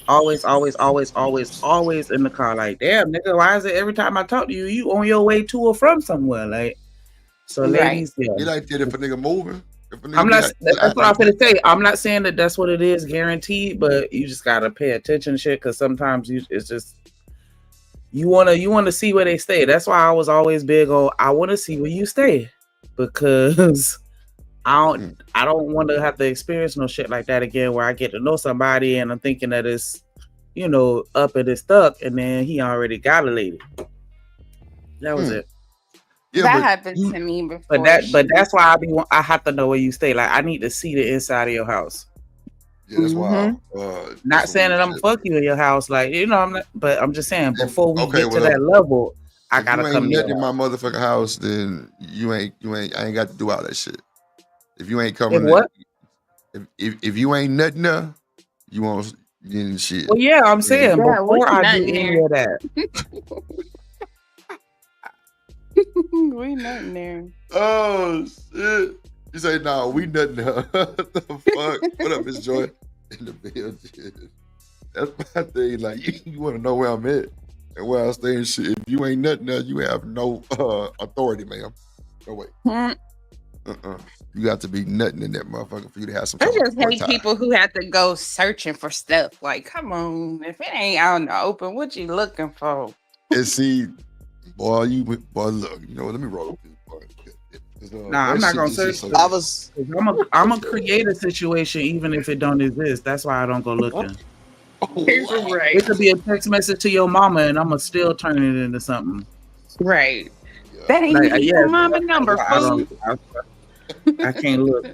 Always in the car. Like, damn, nigga, why is it every time I talk to you, you on your way to or from somewhere? Like, so ladies, You like that if a nigga moving? I'm not. That's what I'm gonna say. I'm not saying that that's what it is, guaranteed. But you just gotta pay attention, to shit, because sometimes it's just you wanna see where they stay. That's why I was always big on I want to see where you stay, because I don't want to have to experience no shit like that again, where I get to know somebody and I'm thinking that it's, up and it's stuck, and then he already got a lady. That was it. Yeah, that happened to me before. But that's why I have to know where you stay. Like, I need to see the inside of your house. Yeah, that's why. Not saying that I'm gonna fuck you in your house, like, I'm not. But I'm just saying, before we get to that level, I gotta come to in my motherfucking house. Then I ain't got to do all that shit. If you ain't coming, if you ain't nothing there, you won't get shit. Well, yeah, I'm saying before I do any of that. We nothing there. Oh shit! You say no, we nothing there. What the fuck? What up, Miss Joy? In the building. That's my thing. Like, you want to know where I'm at and where I stay and shit. If you ain't nothing there, you have no authority, ma'am. No way. You got to be nothing in that motherfucker for you to have some. I just hate people who have to go searching for stuff. Like, come on, if it ain't out in the open, what you looking for? And see, boy, look, let me roll up this part. Nah, I'm not gonna search. I'm gonna create a situation even if it don't exist. That's why I don't go looking. Right. It could be a text message to your mama, and I'm gonna still turn it into something. Right. That ain't your mama number, fool. I can't look.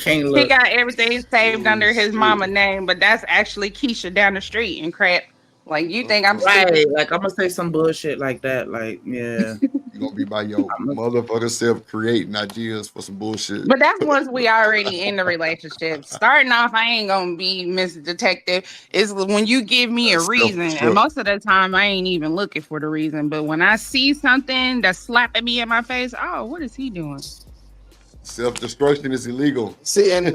He got everything saved under his mama name, but that's actually Keisha down the street and crap. Like, you think I'm right? Like, I'm gonna say some bullshit like that. Like, yeah, you gonna be by your motherfucker self creating ideas for some bullshit. But that's once we already in the relationship. Starting off, I ain't gonna be Miss Detective. It's when you give me a reason, and most of the time I ain't even looking for the reason. But when I see something that's slapping me in my face, oh, what is he doing? Self-destruction is illegal. See, and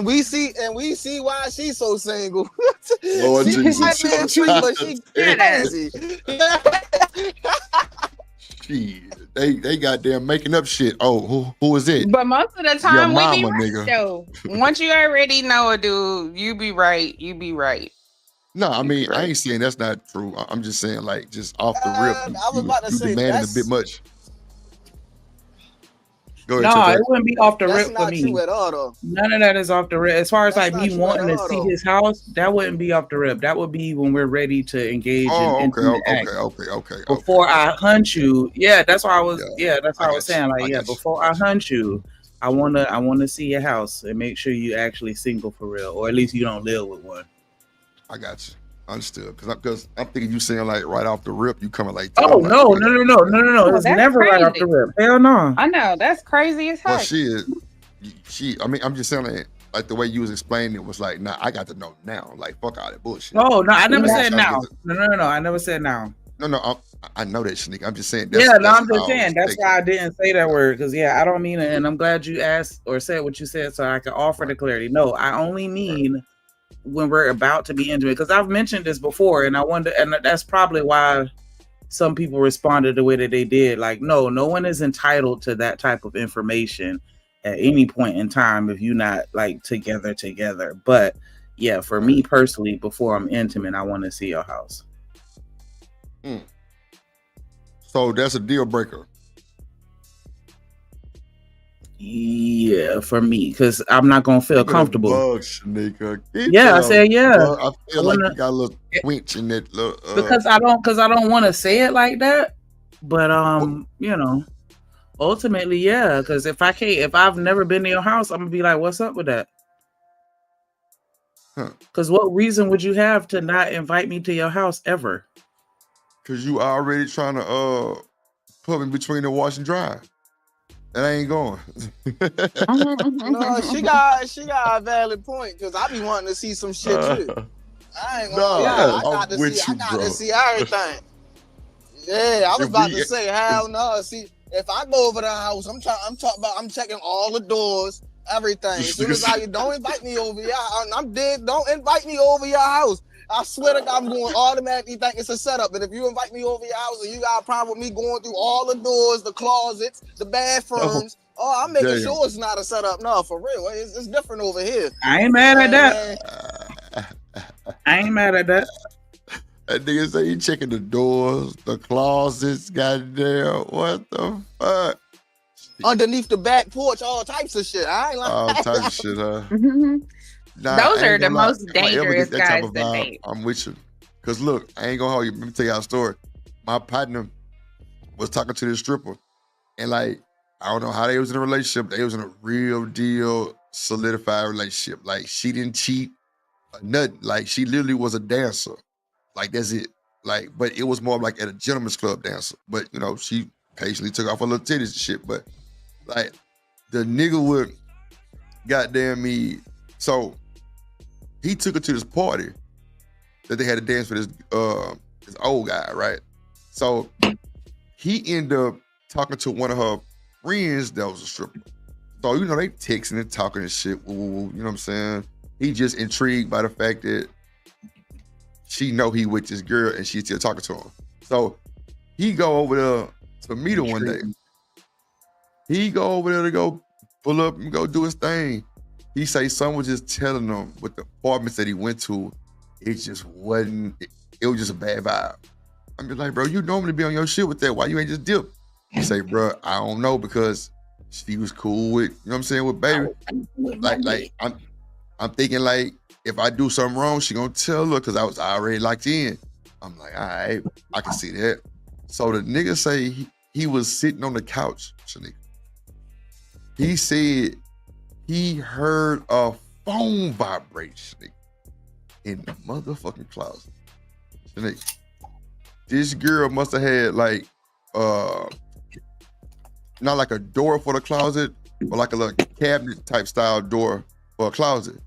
we see why she's so single. Lord Jesus. But she crazy. Shit, they goddamn making up shit. Oh, who is it? But most of the time, your we mama, be right, nigga. though. Once you already know a dude, you be right. You be right. No, I mean, I ain't saying that's not true. I'm just saying, like, just off the rip, I was about to say demanding a bit much. Go ahead, it wouldn't be off the rip for me. That's not true at all, though. None of that is off the rip. As far as like me wanting to see his house, that wouldn't be off the rip. That would be when we're ready to engage in okay. Before I hunt you, that's why I was. That's what I was saying. Like, before I hunt you, I wanna see your house and make sure you actually single for real, or at least you don't live with one. I got you. Understood. Because I'm thinking you saying like right off the rip, you coming like. Oh no! It's never crazy. Right off the rip. Hell no. I know that's crazy as hell. Well, she. I mean, I'm just saying like the way you was explaining it was like, nah, I got to know now. Like, fuck all that bullshit. Oh no, I never said now. No, I never said now. No, I know that, Shanique. I'm just saying. I'm just saying. That's why I didn't say that word, because I don't mean it, and I'm glad you asked or said what you said, so I can offer the clarity. No, I only mean when we're about to be intimate, because I've mentioned this before, and I wonder, and that's probably why some people responded the way that they did. Like, no one is entitled to that type of information at any point in time if you're not like together. But yeah, for me personally, before I'm intimate, I want to see your house. So that's a deal breaker. Yeah, for me, because I'm not gonna feel comfortable. I said yeah. I feel like you got a little twinge in it. Because I don't want to say it like that, but ultimately, yeah. Because if I've never been to your house, I'm gonna be like, what's up with that? Because what reason would you have to not invite me to your house ever? Because you already trying to put me between the wash and dry. And I ain't going. No, she got a valid point, because I be wanting to see some shit too. I ain't gonna lie. I got to see everything. Yeah, I was about to say, hell no. See, if I go over the house, I'm checking all the doors, everything. As soon as don't invite me over your house. I'm dead. Don't invite me over your house. I swear to God, I'm going to automatically think it's a setup. But if you invite me over your house and you got a problem with me going through all the doors, the closets, the bathrooms, I'm making sure it's not a setup. No, for real. It's different over here. I ain't mad at that. That nigga say he checking the doors, the closets, goddamn. What the fuck? Underneath the back porch, all types of shit. I ain't like All types of shit, huh? Nah, Those I are ain't the gonna lie. most If I ever dangerous get that type guys of to vibe, date. I'm with you. Cause look, I ain't gonna hold you. Let me tell y'all a story. My partner was talking to this stripper, and like, I don't know how they was in a relationship. They was in a real deal, solidified relationship. Like, she didn't cheat or nothing. Like, she literally was a dancer. Like, that's it. Like, but it was more like at a gentleman's club dancer. But you know, she patiently took off her little titties and shit. But like, the nigga would goddamn me. So he took her to this party that they had to dance for this old guy, right? So he ended up talking to one of her friends that was a stripper. So, you know, they texting and talking and shit, woo, woo, woo, you know what I'm saying? He just intrigued by the fact that she know he with this girl and she's still talking to him. So he go over there to meet her one day. He go over there to go pull up and go do his thing. He say someone was just telling him with the apartments that he went to, it just wasn't, it was just a bad vibe. I'm just like, bro, you normally be on your shit with that. Why you ain't just dip? He say, bro, I don't know, because she was cool with, you know what I'm saying, with baby. Like I'm thinking like, if I do something wrong, she gonna tell her, because I was already locked in. I'm like, all right, I can see that. So the nigga say he was sitting on the couch, Shanika. He said he heard a phone vibration in the motherfucking closet. Shanika. This girl must have had like, not like a door for the closet, but like a little cabinet type style door for a closet.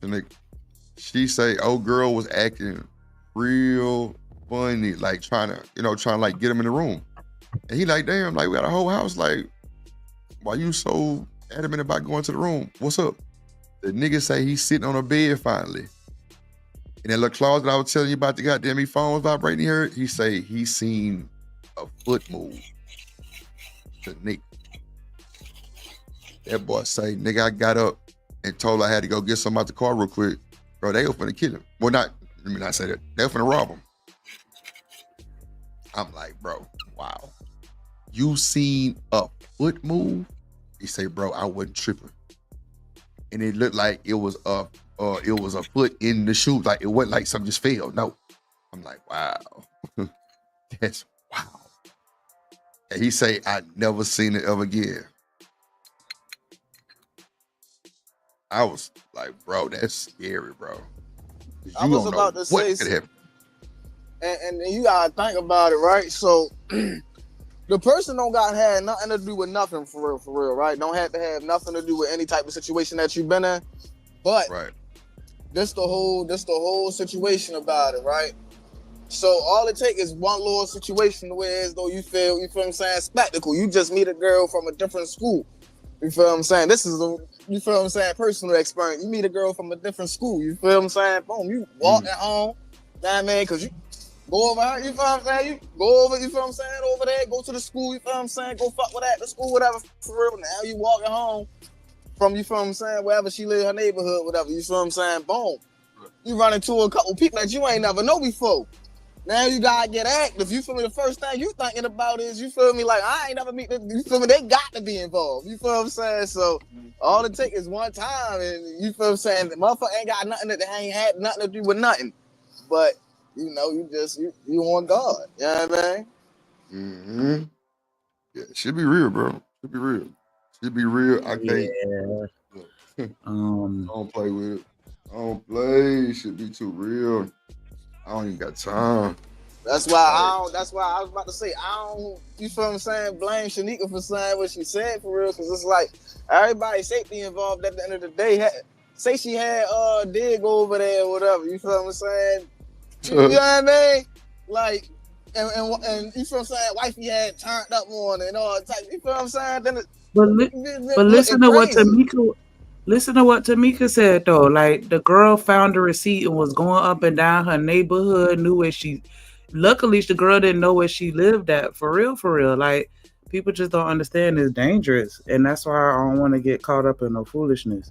And she say, oh, girl was acting real funny, like trying to like get him in the room. And he like, damn, like we got a whole house. Like, why you so adamant about going to the room? What's up? The nigga say he's sitting on a bed finally. In that little closet I was telling you about, the goddamn me phone vibrating here, he say he seen a foot move. To Nick. That boy say, nigga, I got up and told her I had to go get something out the car real quick. Bro, they were finna kill him. Well, let me not say that. They were finna rob him. I'm like, bro, wow. You seen a foot move? He say, bro, I wasn't tripping. And it looked like it was a foot in the shoe. Like, it wasn't like something just fell. No. I'm like, wow. That's wow. And he say, I never seen it ever again. I was like, bro, that's scary, bro. I was about to say, and you gotta think about it, right? So the person don't got had nothing to do with nothing for real, right? Don't have to have nothing to do with any type of situation that you've been in. But right. This the whole situation about it, right? So all it takes is one little situation where as though you feel what I'm saying, spectacle. You just meet a girl from a different school. You feel what I'm saying? This is you feel what I'm saying, personal experience. You meet a girl from a different school. You feel what I'm saying? Boom, you walk at home. Know what I mean? Cause you go over her, you feel what I'm saying? You go over, you feel what I'm saying, over there, go to the school, you feel what I'm saying? Go fuck with that, the school, whatever, for real. Now you walking home from, you feel what I'm saying, wherever she live, her neighborhood, whatever, you feel what I'm saying? Boom. You run into a couple people that you ain't never know before. Now you gotta get active. You feel me? The first thing you thinking about is, you feel me, like, I ain't never meet this. You feel me? They got to be involved. You feel what I'm saying? So all it takes is one time, and you feel what I'm saying? The motherfucker ain't got nothing that ain't had nothing to do with nothing. But you know, you on God. You know what I mean? Mm-hmm. Yeah, should be real, bro. Should be real. Should be real. I can't. Yeah. Don't play with it. Don't play. Should be too real. I don't even got time. That's why I was about to say, I don't, you feel what I'm saying, blame Shanika for saying what she said for real, because it's like everybody's safety involved at the end of the day. Say she had did go over there or whatever, you feel what I'm saying? You know what I mean? Like, and you feel what I'm saying, wifey had turned up on and all type, you feel what I'm saying? Then but listen to what Tamika said though. Like, the girl found the receipt and was going up and down her neighborhood, knew where she. Luckily, the girl didn't know where she lived at. For real. Like, people just don't understand it's dangerous, and that's why I don't want to get caught up in no foolishness.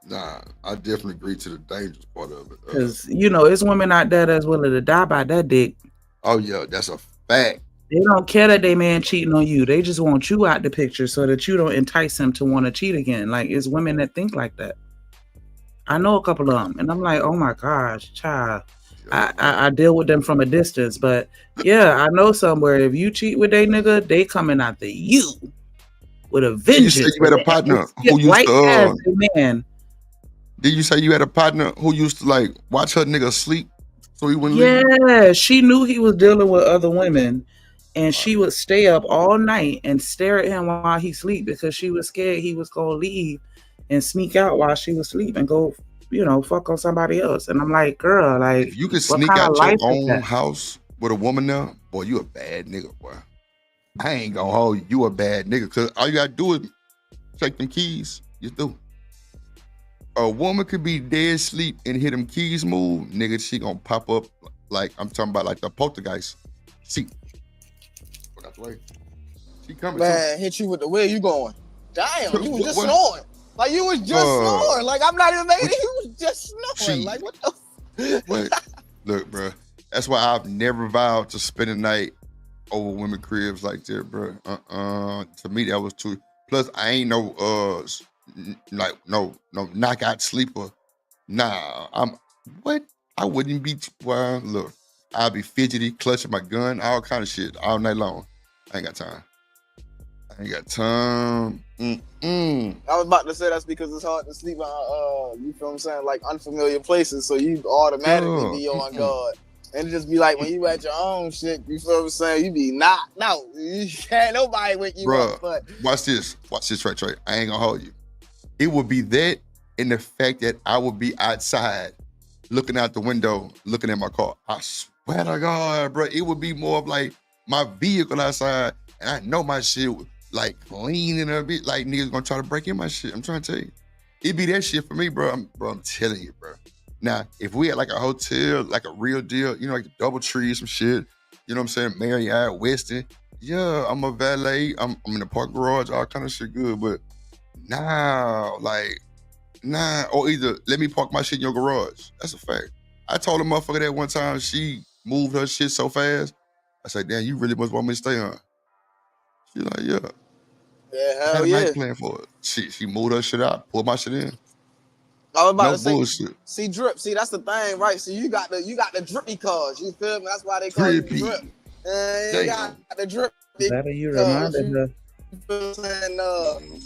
Nah, I definitely agree to the dangerous part of it. Because it's women out there that's willing to die by that dick. Oh yeah, that's a fact. They don't care that they man cheating on you. They just want you out the picture so that you don't entice them to want to cheat again. Like, it's women that think like that. I know a couple of them, and I'm like, oh my gosh, child. I deal with them from a distance, but yeah, I know somewhere if you cheat with they nigga, they coming after you with a vengeance. You said you had a partner who used to man. Did you say you had a partner who used to like watch her nigga sleep so he wouldn't leave? Yeah, she knew he was dealing with other women, and she would stay up all night and stare at him while he sleep because she was scared he was gonna leave and sneak out while she was asleep and go, fuck on somebody else. And I'm like, girl, like, if you can sneak out your own house with a woman now, boy, you a bad nigga, boy. I ain't gonna hold you. You a bad nigga, because all you gotta do is check them keys. You do. A woman could be dead asleep and hear them keys move, nigga, she gonna pop up like, I'm talking about like the poltergeist. She coming. Man, hit you with the where you going? Damn, you was just snoring. Like, you was just snoring. Like, I'm not even making it. You was just snoring. Like, what the Look, bro, that's why I've never vowed to spend a night over women cribs like that, bro. To me, that was too. Plus, I ain't no no knockout sleeper. Nah, I wouldn't be. Well, look, I'll be fidgety, clutching my gun, all kind of shit all night long. I ain't got time. I was about to say that's because it's hard to sleep on, you feel what I'm saying, like unfamiliar places, so you automatically be on guard. And it just be like when you at your own shit, you feel what I'm saying, you be knocked out. You can't nobody wake you up. But watch this, Trey. I ain't gonna hold you. It would be that and the fact that I would be outside looking out the window, looking at my car. I swear to God, bro, it would be more of like my vehicle outside, and I know my shit like leaning a bit, like niggas gonna try to break in my shit. I'm trying to tell you. It'd be that shit for me, bro. I'm telling you, bro. Now, if we had like a hotel, like a real deal, like the DoubleTree, some shit, you know what I'm saying, Marriott, Westin, yeah, I'm a valet, I'm in the park garage, all kind of shit good, but nah, or either let me park my shit in your garage. That's a fact. I told a motherfucker that one time, she moved her shit so fast, I said, damn, you really must want me to stay on. She like, yeah. Yeah, I hell had a yeah. nice plan for it. She moved her shit out, pulled my shit in. I was about to say, bullshit. See, drip. See, that's the thing, right? So you got the drippy cars. You feel me? That's why they call it drip. You got the drip. Better you reminded her. You feel what I'm saying?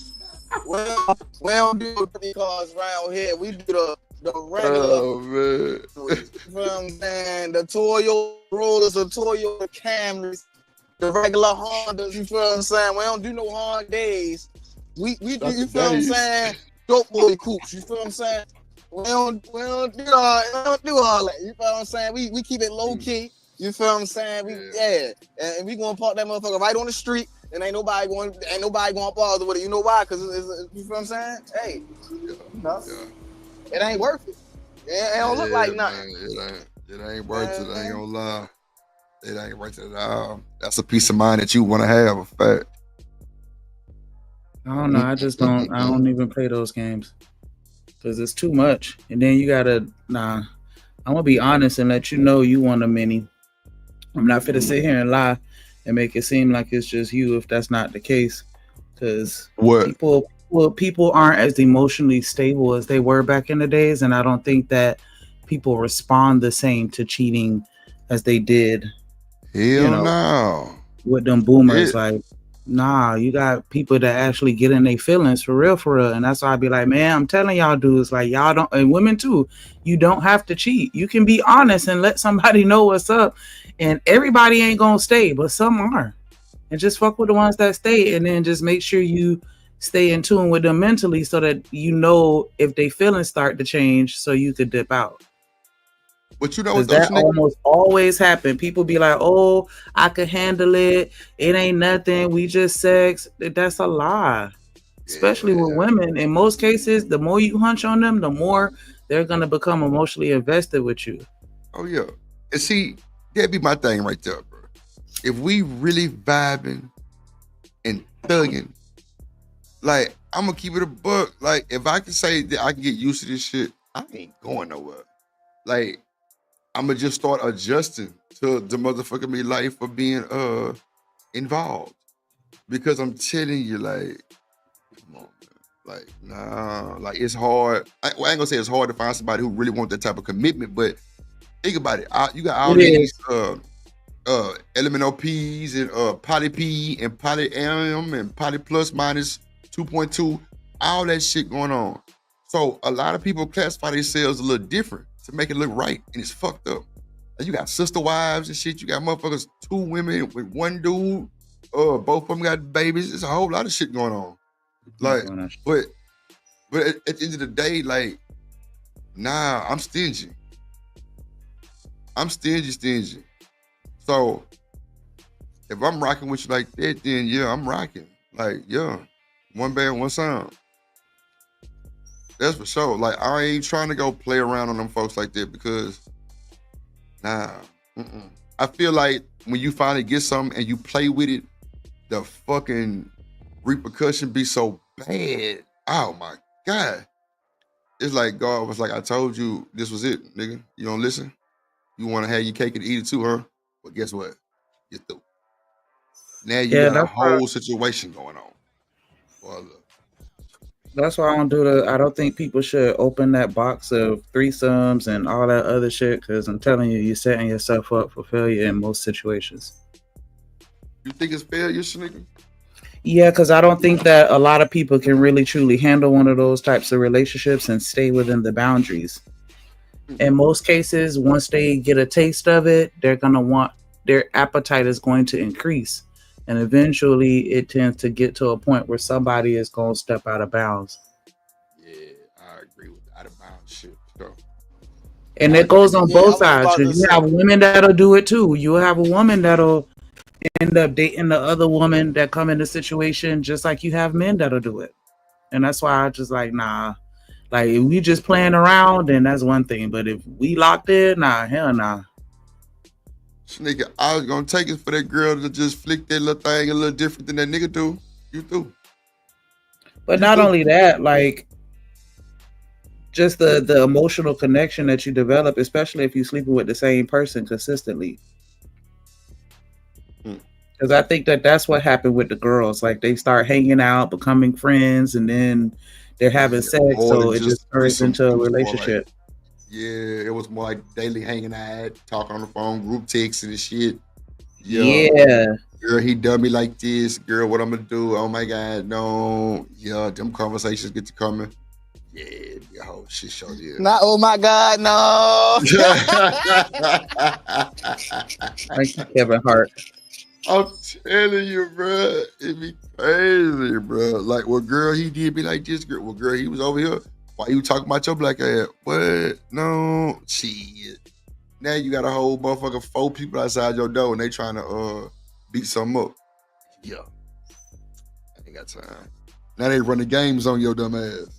We don't do drippy cars around here. We do the regular. Oh man. You feel what I'm saying? The Toyota Rollers, the Toyota Camrys, the regular Hondas. You feel what I'm saying? We don't do no Hondas. We do. You feel what I'm saying? Dope boy coupes, you feel what I'm saying? We don't do all that. You feel what I'm saying? We keep it low key. You feel what I'm saying? And we gonna park that motherfucker right on the street, and ain't nobody going bother with it. You know why? Because you feel what I'm saying? Hey, it ain't worth it. It don't look like nothing. It ain't worth it. I ain't gonna lie. It ain't worth it at all. That's a peace of mind that you want to have. A fact. I don't know. I don't even play those games because it's too much. And then you gotta, I'm gonna be honest and let you know you one of many. I'm not finna sit here and lie and make it seem like it's just you if that's not the case. Because people aren't as emotionally stable as they were back in the days, and I don't think that people respond the same to cheating as they did. Hell no. With them boomers, you got people that actually get in their feelings for real. And that's why I be like, man, I'm telling y'all dudes, like y'all don't, and women too, you don't have to cheat. You can be honest and let somebody know what's up. And everybody ain't gonna stay, but some are. And just fuck with the ones that stay, and then just make sure you stay in tune with them mentally so that you know if they feelings start to change so you could dip out. But you know that almost always happen. People be like, "Oh, I could handle it. It ain't nothing. We just sex." That's a lie. Especially with women. In most cases, the more you hunch on them, the more they're gonna become emotionally invested with you. Oh yeah. And see, that'd be my thing right there, bro. If we really vibing and thugging, like I'm gonna keep it a buck. Like, if I can say that I can get used to this shit, I ain't going nowhere. Like, I'm gonna just start adjusting to the motherfucking me life of being involved. Because I'm telling you, like, come on, man. Like, nah, like it's hard. I ain't gonna say it's hard to find somebody who really wants that type of commitment, but think about it. You got all these elemental P's and poly P and poly M and poly plus minus 2.2, all that shit going on. So a lot of people classify themselves a little different to make it look right, and it's fucked up. And you got sister wives and shit. You got motherfuckers, 2 women with 1 dude. Both of them got babies. It's a whole lot of shit going on. Like, but at the end of the day, like, nah, I'm stingy. I'm stingy. So if I'm rocking with you like that, then yeah, I'm rocking. Like, yeah, one band, one sound. That's for sure. Like, I ain't trying to go play around on them folks like that because, nah. I feel like when you finally get something and you play with it, the fucking repercussion be so bad. Oh my God. It's like God was like, I told you this was it, nigga. You don't listen? You want to have your cake and eat it too, huh? But guess what? You're through. Now you got a whole situation going on. Well, look. That's why I don't think people should open that box of threesomes and all that other shit, because I'm telling you, you're setting yourself up for failure in most situations. You think it's failure, nigga? Yeah, because I don't think that a lot of people can really truly handle one of those types of relationships and stay within the boundaries. In most cases, once they get a taste of it, their appetite is going to increase. And eventually it tends to get to a point where somebody is going to step out of bounds. Yeah, I agree with out of bounds shit. So. And it goes on both sides. You have women that'll do it too. You have a woman that'll end up dating the other woman that come in the situation, just like you have men that'll do it. And that's why I just like, nah. Like, if we just playing around, then that's one thing. But if we locked in, nah, hell nah. Nigga, I was gonna take it for that girl to just flick that little thing a little different than that nigga do. You do. But not only that, like, just the emotional connection that you develop, especially if you're sleeping with the same person consistently. Because I think that's what happened with the girls. Like, they start hanging out, becoming friends, and then they're having sex, so it just turns into a relationship. Yeah, it was more like daily hanging out, talking on the phone, group texting and shit. Yeah. Girl, he done me like this. Girl, what I'm gonna do? Oh my God, no. Yeah, them conversations get to coming. Yeah, the whole shit show. Yeah. Not oh my God, no. Thank you, Kevin Hart. I'm telling you, bro, it be crazy, bro. Like, well, girl, he did be like this. Girl, well, girl, he was over here. Why you talking about your black ass? What? No, shit. Now you got a whole motherfucker 4 people outside your door and they trying to beat something up. Yeah, I ain't got time. Now they running games on your dumb ass.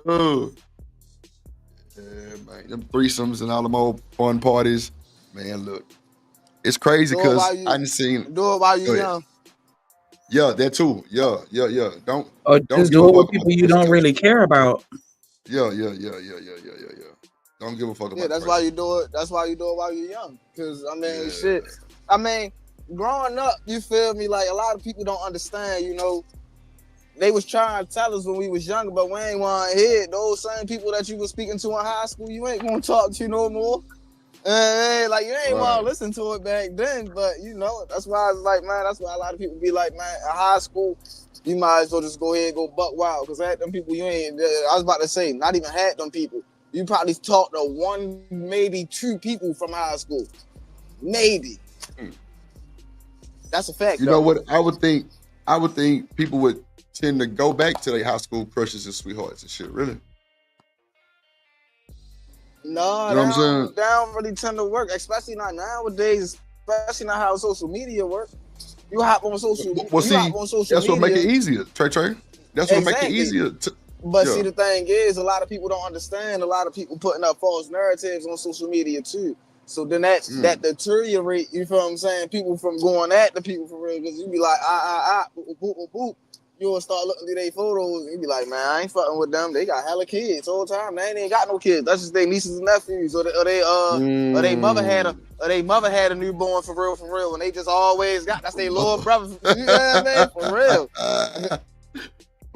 Oh, yeah, man, them threesomes and all them old fun parties, man. Look, it's crazy because I didn't seen. Do it while you young. Yeah, that too. Yeah. Don't just do it with people you don't really care about. Yeah. Don't give a fuck about. Yeah, that's why you do it. That's why you do it while you're young. Cause I mean, shit. I mean, growing up, you feel me? Like, a lot of people don't understand. You know, they was trying to tell us when we was younger, but we ain't want to hear it. Those same people that you was speaking to in high school, you ain't gonna talk to no more. Like, you ain't want to listen to it back then, but you know, that's why I was like, man, that's why a lot of people be like, man, in high school, you might as well just go ahead and go buck wild, because at them people, you ain't, I was about to say, not even had them people. You probably talked to 1, maybe 2 people from high school. Maybe. That's a fact. You know what? I would think people would tend to go back to their high school crushes and sweethearts and shit, really. No, you know they don't really tend to work, especially not nowadays, especially not how social media works. You hop on social media. That's what make it easier, Trey. That's what make it easier. But see, the thing is, a lot of people don't understand. A lot of people putting up false narratives on social media too. So then that deteriorate, you feel what I'm saying, people from going at the people for real, because you be like, boop, boop, boop, boop. You'll start looking at their photos and you be like, man, I ain't fucking with them. They got hella kids all the time. They ain't got no kids. That's just their nieces and nephews, or they mother had a newborn for real, and they just always got that's their little brother. You know what I mean? For real.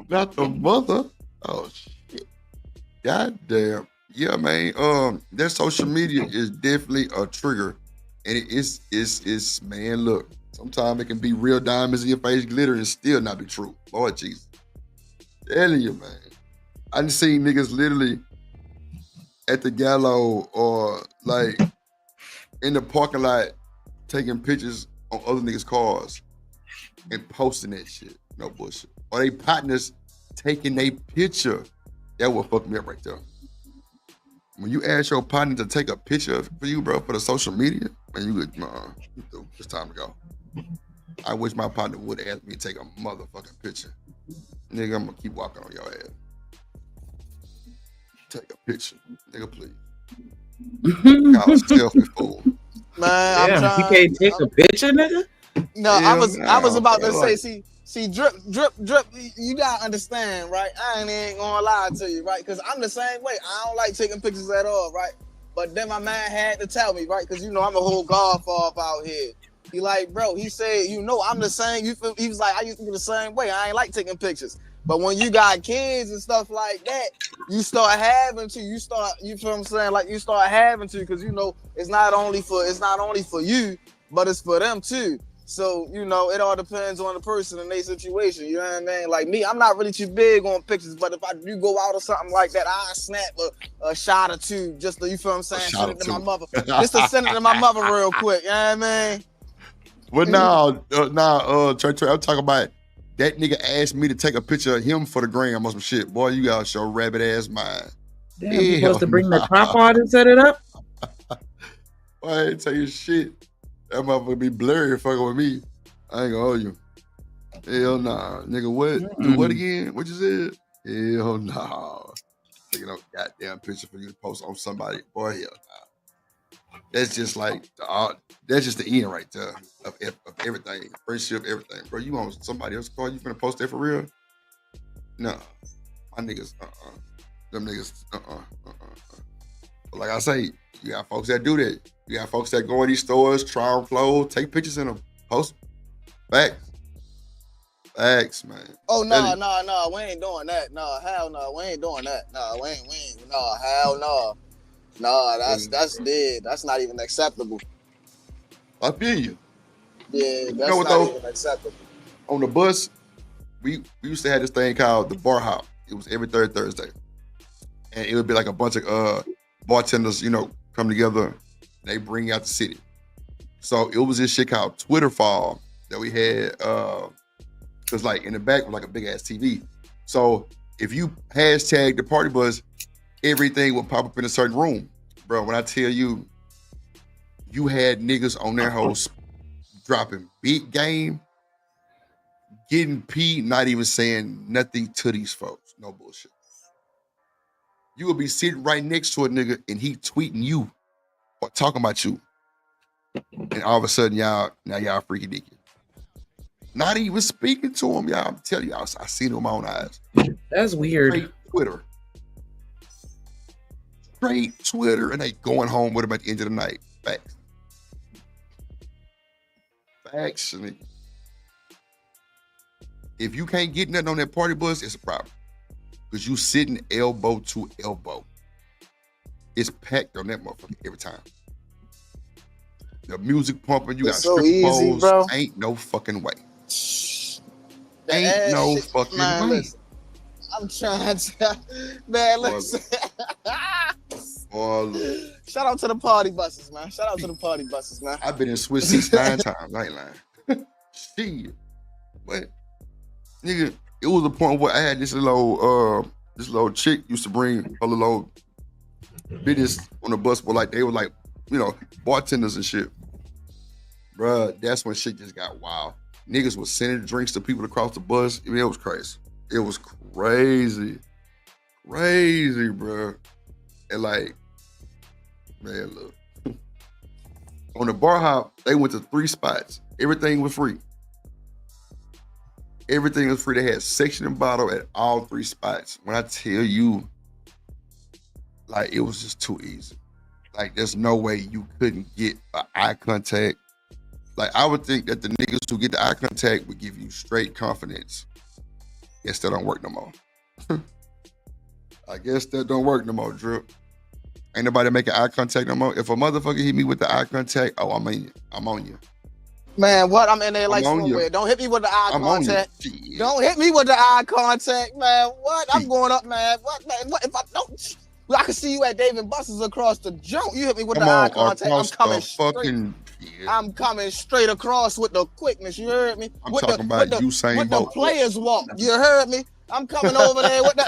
Not the mother. Oh shit. God damn. Yeah, man. That social media is definitely a trigger. And it's man, look, sometimes it can be real diamonds in your face, glitter, and still not be true. Lord Jesus. Telling you, man. I done seen niggas literally at the gallo or like in the parking lot taking pictures on other niggas' cars and posting that shit. No bullshit. Or they partners taking a picture. That would fuck me up right there. When you ask your partner to take a picture for you, bro, for the social media, man, you would, it's time to go. I wish my partner would have asked me to take a motherfucking picture. Nigga, I'm gonna keep walking on your ass. Take a picture. Nigga, please. Call selfie fool. Man, damn, you can't take a picture, nigga? No, Yeah, I was about to bro, say, see, drip. You gotta understand, right? I ain't gonna lie to you, right? Because I'm the same way. I don't like taking pictures at all, right? But then my man had to tell me, right? Because I'm a whole golf off out here. He like, bro, he said, I'm the same. He was like, I used to be the same way. I ain't like taking pictures. But when you got kids and stuff like that, you start having to. You feel what I'm saying? Like you start having to, because it's not only for you, but it's for them too. So, it all depends on the person and their situation. You know what I mean? Like me, I'm not really too big on pictures, but if I do go out or something like that, I snap a shot or two just to, you feel what I'm saying? Send it to my mother. Just to send it to my mother real quick. You know what I mean? But now, Trey, I'm talking about that nigga asked me to take a picture of him for the gram or some shit. Boy, you got your rabbit ass mind. Damn, you supposed to bring the tripod and set it up? Boy, I ain't tell you shit. That motherfucker be blurry fucking with me. I ain't gonna hold you. Hell nah. Nigga, what? Do what again? What you said? Hell nah. Taking no goddamn picture for you to post on somebody. Boy, hell nah. That's just like, that's just the end right there of everything. Friendship, everything. Bro, you on somebody else's car, you finna post that for real? No. My niggas, Them niggas, But like I say, you got folks that do that. You got folks that go in these stores, try on clothes, take pictures in them, post them. Facts, man. Oh no, we ain't doing that. No, hell no, we ain't doing that. No, we ain't. No, hell no. No, that's dead. That's not even acceptable. I feel you. Yeah, that's not even acceptable. On the bus, we used to have this thing called the bar hop. It was every third Thursday, and it would be like a bunch of bartenders, come together. They bring out the city. So it was this shit called Twitter Fall that we had. Cause like in the back was like a big ass TV. So if you hashtag the party bus, everything would pop up in a certain room. Bro, when I tell you, you had niggas on their host dropping big game, getting peed, not even saying nothing to these folks. No bullshit. You would be sitting right next to a nigga and he tweeting you or talking about you. And all of a sudden, y'all freaky dicky. Not even speaking to him, y'all. I'm telling you, I seen it with my own eyes. That's weird. Straight Twitter, and they going home with him at the end of the night. Facts. Nigga. If you can't get nothing on that party bus, it's a problem. Because you sitting elbow to elbow. It's packed on that motherfucker every time. The music pumping, you got stripper poles. Bro. Ain't no fucking way. Ain't no fucking way. Listen, I'm trying to, man, listen. Shout out to the party buses, man. I've been in Swiss 6-9 times. I ain't lying. Shit. But, nigga, it was a point where I had this little chick used to bring her little business on the bus, but like they were like, bartenders and shit. Bruh, that's when shit just got wild. Niggas was sending drinks to people across the bus. I mean, it was crazy. It was crazy, bruh. And like, man, look, On the bar hop, they went to 3 spots. Everything was free. Everything was free. They had section and bottle at all 3 spots. When I tell you, like, it was just too easy. Like, there's no way you couldn't get an eye contact. Like, I would think that the niggas who get the eye contact would give you straight confidence. Guess that don't work no more. I guess that don't work no more, Drip. Ain't nobody making eye contact no more. If a motherfucker hit me with the eye contact, oh, I'm on you. Man, what? I'm in there like I'm on you. somewhere. Don't hit me with the eye I'm on you. contact. Shit. Don't hit me with the eye contact, man. What? I'm going up, man. What, man? What if I don't? I can see you at Dave and Buster's across the jump. You hit me with Come the eye on, contact. I'm across coming the straight. fucking. Yeah. I'm coming straight across with the quickness. You heard me? I'm with talking about Usain with Bolt. the players walk. You heard me? I'm coming over there with the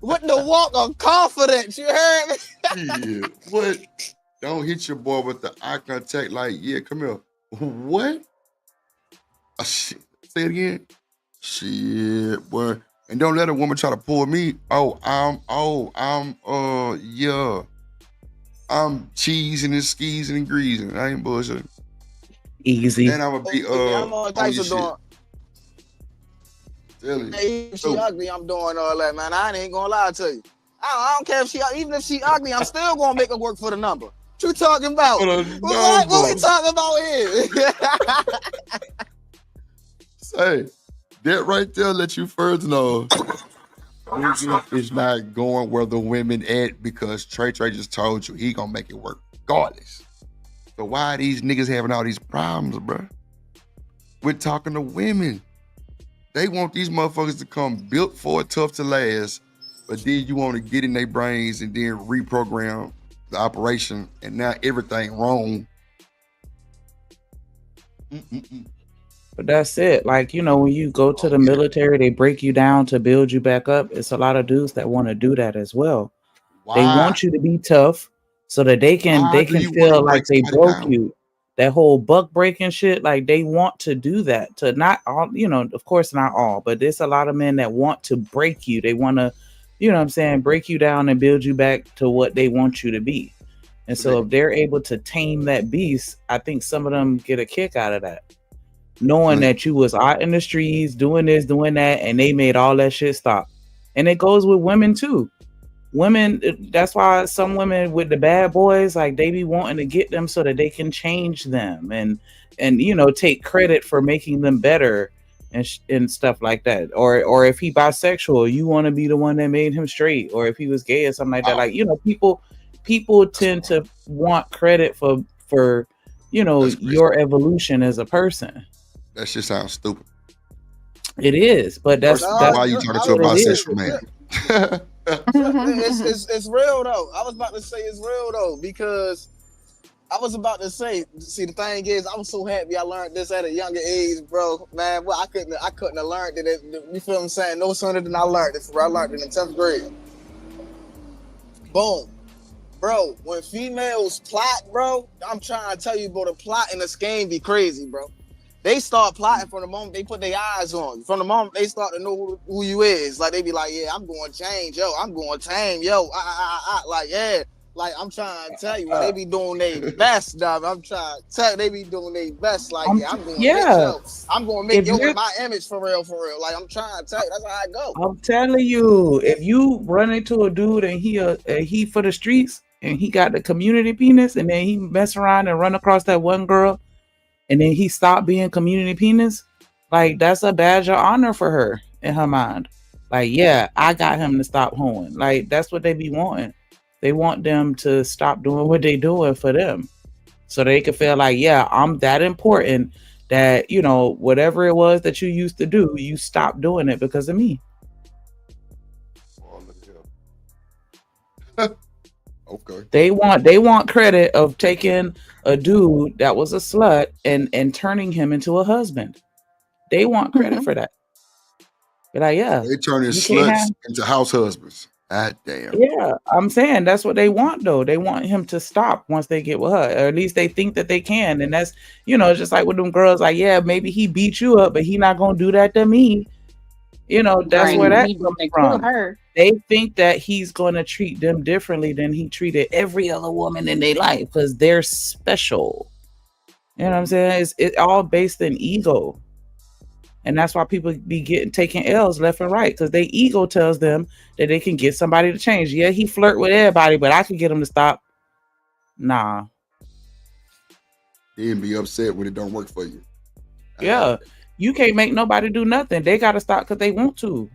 with the walk of confidence. You heard me? Yeah. What? Don't hit your boy with the eye contact. Like, yeah, come here. What? Oh, shit. Say it again. Shit, boy. And don't let a woman try to pull me. Yeah. I'm cheesing and skeezing and greasing. I ain't bullshit. Easy. And I'm gonna be I'm all types of doing. Hey, if she ugly, I'm doing all that, man. I ain't gonna lie to you. I don't care if she, even if she ugly, I'm still gonna make her work for the number. What you talking about? What we talking about here? Say, that right there let you first know it's not going where the women at, because Trey just told you he gonna make it work regardless. So why are these niggas having all these problems, bro? We're talking to women. They want these motherfuckers to come built for it, tough to last, but then you want to get in their brains and then reprogram the operation, and now everything wrong. But that's it. Like, you know, when you go to the military, they break you down to build you back up. It's a lot of dudes that want to do that as well. Why? They want you to be tough so that they can feel like they broke you. That whole buck breaking shit, like they want to do that to not all, you know, of course not all, but there's a lot of men that want to break you. They want to, you know what I'm saying, break you down and build you back to what they want you to be. And so if they're able to tame that beast, I think some of them get a kick out of that. Knowing that you was out in the streets doing this, doing that, and they made all that shit stop. And it goes with women too. Women, that's why some women with the bad boys, like they be wanting to get them so that they can change them and you know, take credit for making them better and stuff like that. Or if he bisexual, you want to be the one that made him straight. Or if he was gay or something like that. Like, you know, people tend to want credit for you know, your evolution as a person. That shit sounds stupid. It is, but that's why you talking to a bisexual man. It's real though. I was about to say it's real though, because I was about to say, see, the thing is, I was so happy I learned this at a younger age, bro. Man, well, I couldn't have learned it. You feel what I'm saying? No sooner than I learned it. I learned it in 10th grade. Boom. Bro, when females plot, bro, I'm trying to tell you, bro, the plot in the scheme be crazy, bro. They start plotting from the moment they put their eyes on you. From the moment they start to know who you is. Like, they be like, yeah, I'm going to change. Yo, I'm going to tame. Yo, like, yeah. Like, I'm trying to tell you, they be doing their best, dog. I'm trying to tell you, they be doing their best. Like, I'm going to make yo my image for real. Like, I'm trying to tell you, that's how I go. I'm telling you, if you run into a dude and he for the streets and he got the community penis and then he mess around and run across that one girl and then he stopped being community penis, like, that's a badge of honor for her in her mind. Like, yeah, I got him to stop hoeing. Like, that's what they be wanting. They want them to stop doing what they doing for them, so they can feel like, yeah, I'm that important that, you know, whatever it was that you used to do, you stopped doing it because of me. Okay. They want credit of taking a dude that was a slut and turning him into a husband. They want credit for that. But like, yeah, they turning sluts into house husbands. God damn. Yeah, I'm saying that's what they want though. They want him to stop once they get with her, or at least they think that they can. And that's, you know, just like with them girls, like, yeah, maybe he beat you up, but he not gonna do that to me. You know, that's Right. where that He comes didn't kill from. her. They think that he's going to treat them differently than he treated every other woman in their life because they're special. You know what I'm saying? It's all based in ego. And that's why people be taking L's left and right because their ego tells them that they can get somebody to change. Yeah, he flirt with everybody, but I can get him to stop. Nah. Then be upset when it don't work for you. Yeah. You can't make nobody do nothing. They got to stop because they want to.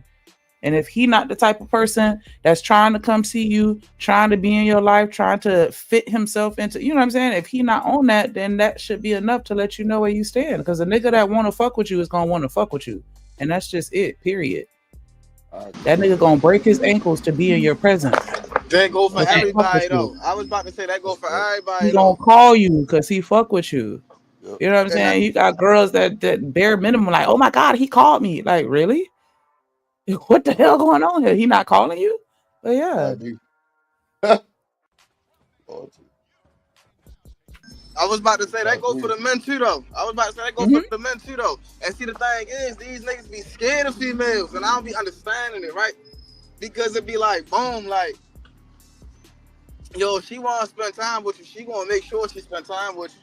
And if he not the type of person that's trying to come see you, trying to be in your life, trying to fit himself into, you know what I'm saying? If he not on that, then that should be enough to let you know where you stand. Because a nigga that want to fuck with you is going to want to fuck with you. And that's just it, period. That nigga going to break his ankles to be in your presence. That go for everybody, though. I was about to say that go for everybody. He going to call you because he fuck with you. You know what I'm saying? You got girls that bare minimum like, oh my God, he called me. Like, really? What the hell going on here? He not calling you? But yeah. I was about to say that goes for the men too, though. For the men too, though. And see, the thing is, these niggas be scared of females, and I don't be understanding it, right? Because it be like, boom, like, yo, if she want to spend time with you, she gonna make sure she spend time with you.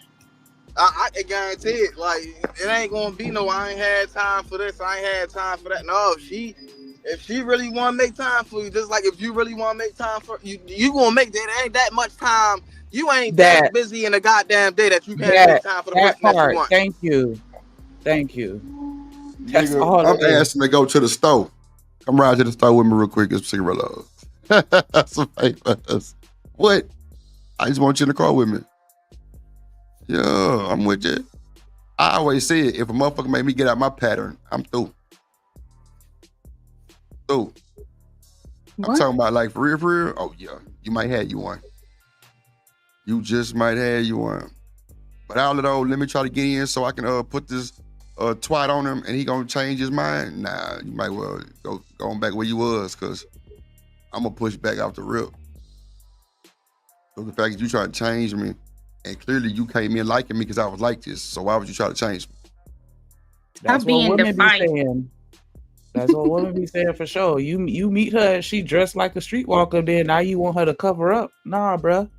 I can guarantee it. Like, it ain't gonna be no, I ain't had time for this, I ain't had time for that. No, if she really want to make time for you, just like if you really want to make time for you gonna make that. Ain't that much time. You ain't that busy in a goddamn day that you can't make time for the person that you want. Thank you. That's all. I'm asking to go to the store. Come ride to the store with me real quick. Get some cigarillos. Some papers. What? I just want you in the car with me. Yeah, I'm with you. I always say it, if a motherfucker make me get out my pattern, I'm through. I'm talking about like for real. Oh yeah, you might have you one. You just might have you one. But all of those, let me try to get in so I can put this twat on him and he gonna change his mind. Nah, you might well go on back where you was, cause I'm gonna push back off the rip. So the fact that you trying to change me, and clearly you came in liking me because I was like this. So why would you try to change me? That's what women be saying. That's what women be saying for sure. You meet her and she dressed like a streetwalker, then now you want her to cover up. Nah, bruh.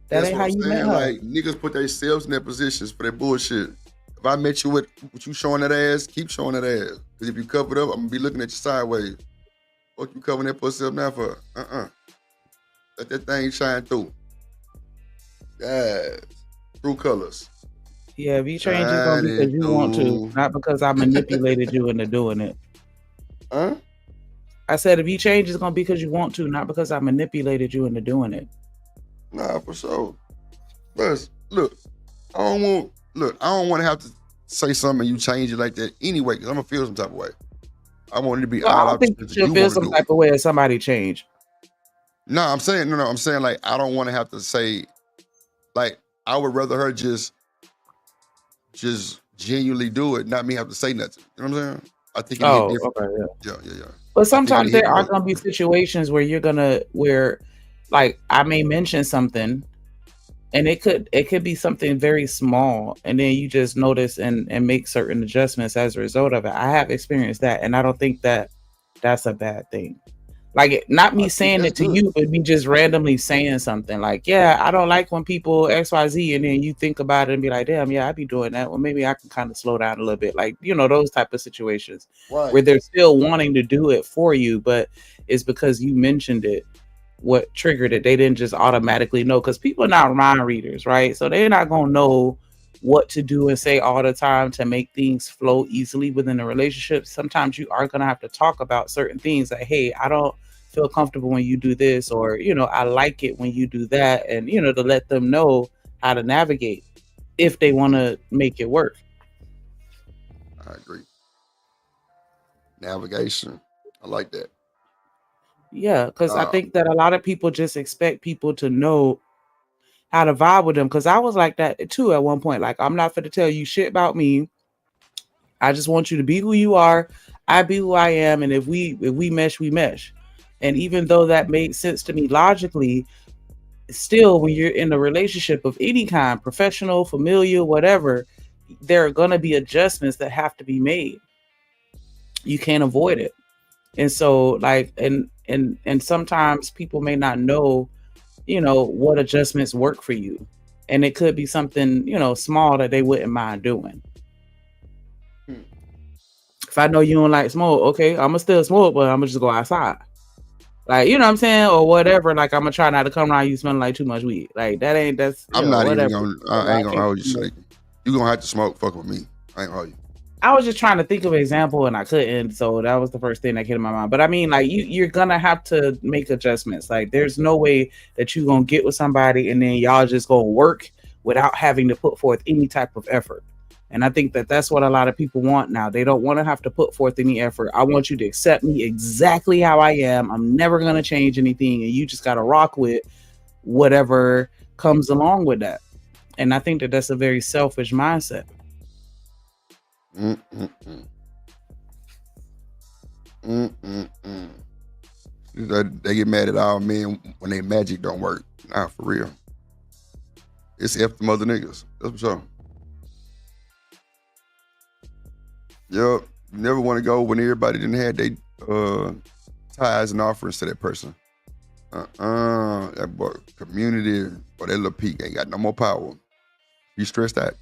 That ain't how you met her. Like, niggas put themselves in their positions for that bullshit. If I met you with you showing that ass, keep showing that ass. Because if you cover it up, I'm gonna be looking at you sideways. Fuck you covering that pussy up now for? Let that thing shine through. Yes. True colors. Yeah, if you change, it's gonna be because you want to, not because I manipulated you into doing it. Huh? I said if you change, it's gonna be because you want to, not because I manipulated you into doing it. Nah, for sure. But look, I don't want to have to say something and you change it like that anyway, because I'm gonna feel some type of way. I want it to be all I don't think you should feel some type of way if somebody change. No, I'm saying like I don't want to have to say, like, I would rather her just genuinely do it, not me have to say nothing. You know what I'm saying? I think it hit different. Okay, yeah. But sometimes there are gonna be situations where like I may mention something and it could be something very small and then you just notice and make certain adjustments as a result of it. I have experienced that and I don't think that that's a bad thing. Like, not me saying it to you, but me just randomly saying something like, yeah, I don't like when people XYZ, and then you think about it and be like, damn, yeah, I'd be doing that. Well, maybe I can kind of slow down a little bit. Like, you know, those type of situations where they're still wanting to do it for you, but it's because you mentioned it, what triggered it. They didn't just automatically know, because people are not mind readers, right? So they're not going to know what to do and say all the time to make things flow easily within a relationship. Sometimes you are going to have to talk about certain things like, hey, I don't feel comfortable when you do this, or, you know, I like it when you do that, and, you know, to let them know how to navigate if they want to make it work. I agree. Navigation. I like that. Yeah, because I think that a lot of people just expect people to know how to vibe with them, because I was like that too at one point. Like, I'm not going to tell you shit about me. I just want you to be who you are. I be who I am, and if we mesh, we mesh. And even though that made sense to me logically, still, when you're in a relationship of any kind, professional, familial, whatever, there are going to be adjustments that have to be made. You can't avoid it. And so like, and sometimes people may not know, what adjustments work for you. And it could be something, small that they wouldn't mind doing. If I know you don't like smoke, okay, I'm gonna still smoke, but I'm gonna just go outside. Like, you know what I'm saying? Or whatever. Like, I'm gonna try not to come around you smelling like too much weed. Like, I'm not whatever. even gonna, I ain't gonna hold you, Snake. You gonna have to smoke fuck with me. I ain't gonna hold you. I was just trying to think of an example and I couldn't. So that was the first thing that came to my mind. But I mean, like, you're gonna have to make adjustments. Like, there's no way that you're gonna get with somebody and then y'all just gonna work without having to put forth any type of effort. And I think that that's what a lot of people want now. They don't want to have to put forth any effort. I want you to accept me exactly how I am. I'm never going to change anything. And you just got to rock with whatever comes along with that. And I think that that's a very selfish mindset. They get mad at all men when they magic don't work. Nah, for real. It's F the mother niggas. That's for sure. Yep. You never want to go when everybody didn't have their ties and offerings to that person. That boy, community or that little peak ain't got no more power. You stressed out.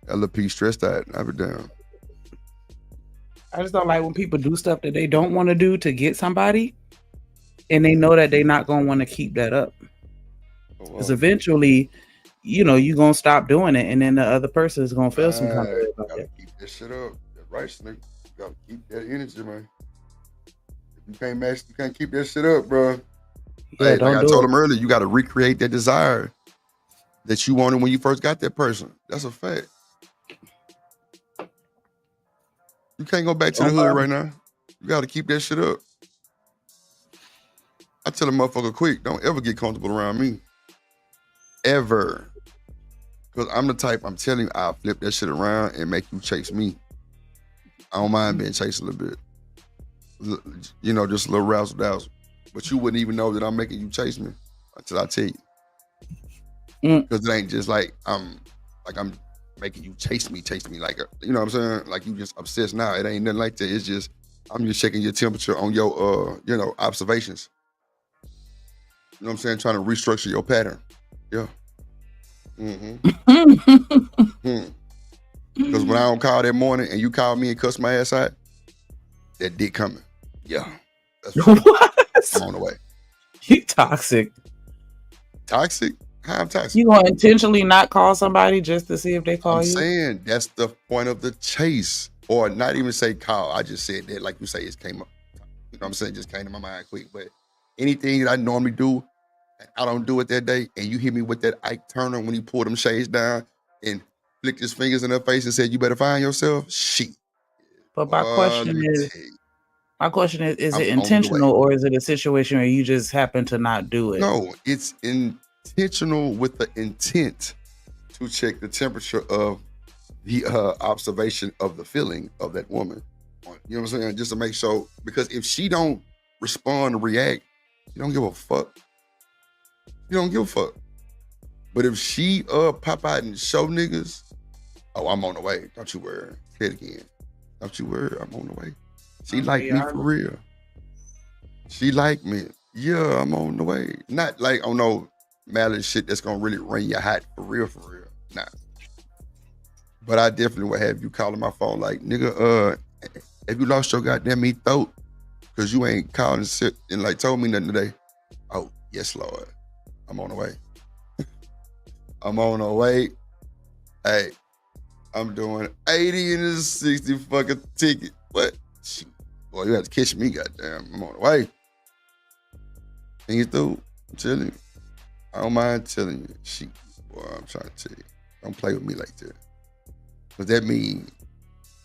That little peak stressed out. I be damn. I just don't like when people do stuff that they don't want to do to get somebody and they know that they're not going to want to keep that up. Because eventually, you're going to stop doing it, and then the other person is going to feel some kind of way about it. Keep that shit up. That's right, Snake. You got to keep that energy, man. If you can't match, you can't keep that shit up, bro. Yeah, like I told him earlier, you got to recreate that desire that you wanted when you first got that person. That's a fact. You can't go back to the hood right now. You got to keep that shit up. I tell a motherfucker quick, don't ever get comfortable around me. Ever. Because I'm the type, I'm telling you, I'll flip that shit around and make you chase me. I don't mind being chased a little bit. Just a little razzle dazzle. But you wouldn't even know that I'm making you chase me until I tell you. Because it ain't just like I'm making you chase me like, you know what I'm saying? Like you just obsessed now. It ain't nothing like that. It's just, I'm just checking your temperature on your, observations. You know what I'm saying? Trying to restructure your pattern. Yeah. Because when I don't call that morning and you call me and cuss my ass out, that dick coming. Yeah. That's what? I'm on the way. You toxic. Toxic? How I'm toxic? You gonna intentionally not call somebody just to see if they call you? I'm saying that's the point of the chase. Or not even say call. I just said that, like you say, it came up. You know what I'm saying? Just came to my mind quick. But anything that I normally do, I don't do it that day, and you hit me with that Ike Turner when he pulled them shades down and flicked his fingers in her face and said, "You better find yourself." Shit. But my question is it intentional or is it a situation where you just happen to not do it? No, it's intentional with the intent to check the temperature of the observation of the feeling of that woman. You know what I'm saying? Just to make sure, because if she don't respond or react, you don't give a fuck. You don't give a fuck. But if she pop out and show niggas, oh, I'm on the way. Don't you worry. Say it again. Don't you worry. I'm on the way. She like me for real. She like me. Yeah, I'm on the way. Not like on no malice shit that's gonna really ring your hot for real. Nah. But I definitely would have you calling my phone like, nigga, have you lost your goddamn meat throat? Cause you ain't called and sit and like told me nothing today. Oh, yes, Lord. I'm on the way. I'm on the way. Hey, I'm doing 80 in a 60 fucking ticket. What? Shit. Boy, you have to catch me, goddamn. I'm on the way. And you through, I'm telling you. I don't mind telling you. Shit, boy, I'm trying to tell you. Don't play with me like that. Because that means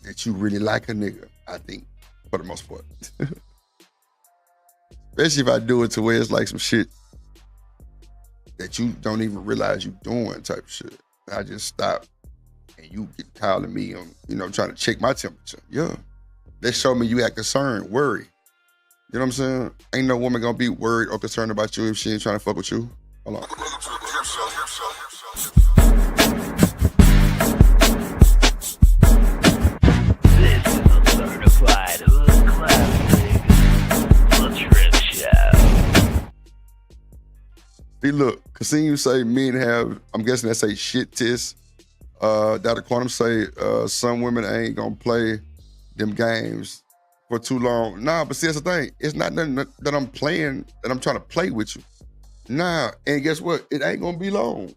that you really like a nigga, I think, for the most part. Especially if I do it to where it's like some shit that you don't even realize you doing type shit. I just stop and you get calling me on, trying to check my temperature. Yeah. That show me you act concerned, worried. You know what I'm saying? Ain't no woman gonna be worried or concerned about you if she ain't trying to fuck with you. Hold on. This is a certified Hey, look, Kasim say men have, I'm guessing that say shit test. Dr. Quantum say some women ain't gonna play them games for too long. Nah, but see, that's the thing. It's not nothing that I'm playing, that I'm trying to play with you. Nah, and guess what? It ain't gonna be long.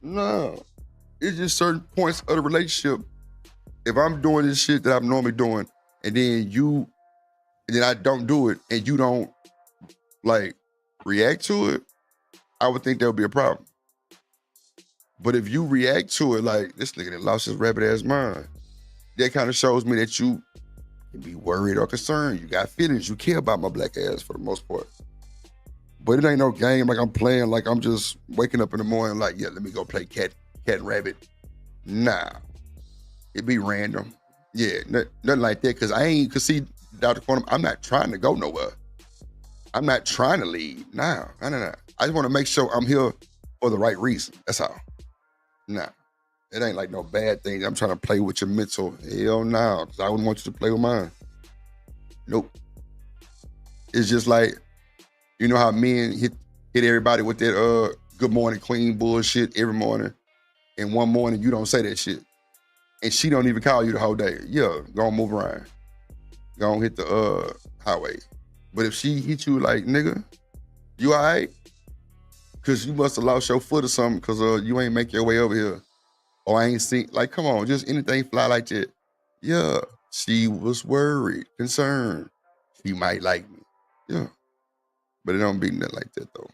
Nah, it's just certain points of the relationship. If I'm doing this shit that I'm normally doing, and then I don't do it, and you don't like react to it, I would think that would be a problem. But if you react to it like, this nigga that lost his rabbit ass mind, that kind of shows me that you can be worried or concerned. You got feelings. You care about my black ass for the most part. But it ain't no game like I'm playing, like I'm just waking up in the morning like, yeah, let me go play cat and rabbit. Nah. It be random. Yeah, nothing like that. Cause see, Dr. Quantum, I'm not trying to go nowhere. I'm not trying to leave. Nah. I just want to make sure I'm here for the right reason. That's all. Nah. It ain't like no bad thing. I'm trying to play with your mental. Hell no. Cause I wouldn't want you to play with mine. Nope. It's just like, you know how men hit everybody with that good morning queen bullshit every morning. And one morning you don't say that shit. And she don't even call you the whole day. Yeah, go on, move around. Go on, hit the highway. But if she hit you like, nigga, you all right? Cause you must have lost your foot or something cause you ain't make your way over here. Or I ain't seen, like, come on, just anything fly like that. Yeah, she was worried, concerned. She might like me. Yeah. But it don't be nothing like that though.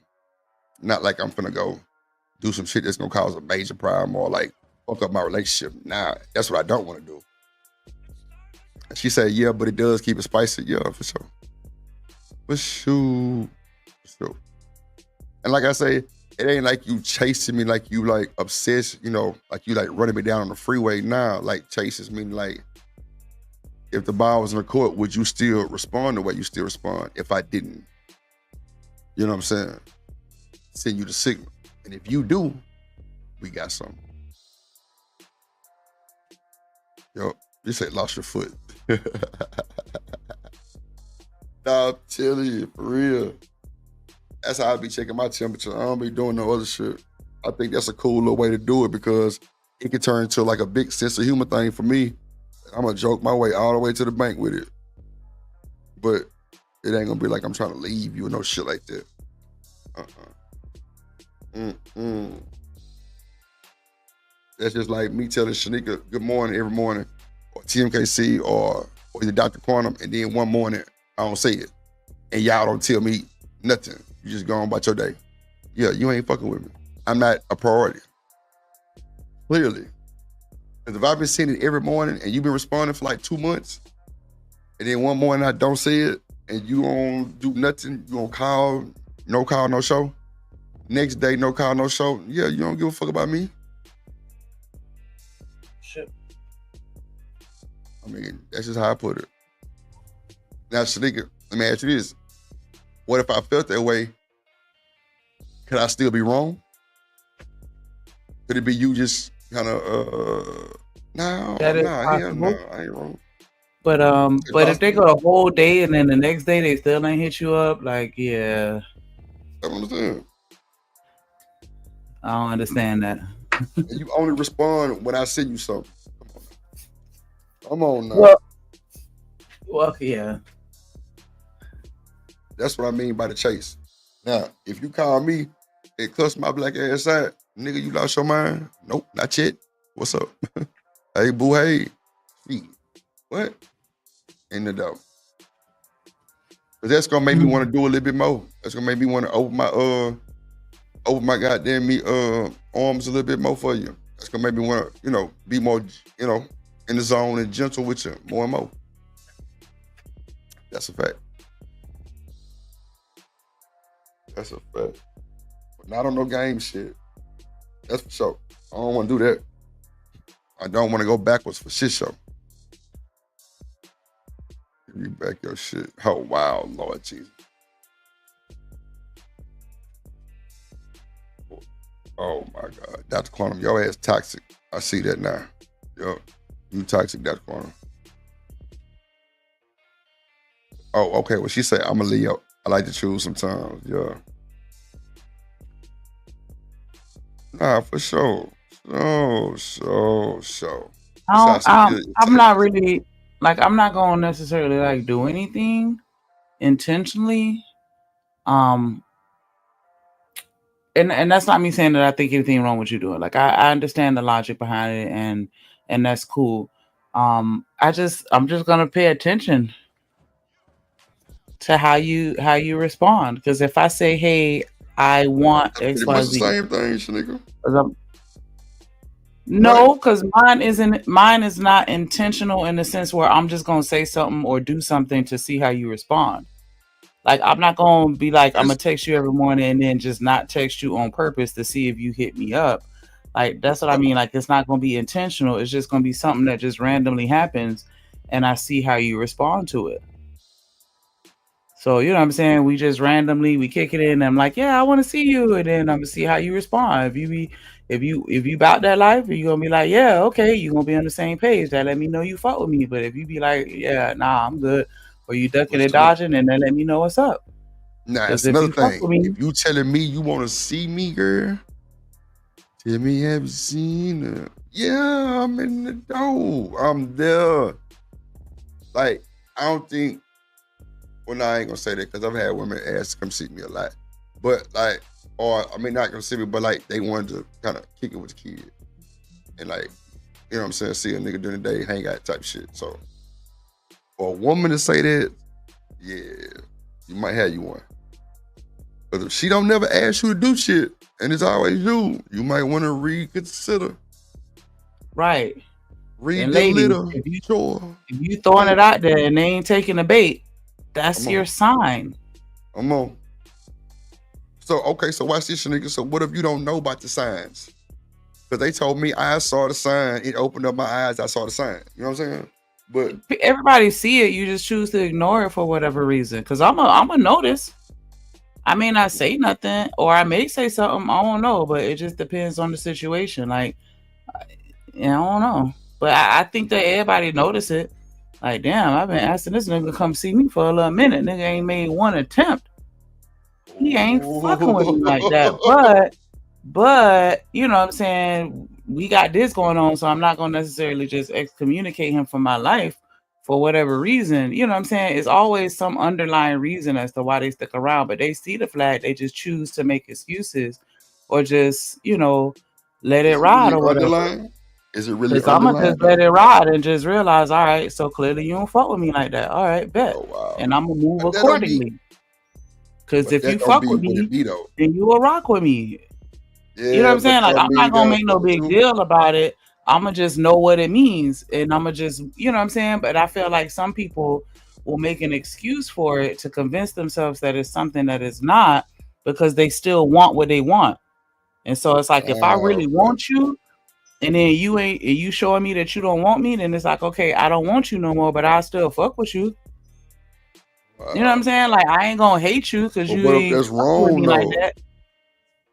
Not like I'm finna go do some shit that's gonna cause a major problem or like fuck up my relationship. Nah, that's what I don't wanna do. She said, yeah, but it does keep it spicy. Yeah, for sure. For sure. And like I say, it ain't like you chasing me like you like obsessed, you know, like you like running me down on the freeway. Nah, like chases me like, if the ball was in the court, would you still respond the way you still respond if I didn't? You know what I'm saying? Send you the signal. And if you do, we got something. Yo, you said lost your foot. Nah, I'm telling you, for real. That's how I be checking my temperature. I don't be doing no other shit. I think that's a cool little way to do it because it can turn into like a big sense of humor thing for me. I'm gonna joke my way all the way to the bank with it. But it ain't gonna be like I'm trying to leave you or no shit like that. That's just like me telling Shanika good morning every morning, or TMKC, or either Dr. Quantum, and then one morning I don't say it. And y'all don't tell me nothing. You just go on about your day. Yeah, you ain't fucking with me. I'm not a priority. Clearly. Because if I've been seeing it every morning and you've been responding for like 2 months, and then one morning I don't say it, and you don't do nothing, you don't call, no show. Next day, no call, no show. Yeah, you don't give a fuck about me. Shit. I mean, that's just how I put it. Now, Shanika, let me ask you this. What if I felt that way? Could I still be wrong? Could it be you just kind of, no, I ain't wrong. But if they go a whole day and then the next day they still ain't hit you up, like, yeah. I don't understand. I don't understand that. And you only respond when I send you something. Come on now. Well, yeah. That's what I mean by the chase. Now, if you call me and cuss my black ass out, nigga, you lost your mind? Nope, not yet. What's up? Hey, boo, hey. What? In the door. But that's gonna make me want to do a little bit more. That's gonna make me want to open my goddamn arms a little bit more for you. That's gonna make me want to, be more, in the zone and gentle with you more and more. That's a fact. That's a fact. But not on no game shit. That's for sure. I don't want to do that. I don't want to go backwards for shit show. Give me back your shit. Oh, wow, Lord Jesus. Oh, my God. Dr. Quantum, your ass toxic. I see that now. Yo, you toxic, Dr. Quantum. Oh, okay. Well, she said, I'm a Leo. I like to choose sometimes. Yeah. Nah, for sure. So. I'm not really like I'm not gonna necessarily like do anything intentionally. And that's not me saying that I think anything wrong with you doing. Like I understand the logic behind it and that's cool. I'm just gonna pay attention to how you respond. Because if I say, hey, I want XYZ. It's the same thing, nigga. No, because mine is not intentional in the sense where I'm just gonna say something or do something to see how you respond. Like I'm not gonna be like I'm gonna text you every morning and then just not text you on purpose to see if you hit me up. Like that's what I mean. Like it's not gonna be intentional. It's just gonna be something that just randomly happens, and I see how you respond to it. So you know what I'm saying? We just randomly we kick it in. And I'm like, yeah, I want to see you, and then I'm gonna see how you respond. If you about that life, you're gonna be like, yeah, okay, you're gonna be on the same page. That let me know you fuck with me. But if you be like, yeah, nah, I'm good, or you ducking and dodging, and then let me know what's up. Nah, it's another thing. If you telling me you want to see me, girl, tell me have you seen her? Yeah, I'm in the door. I'm there. Like, I don't think. Well, no, I ain't gonna say that because I've had women ask to come see me a lot. But like, or I mean, not gonna see me, but like they wanted to kind of kick it with the kid. And like, you know what I'm saying? See a nigga during the day, hang out type shit. So for a woman to say that, yeah, you might have you one. But if she don't never ask you to do shit, and it's always you might want to reconsider. Right. Read the little. If you throwing it out there and they ain't taking the bait, that's your sign. I'm on. So, okay, so watch this, nigga. So what if you don't know about the signs? Because they told me I saw the sign. It opened up my eyes. I saw the sign. You know what I'm saying? But everybody see it. You just choose to ignore it for whatever reason. Because I'm a notice. I may not say nothing, or I may say something. I don't know, but it just depends on the situation. Like, I don't know. But I think that everybody notice it. Like, damn, I've been asking this nigga to come see me for a little minute. Nigga ain't made one attempt. He ain't fucking with me like that. But you know what I'm saying? We got this going on, so I'm not gonna necessarily just excommunicate him from my life for whatever reason. You know what I'm saying? It's always some underlying reason as to why they stick around, but they see the flag, they just choose to make excuses or just, you know, let it ride or whatever. Is it really? I'm gonna just let it ride and just realize, all right, so clearly you don't fuck with me like that. All right, bet. Oh, wow. And I'm gonna move accordingly. Because if you fuck with me, then you will rock with me. Yeah, you know what I'm saying? Like I'm not gonna make no big deal about it. I'm gonna just know what it means, and I'm gonna just, you know what I'm saying? But I feel like some people will make an excuse for it to convince themselves that it's something that is not, because they still want what they want. And so it's like, if I really want you, and then you showing me that you don't want me, then it's like, okay, I don't want you no more, but I still fuck with you. You know what I'm saying? Like, I ain't gonna hate you because you ain't that's wrong with me like that.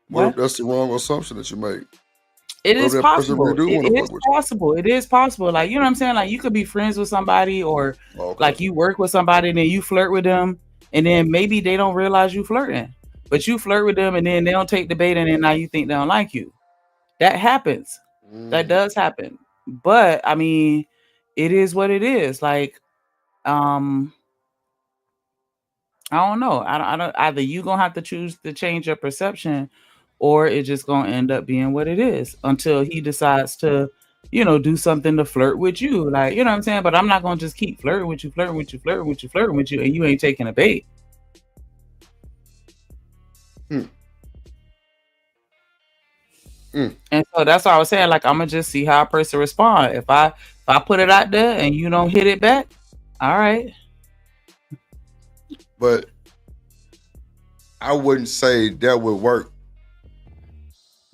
What if that's the wrong assumption that you make? It is possible. It is possible. Like, you know what I'm saying? Like, you could be friends with somebody, or like you work with somebody and then you flirt with them, and then maybe they don't realize you flirting, but you flirt with them and then they don't take the bait, and then now you think they don't like you. That happens. That does happen. But I mean, it is what it is. Like, I don't know. I don't either you gonna have to choose to change your perception, or it's just gonna end up being what it is until he decides to, you know, do something to flirt with you. Like, you know what I'm saying? But I'm not gonna just keep flirting with you, and you ain't taking a bait. And so that's what I was saying. Like, I'm gonna just see how a person respond. If I put it out there and you don't hit it back, all right. But I wouldn't say that would work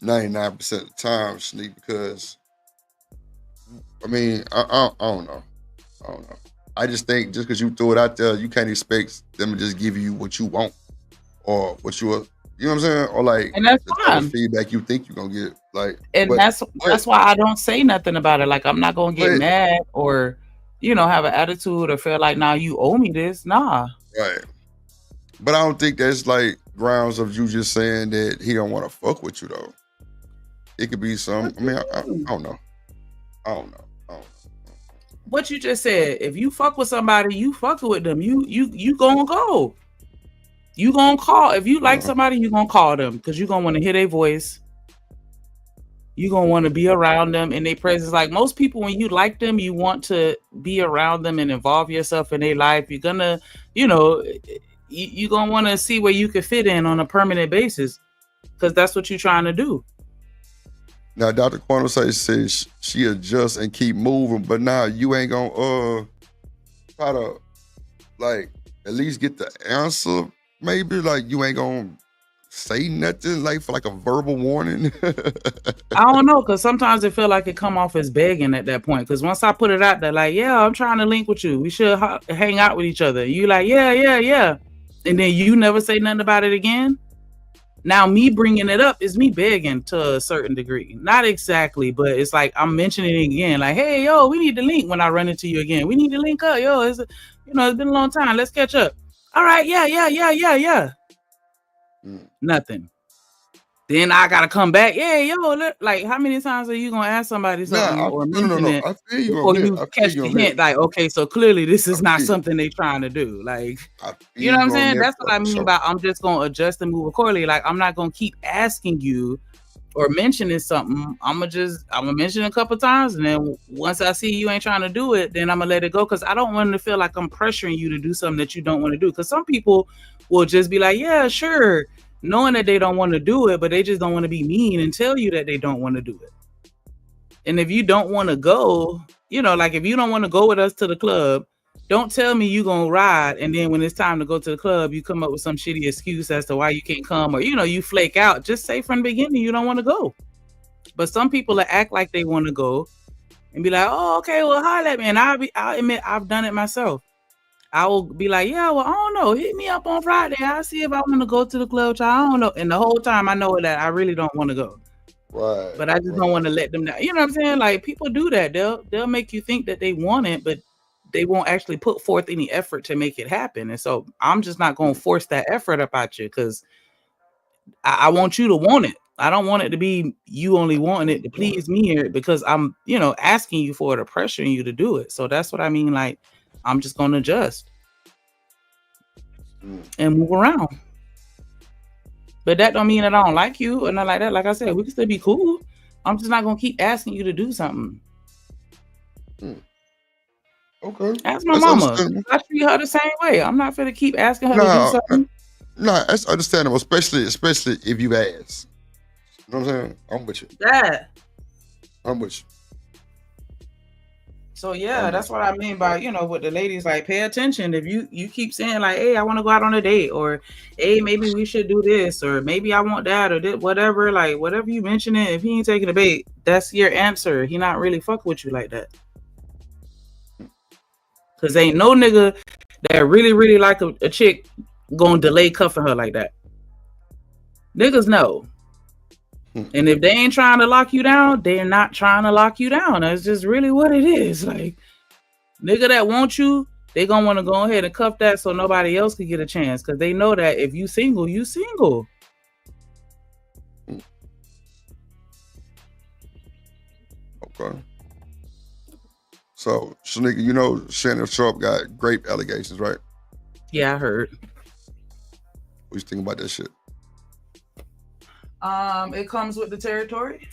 99% of the time, Sneak, because I mean, I don't know. I just think just because you throw it out there, you can't expect them to just give you what you want or what you know what I'm saying? Or like, and that's fine. Feedback you think you're gonna get. Like, and that's why I don't say nothing about it. Like, I'm not gonna get mad or, you know, have an attitude or feel like, nah, you owe me this. Nah. Right. But I don't think that's like grounds of you just saying that he don't want to fuck with you though. It could be some. I mean, I don't know. I don't know. What you just said, if you fuck with somebody, you fucking with them. You gonna go. You gonna call. If you like somebody, you gonna call them because you gonna want to hear their voice. You gonna want to be around them in their presence. Like most people, when you like them, you want to be around them and involve yourself in their life. You're gonna, you gonna want to see where you can fit in on a permanent basis because that's what you're trying to do. Now, Dr. Quantum says she adjust and keep moving, but now you ain't gonna try to like at least get the answer. Maybe like you ain't gonna say nothing like for like a verbal warning. I don't know, because sometimes it feel like it come off as begging at that point. Because once I put it out there, like, yeah, I'm trying to link with you. We should hang out with each other. You like, yeah, and then you never say nothing about it again. Now, me bringing it up is me begging to a certain degree. Not exactly, but it's like I'm mentioning it again. Like, hey, yo, we need to link when I run into you again. We need to link up. Yo, it's been a long time. Let's catch up. All right, yeah. Nothing. Then I gotta come back. Yeah, yo, like how many times are you gonna ask somebody something or mention it before you catch the hint? Like, okay, so clearly this is not something they trying to do. Like, you know what I'm saying? That's what I mean by I'm just gonna adjust and move accordingly. Like, I'm not gonna keep asking you or mentioning something. I'm gonna mention it a couple times, and then once I see you ain't trying to do it, then I'm gonna let it go because I don't want to feel like I'm pressuring you to do something that you don't want to do. Because some people will just be like, yeah, sure, knowing that they don't want to do it, but they just don't want to be mean and tell you that they don't want to do it. And if you don't want to go, like if you don't want to go with us to the club, don't tell me you gonna ride, and then when it's time to go to the club, you come up with some shitty excuse as to why you can't come, or you flake out. Just say from the beginning you don't want to go. But some people that act like they want to go and be like, oh, okay, well, holler at me. And I'll admit I've done it myself. I will be like, yeah, well, I don't know. Hit me up on Friday. I'll see if I want to go to the club. I don't know. And the whole time I know that I really don't want to go. Right. But I just don't want to let them know. You know what I'm saying? Like, people do that. They'll make you think that they want it, but they won't actually put forth any effort to make it happen. And so I'm just not going to force that effort up at you because I want you to want it. I don't want it to be you only wanting it to please me or because I'm, asking you for it or pressuring you to do it. So that's what I mean. Like, I'm just going to adjust and move around. But that don't mean that I don't like you or nothing like that. Like I said, we can still be cool. I'm just not going to keep asking you to do something. Okay. Ask my mama. I treat her the same way. I'm not going to keep asking her to do something. No, that's understandable, especially if you ask. You know what I'm saying? I'm with you. I'm with you. So yeah, that's what I mean by, with the ladies, like, pay attention. If you keep saying like, hey, I want to go out on a date, or hey, maybe we should do this, or maybe I want that, or whatever, like whatever you mention it, if he ain't taking the bait, that's your answer. He not really fuck with you like that. Cause ain't no nigga that really, really like a chick gonna delay cuffing her like that. Niggas know. And if they ain't trying to lock you down, they're not trying to lock you down. That's just really what it is. Like, nigga that want you, they gonna want to go ahead and cuff that so nobody else can get a chance. Cause they know that if you single, you single. Okay. So, Shanika, Shannon Sharpe got grape allegations, right? Yeah, I heard. What you think about that shit? It comes with the territory.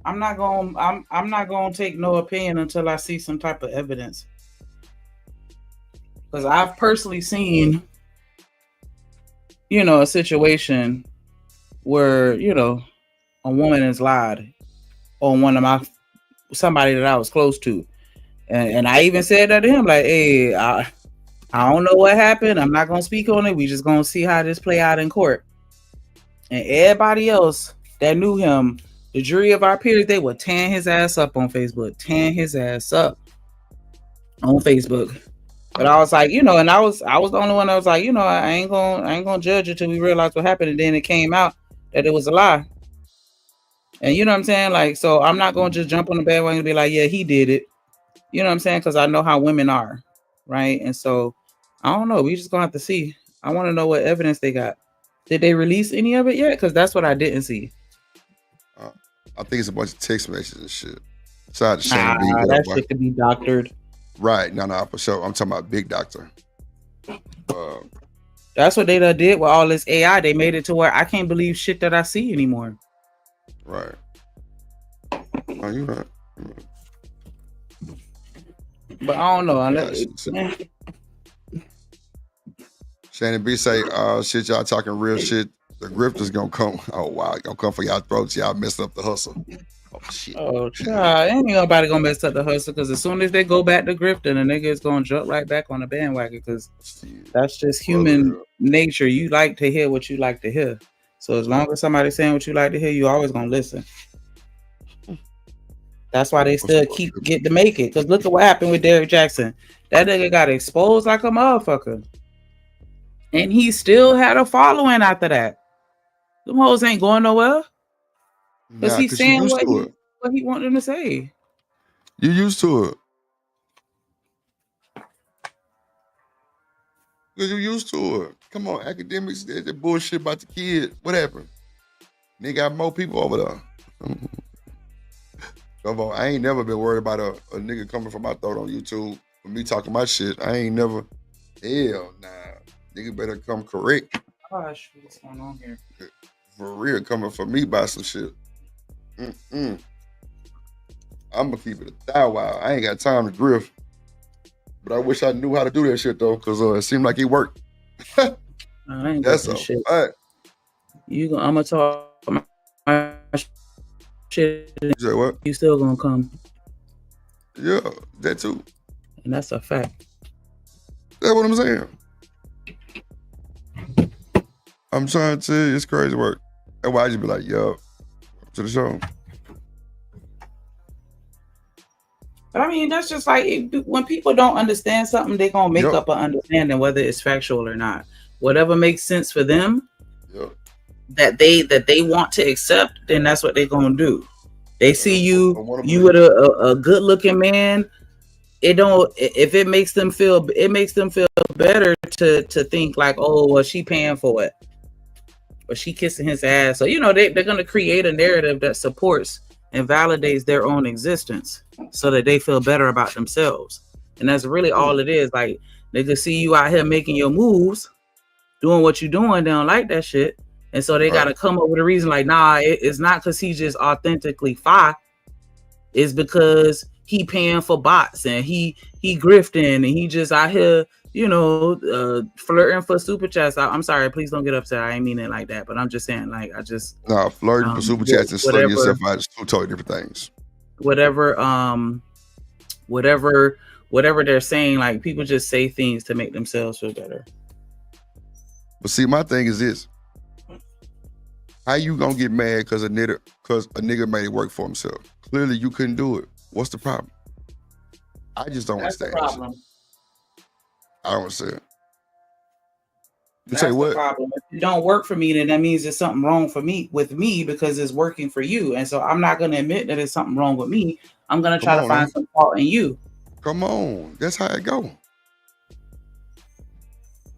I'm not gonna take no opinion until I see some type of evidence. Because I've personally seen, a situation where, a woman has lied on somebody that I was close to. And I even said that to him, like, hey, I don't know what happened. I'm not gonna speak on it. We just gonna see how this play out in court. And everybody else that knew him, the jury of our peers, they would tan his ass up on Facebook. Tan his ass up on Facebook. But I was like, and I was the only one that was like, I ain't gonna judge it till we realize what happened. And then it came out that it was a lie. And you know what I'm saying? Like, so I'm not gonna just jump on the bandwagon and be like, yeah, he did it. You know what I'm saying? Because I know how women are, right? And so I don't know. We just gonna have to see. I want to know what evidence they got. Did they release any of it yet? Because that's what I didn't see. I think it's a bunch of text messages and shit. Shout out to Shannon B. That shit could be doctored. Right. No, for sure. I'm talking about Big Doctor. That's what they done did with all this AI. They made it to where I can't believe shit that I see anymore. Right. Oh, you right. But I don't know. Shannon B say, shit, y'all talking real shit. The grifters gonna come. Oh, wow. Gonna come for y'all throats. Y'all messed up the hustle. Oh, shit. Oh, child. Ain't nobody gonna mess up the hustle because as soon as they go back to grifting, the nigga is gonna jump right back on the bandwagon because that's just human nature. You like to hear what you like to hear. So as long as somebody's saying what you like to hear, you always gonna listen. That's why they still get to make it. Because look at what happened with Derrick Jackson. That nigga got exposed like a motherfucker. And he still had a following after that. Them hoes ain't going nowhere. Because he's saying what he wanted to say. You used to it. Because you used to it. Come on, academics, that bullshit about the kid. What happened? They got more people over there. Come on, I ain't never been worried about a nigga coming from my throat on YouTube for me talking my shit. I ain't never. Hell nah. Nigga better come correct. Gosh, what's going on here? For real, coming for me by some shit. I'm gonna keep it a while. I ain't got time to grift. But I wish I knew how to do that shit though, because it seemed like it worked. That's a shit. fact. I'm gonna talk my shit. You say what? You still gonna come. Yeah, that too. And that's a fact. That's what I'm saying. I'm trying to tell you, it's crazy work. That's why I just be like, yo, to the show. But I mean, that's just like when people don't understand something, they're gonna make up an understanding, whether it's factual or not. Whatever makes sense for them, that they want to accept, then that's what they're gonna do. They see you with a good looking man. If it makes them feel better to think like, oh, well, she paying for it, or she kissing his ass. So they're gonna create a narrative that supports and validates their own existence so that they feel better about themselves. And that's really all it is. Like, they can see you out here making your moves, doing what you're doing, they don't like that shit. And so they got to come up with a reason like, nah, it's not because he just authentically fine. It's because he paying for bots and he grifting and he just out here, flirting for super chats. I'm sorry, please don't get upset. I ain't mean it like that, but I'm just saying, like, flirting for super chats and slutting yourself out is two totally different things. Whatever they're saying, like, people just say things to make themselves feel better. But see, my thing is this: how you gonna get mad because a nigga made it work for himself? Clearly, you couldn't do it. What's the problem? I just don't understand. That's the problem. I don't understand. You That's say what? The problem. If it don't work for me, then that means there's something wrong with me because it's working for you. And so I'm not going to admit that there's something wrong with me. I'm going to try to find some fault in you. Come on. That's how it go.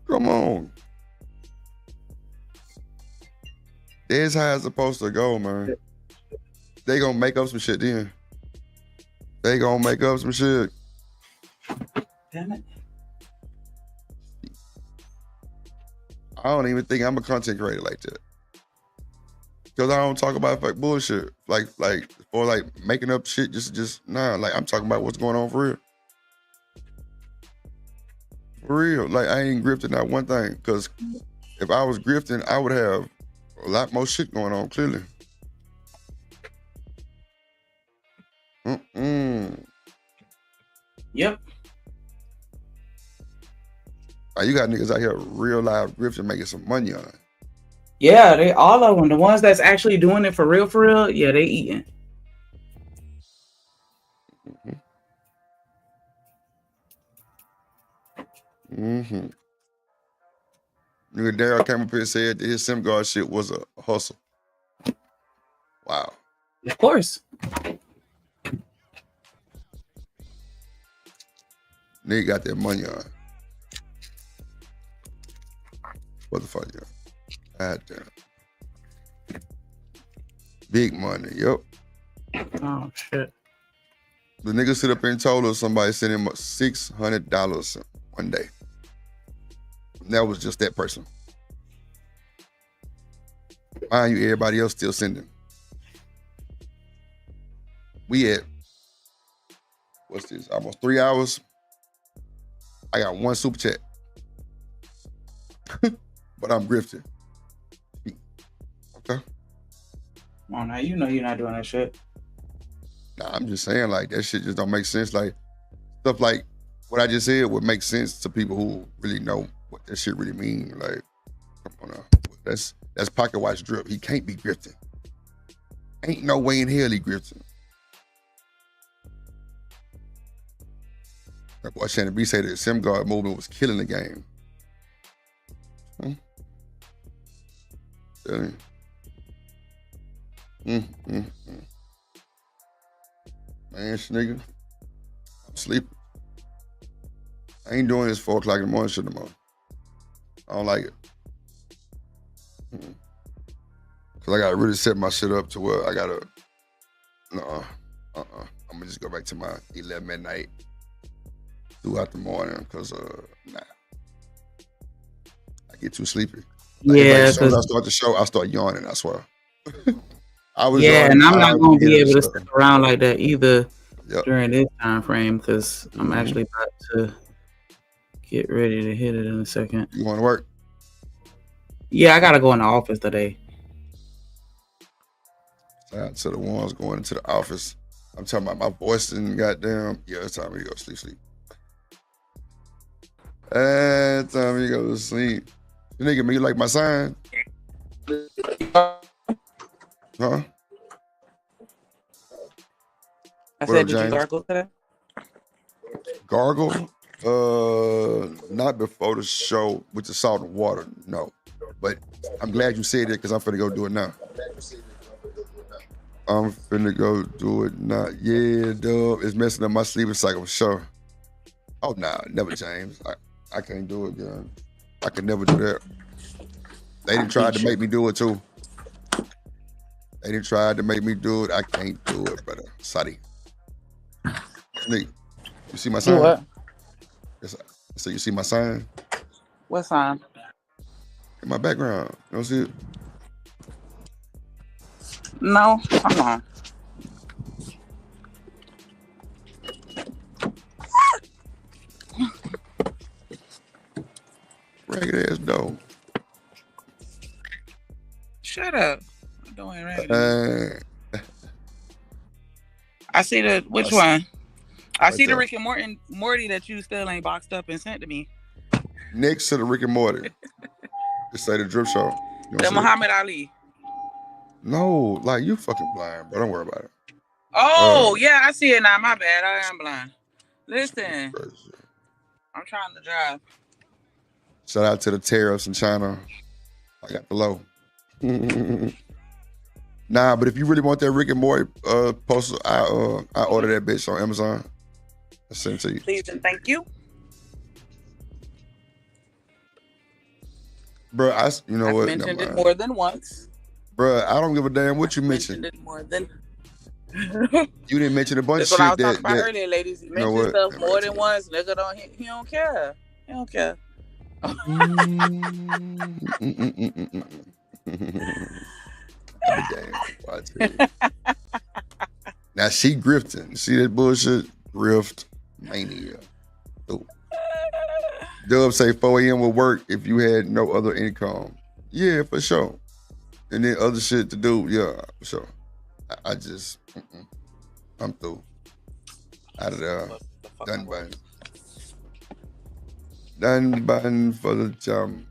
Come on. That's how it's supposed to go, man. They gonna make up some shit then. They gonna make up some shit. Damn it. I don't even think I'm a content creator like that. Because I don't talk about like bullshit. Like making up shit just nah. Like, I'm talking about what's going on for real. For real. Like, I ain't grifting not one thing. Because if I was grifting, I would have a lot more shit going on, clearly. Yep. You got niggas out here real live grifting making some money on it. Yeah, they all of them. The ones that's actually doing it for real, yeah, they eating. Nigga Daryl came up here and said that his SIM card shit was a hustle. Wow. Of course. Nigga got that money on. What the fuck, yeah? God damn. Big money, yep. Oh shit. The nigga sit up there and told us somebody sent him $600 one day. And that was just that person. Mind you, everybody else still sending. We at, what's this, almost 3 hours. I got one super chat. But I'm grifting. Okay. Come on now, you know you're not doing that shit. Nah, I'm just saying, like, that shit just don't make sense. Like, stuff like what I just said would make sense to people who really know what that shit really mean. Like, come on now. That's pocket watch drip. He can't be grifting. Ain't no way in hell he grifting. Like what Shannon B said, the SIM guard movement was killing the game. Man, nigga, I'm sleeping. I ain't doing this 4 o'clock in the morning shit no more. I don't like it. Cause I gotta really set my shit up to where I gotta, I'm gonna just go back to my 11 midnight throughout the morning, cause nah, I get too sleepy. Like, yeah, as soon as I start the show, I start yawning, I swear. I was and I'm not gonna be able to stuff. stick around like that either during this time frame, because I'm actually about to get ready to hit it in a second. You want to work? Yeah, I gotta go in the office today. Shout out to the ones going into the office. I'm talking about my voice and goddamn, yeah, it's time to go sleep. It's time to go to sleep. You nigga, me like my sign? Huh? I said, did you gargle today? Gargle? Not before the show with the salt and water, no. But I'm glad you said it because I'm finna go do it now. I'm finna go do it now. Yeah, dub, it's messing up my sleeping cycle for sure. Oh, nah, never, James. I can't do it, girl. I could never do that. They done tried to make me do it too. They done tried to make me do it. I can't do it, brother. Sorry. Nick, you see my sign? What? So you see my sign? What sign? In my background. You don't see it? No, hold on. Ragged ass dog. Shut up. I'm doing ragged. I see the which one? I see the Rick and Morty that you still ain't boxed up and sent to me. Next to the Rick and Morty. Just say the drip show. The Muhammad Ali. No, like you fucking blind, bro. Don't worry about it. Oh, yeah, I see it now. My bad. I am blind. Listen. I'm trying to drive. Shout out to the tariffs in China. I got the low. Nah, but if you really want that Rick and Morty poster, I order that bitch on Amazon. I send it to you. Please and thank you. Bro, you know what? Mentioned it more than once. Bro, I don't give a damn what you mentioned. It more than. You didn't mention a bunch of shit. That's what I was shit talking about earlier, ladies. He mentioned stuff more than once. Nigga he don't care. He don't care. Now she grifting. See that bullshit? Grift mania. Ooh. Dub say 4 a.m. will work if you had no other income. Yeah, for sure. And then other shit to do. Yeah, for sure. I just, I'm through. Out of there. Done button. Done button for the jump.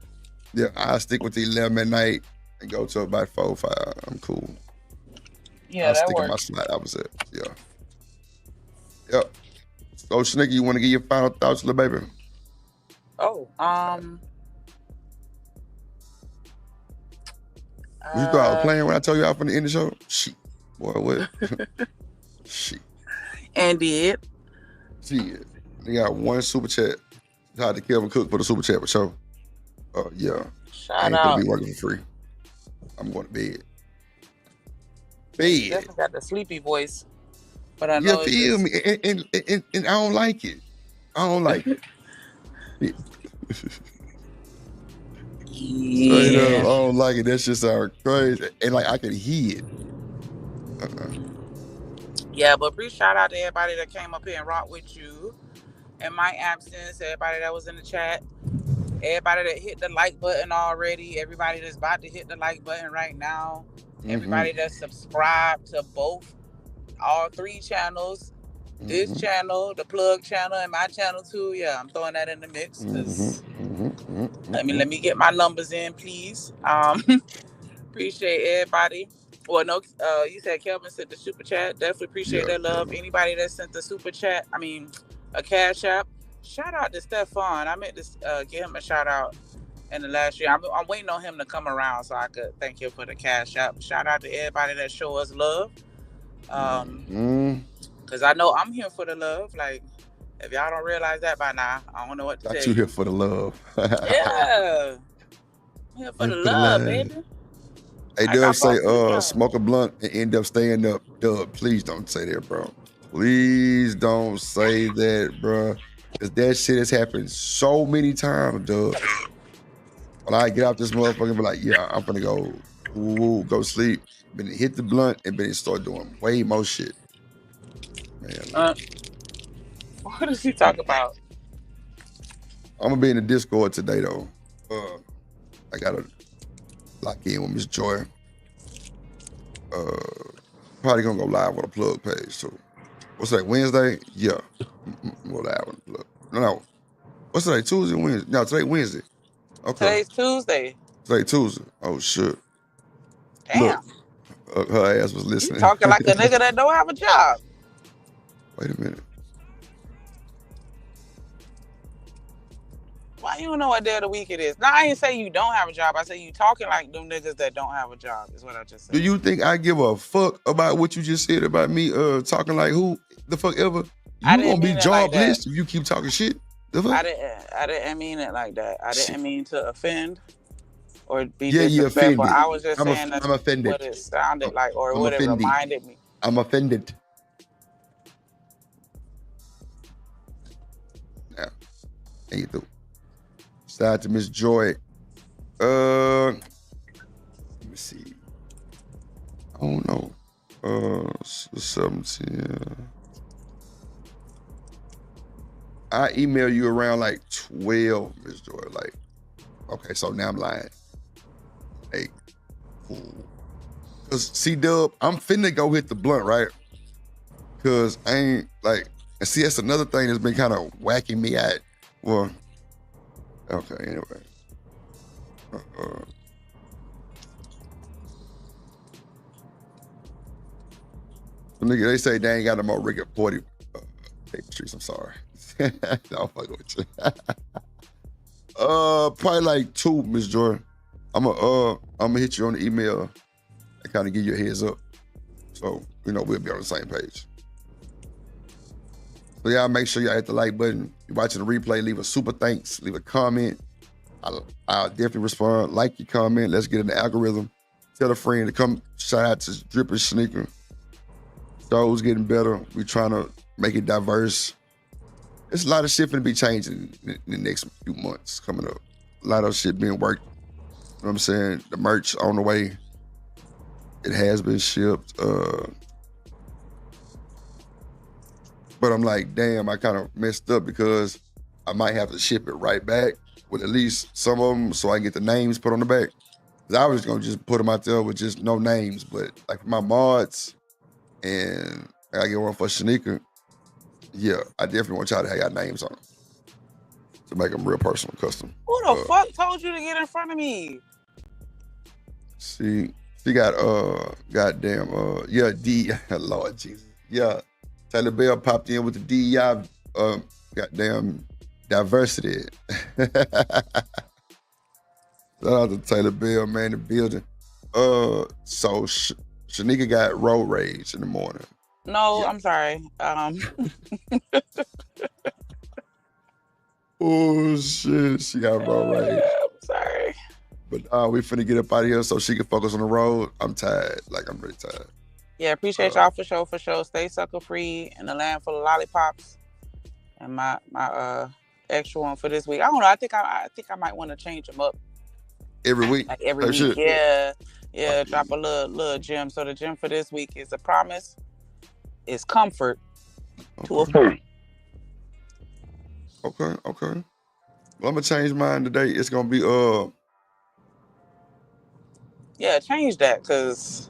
Yeah, I stick with the 11 at night and go to about 4 or 5. I'm cool. Yeah, I'll that stick works. in my slot opposite. Yeah. Yep. So, Shnicky, you want to give your final thoughts, little baby? Oh, You thought I was playing when I told you I was finna end the show? Shit. Boy, what? Shit. And did. Shit. They got one super chat. Shout out to Kelvin Cook for the super chat for sure. Yeah. I ain't gonna be working for free. I'm going to bed. Bed. Definitely got the sleepy voice. But I You know feel it's me? And I don't like it. I don't like it. Straight up, I yeah. don't like it. That shit sound crazy. And like I can hear it. Yeah, but brief shout out to everybody that came up here and rocked with you in my absence, everybody that was in the chat, everybody that hit the like button already, everybody that's about to hit the like button right now, everybody that's subscribed to all 3 channels, this channel, the plug channel, and my channel too. Yeah, I'm throwing that in the mix. Let me get my numbers in, please. Appreciate everybody. Well, no, you said Kelvin sent the super chat. Definitely appreciate that love. Anybody that sent the super chat, a cash app. Shout out to Stefan. I meant to give him a shout out in the last year. I'm waiting on him to come around so I could thank him for the cash app. Shout out to everybody that show us love. Cause I know I'm here for the love. Like, if y'all don't realize that by now, I don't know what to tell you. Here for the love. Yeah. I'm here for the love, baby. Hey, Dub say, smoke a blunt and end up staying up. Dub, please don't say that, bro. Please don't say that, bro. Because that shit has happened so many times, Dub. When I get out this motherfucker and be like, yeah, I'm gonna go sleep. Been hit the blunt and been start doing way more shit. Man. What does he talk about? I'm gonna be in the Discord today, though. I gotta lock in with Miss Joy. Probably gonna go live on the plug page too. What's that, Wednesday? Yeah. We'll live on the plug. No. What's today, Tuesday, Wednesday? No, today Wednesday. Okay. Today's Tuesday. Today Tuesday. Oh, shit. Damn. Look, her ass was listening. You talking like a nigga that don't have a job. Wait a minute. Why you don't know what day of the week it is? No, I ain't say you don't have a job. I say you talking like them niggas that don't have a job is what I just said. Do you think I give a fuck about what you just said about me talking like who the fuck ever? You gonna be jobless if you keep talking shit? The fuck? I didn't mean it like that. I didn't mean to offend or be you disrespectful. offended. I was just saying I'm offended. What it sounded like or what it reminded me. I'm offended. Yeah. Thank you, though. Shout out to Miss Joy. Let me see. I don't know. 17. I email you around like 12, Miss Joy. Like, okay, so now I'm lying. Hey, cool. Cause C-Dub, I'm finna go hit the blunt, right? Cause I ain't like, and see, that's another thing that's been kind of whacking me out. Well, okay, anyway. Nigga, they say they ain't got no more Rick and Morty pastries. I'm sorry. No, I'm fucking with you. Probably like 2, Miss Jordan. I'm gonna hit you on the email and kind of give you a heads up, so we'll be on the same page. So y'all make sure y'all hit the like button. You're watching the replay, leave a super thanks, leave a comment. I'll definitely respond. Like your comment. Let's get in the algorithm. Tell a friend to come. Shout out to Drippin' Sneaker. Show's getting better. We're trying to make it diverse. There's a lot of shit gonna be changing in the next few months coming up. A lot of shit being worked. You know what I'm saying? The merch on the way. It has been shipped. But I'm like, damn, I kind of messed up because I might have to ship it right back with at least some of them so I can get the names put on the back. Cause I was gonna just put them out there with just no names, but like my mods and I gotta get one for Shanika. Yeah, I definitely want y'all to have y'all names on them to make them real personal, custom. Who the fuck told you to get in front of me? She got goddamn yeah, Lord Jesus. Yeah. Taylor Bell popped in with the DEI goddamn diversity. Shout out to Taylor Bell, man, the building. So Shanika got road rage in the morning. No, yeah. I'm sorry. Oh shit, she got road rage. I'm sorry. But we finna get up out of here so she can focus on the road. I'm tired. Like, I'm really tired. Yeah, appreciate y'all for sure. Stay sucker free in the land full of lollipops. And my extra one for this week. I don't know. I think I might want to change them up every week. Like every week. Shit. Yeah. Drop a little gem. So the gem for this week is a promise. Is comfort to a point. Okay. Well, I'm gonna change mine today. It's gonna be Yeah, change that, cause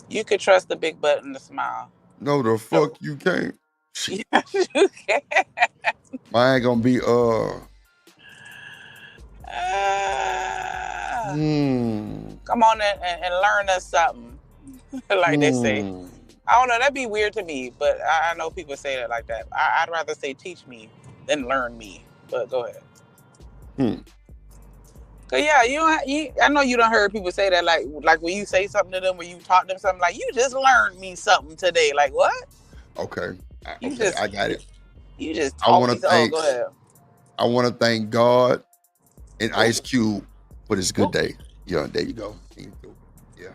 you could trust the big button to smile. No, the fuck you can't. Yes, you can. Mine gonna be Come on and learn us something. Like they say. I don't know, that'd be weird to me, but I know people say that like that. I'd rather say teach me than learn me. But go ahead. Cause yeah, I know you done heard people say that, like when you say something to them, when you taught them something, like you just learned me something today. Like what? Okay. I got it. You just I want to thank. go ahead. I want to thank God and Ice Cube for this good day. Yeah, there you go. Yeah.